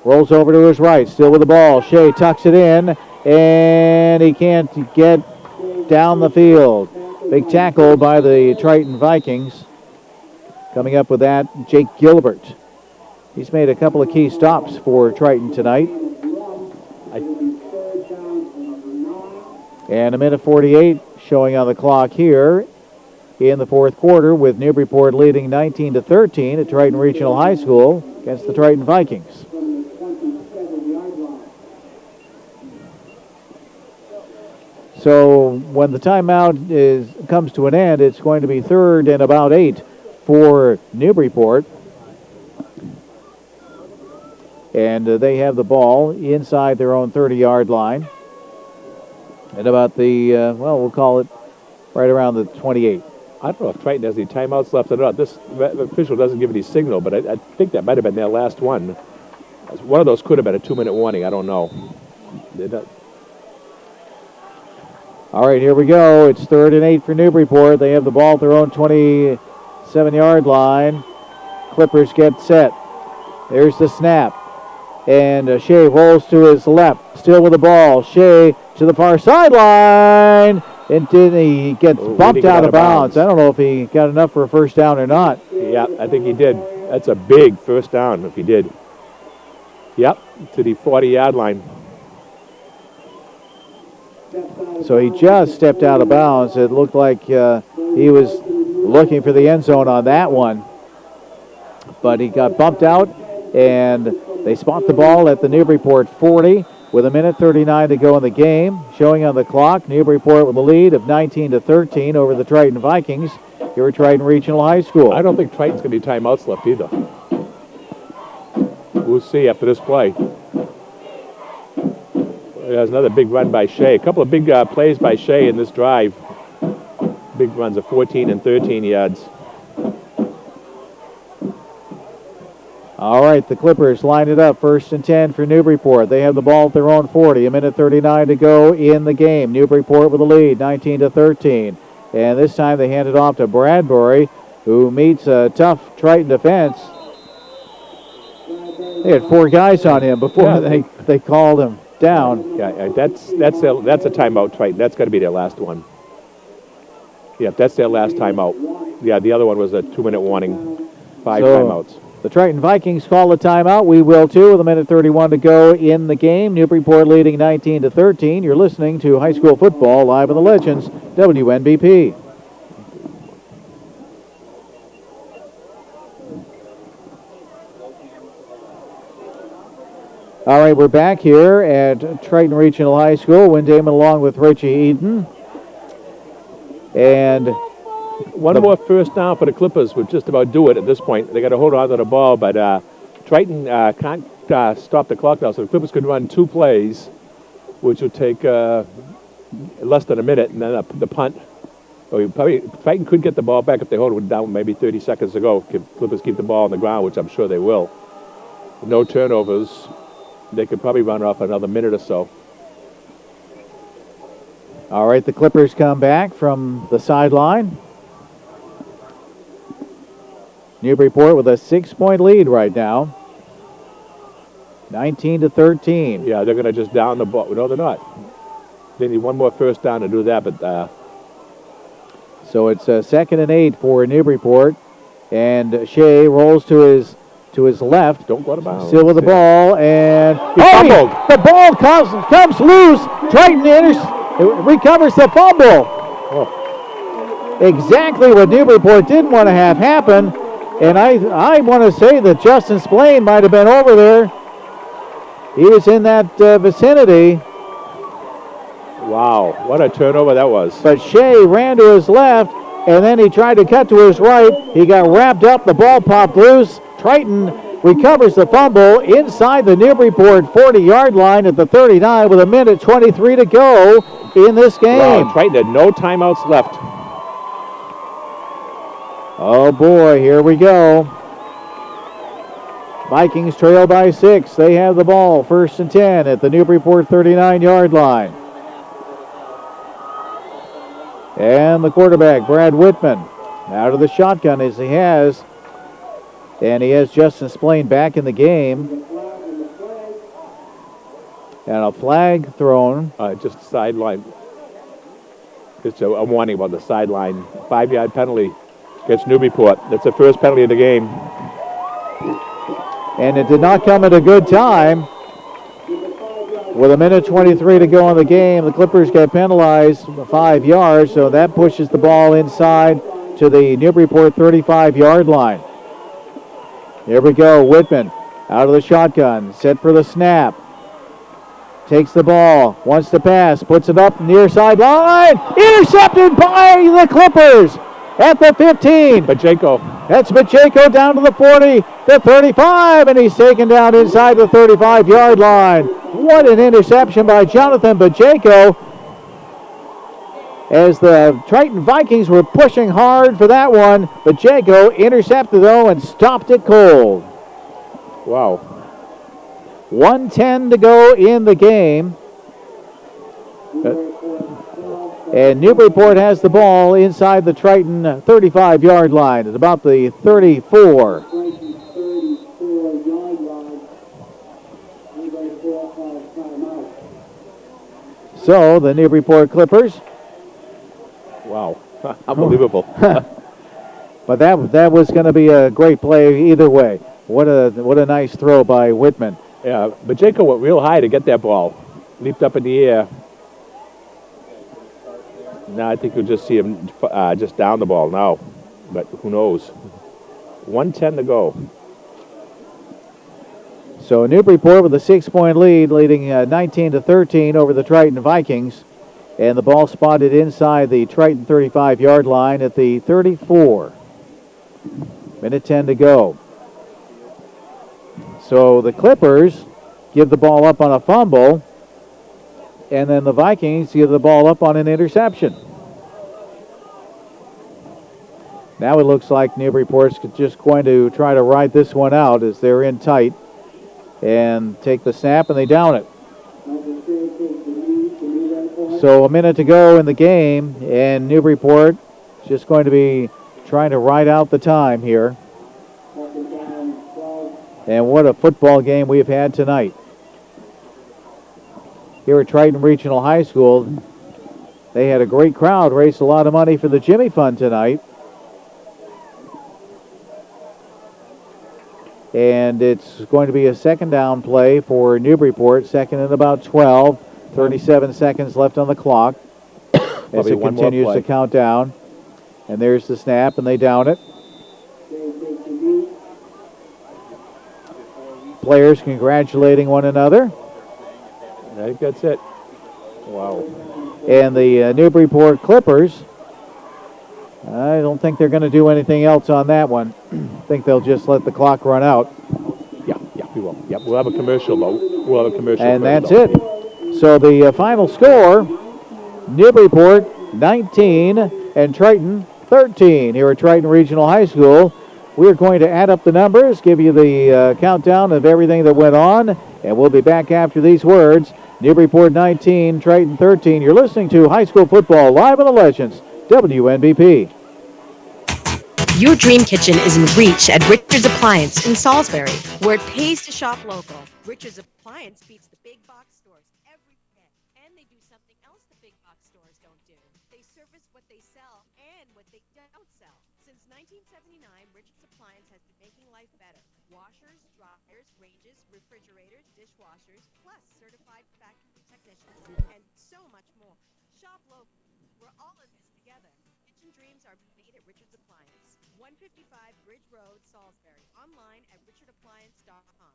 Rolls over to his right, still with the ball. Shea tucks it in, and he can't get down the field. Big tackle by the Triton Vikings. Coming up with that, Jake Gilbert. He's made a couple of key stops for Triton tonight. And 1:48 showing on the clock here in the 4th quarter, with Newburyport leading 19-13 at Triton Regional High School against the Triton Vikings. So when the timeout comes to an end, it's going to be 3rd and about 8 for Newburyport. And they have the ball inside their own 30-yard line. At about the, we'll call it right around the 28. I don't know if Triton has any timeouts left or not. This official doesn't give any signal, but I think that might have been their last one. One of those could have been a 2-minute warning. I don't know. All right, here we go. It's 3rd and 8 for Newburyport. They have the ball at their own 27-yard line. Clippers get set. There's the snap. And Shea rolls to his left. Still with the ball. Shea to the far sideline. And then he gets bumped out of bounds. I don't know if he got enough for a first down or not. Yeah, I think he did. That's a big first down if he did. Yep, to the 40-yard line. So he just stepped out of bounds. It looked like he was looking for the end zone on that one. But he got bumped out, and they spot the ball at the Newburyport 40 with 1:39 to go in the game. Showing on the clock, Newburyport with a lead of 19-13 over the Triton Vikings here at Triton Regional High School. I don't think Triton's going to be timeouts left either. We'll see after this play. There's another big run by Shea. A couple of big plays by Shea in this drive. Big runs of 14 and 13 yards. All right, the Clippers line it up. 1st and 10 for Newburyport. They have the ball at their own 40. 1:39 to go in the game. Newburyport with a lead, 19-13. And this time they hand it off to Bradbury, who meets a tough Triton defense. They had 4 guys on him before they called him down. Yeah, that's a timeout, Triton. That's got to be their last one. Yeah, that's their last timeout. Yeah, the other one was a 2-minute warning. 5 timeouts. The Triton Vikings call a timeout. We will too with 1:31 to go in the game. Newburyport leading 19-13. You're listening to high school football live on the Legends, WNBP. All right, we're back here at Triton Regional High School. Wynn Damon along with Richie Eaton. And one more first down for the Clippers would just about do it at this point. They got to hold on to the ball, but Triton can't stop the clock now, so the Clippers could run 2 plays, which would take less than a minute, and then the punt. Triton could get the ball back if they hold it down maybe 30 seconds to go. Clippers keep the ball on the ground, which I'm sure they will. No turnovers. They could probably run off another minute or so. All right, the Clippers come back from the sideline. Newburyport with a 6-point lead right now. 19-13. Yeah, they're going to just down the ball. No, they're not. They need one more first down to do that, but... So it's 2nd and 8 for Newburyport. And Shea rolls to his left. Don't go to bounds. Still with the ball, and... fumbled. The ball comes loose. Triton recovers the fumble. Oh. Exactly what Newburyport didn't want to have happen. And I want to say that Justin Splain might have been over there. He was in that vicinity. Wow, what a turnover that was. But Shea ran to his left, and then he tried to cut to his right. He got wrapped up. The ball popped loose. Triton recovers the fumble inside the Newburyport 40-yard line at the 39 with 1:23 to go in this game. Wow, Triton had no timeouts left. Oh boy, here we go. Vikings trail by 6. They have the ball. 1st and 10 at the Newburyport 39-yard line. And the quarterback, Brad Whitman, out of the shotgun as he has. And he has Justin Splain back in the game. And a flag thrown. Just sideline. Just a warning about the sideline. 5-yard penalty against Newburyport. That's the first penalty of the game. And it did not come at a good time. With 1:23 to go in the game, the Clippers get penalized 5 yards, so that pushes the ball inside to the Newburyport 35-yard line. Here we go, Whitman out of the shotgun, set for the snap. Takes the ball, wants to pass, puts it up near sideline. Intercepted by the Clippers at the 15. Pacheco. That's Pacheco down to the 40, the 35, and he's taken down inside the 35-yard line. What an interception by Jonathan Pacheco. As the Triton Vikings were pushing hard for that one, Pacheco intercepted though and stopped it cold. Wow. 1:10 to go in the game. And Newburyport has the ball inside the Triton 35-yard line at about the 34. So the Newburyport Clippers Wow. Unbelievable. But that was going to be a great play either way. What a nice throw by Whitman. Yeah, but Jacob went real high to get that ball. Leaped up in the air. Now I think you'll just see him just down the ball now. But who knows? 1:10 to go. So Newburyport with a 6-point lead, leading 19-13 over the Triton Vikings. And the ball spotted inside the Triton 35-yard line at the 34. Minute 10 to go. So the Clippers give the ball up on a fumble, and then the Vikings give the ball up on an interception. Now it looks like Newburyport's just going to try to ride this one out as they're in tight and take the snap, and they down it. So a minute to go in the game, and Newburyport just going to be trying to ride out the time here. And what a football game we've had tonight. Here at Triton Regional High School, they had a great crowd, raised a lot of money for the Jimmy Fund tonight. And it's going to be a second down play for Newburyport, second and about 12. 37 seconds left on the clock as it continues to count down. And there's the snap, and they down it. Players congratulating one another. I think that's it. Wow. And the Newburyport Clippers, I don't think they're going to do anything else on that one. I think they'll just let the clock run out. Yeah, we will. Yep, we'll have a commercial, though. We'll have a commercial. And that's it. So the final score, Newburyport 19 and Triton 13 here at Triton Regional High School. We're going to add up the numbers, give you the countdown of everything that went on, and we'll be back after these words. Newburyport 19, Triton 13. You're listening to High School Football live on the Legends, WNBP. Your dream kitchen is in reach at Richard's Appliance in Salisbury, where it pays to shop local. Richard's Appliance beats the big box stores every day, and they do something else the big box stores don't do. They service what they sell and what they don't sell. Since 1979, Richard's Appliance has been making life better. Washers, dryers, ranges, refrigerators, dishwashers, plus certified factory technicians, and so much more. Shop local. We're all in this together. Kitchen dreams are made at Richard's Appliance. 155 Bridge Road, Salisbury. Online at richardappliance.com.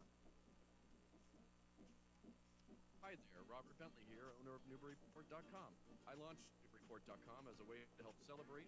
Hi there, Robert Bentley here, owner of Newburyport.com. I launched Newburyport.com as a way to help celebrate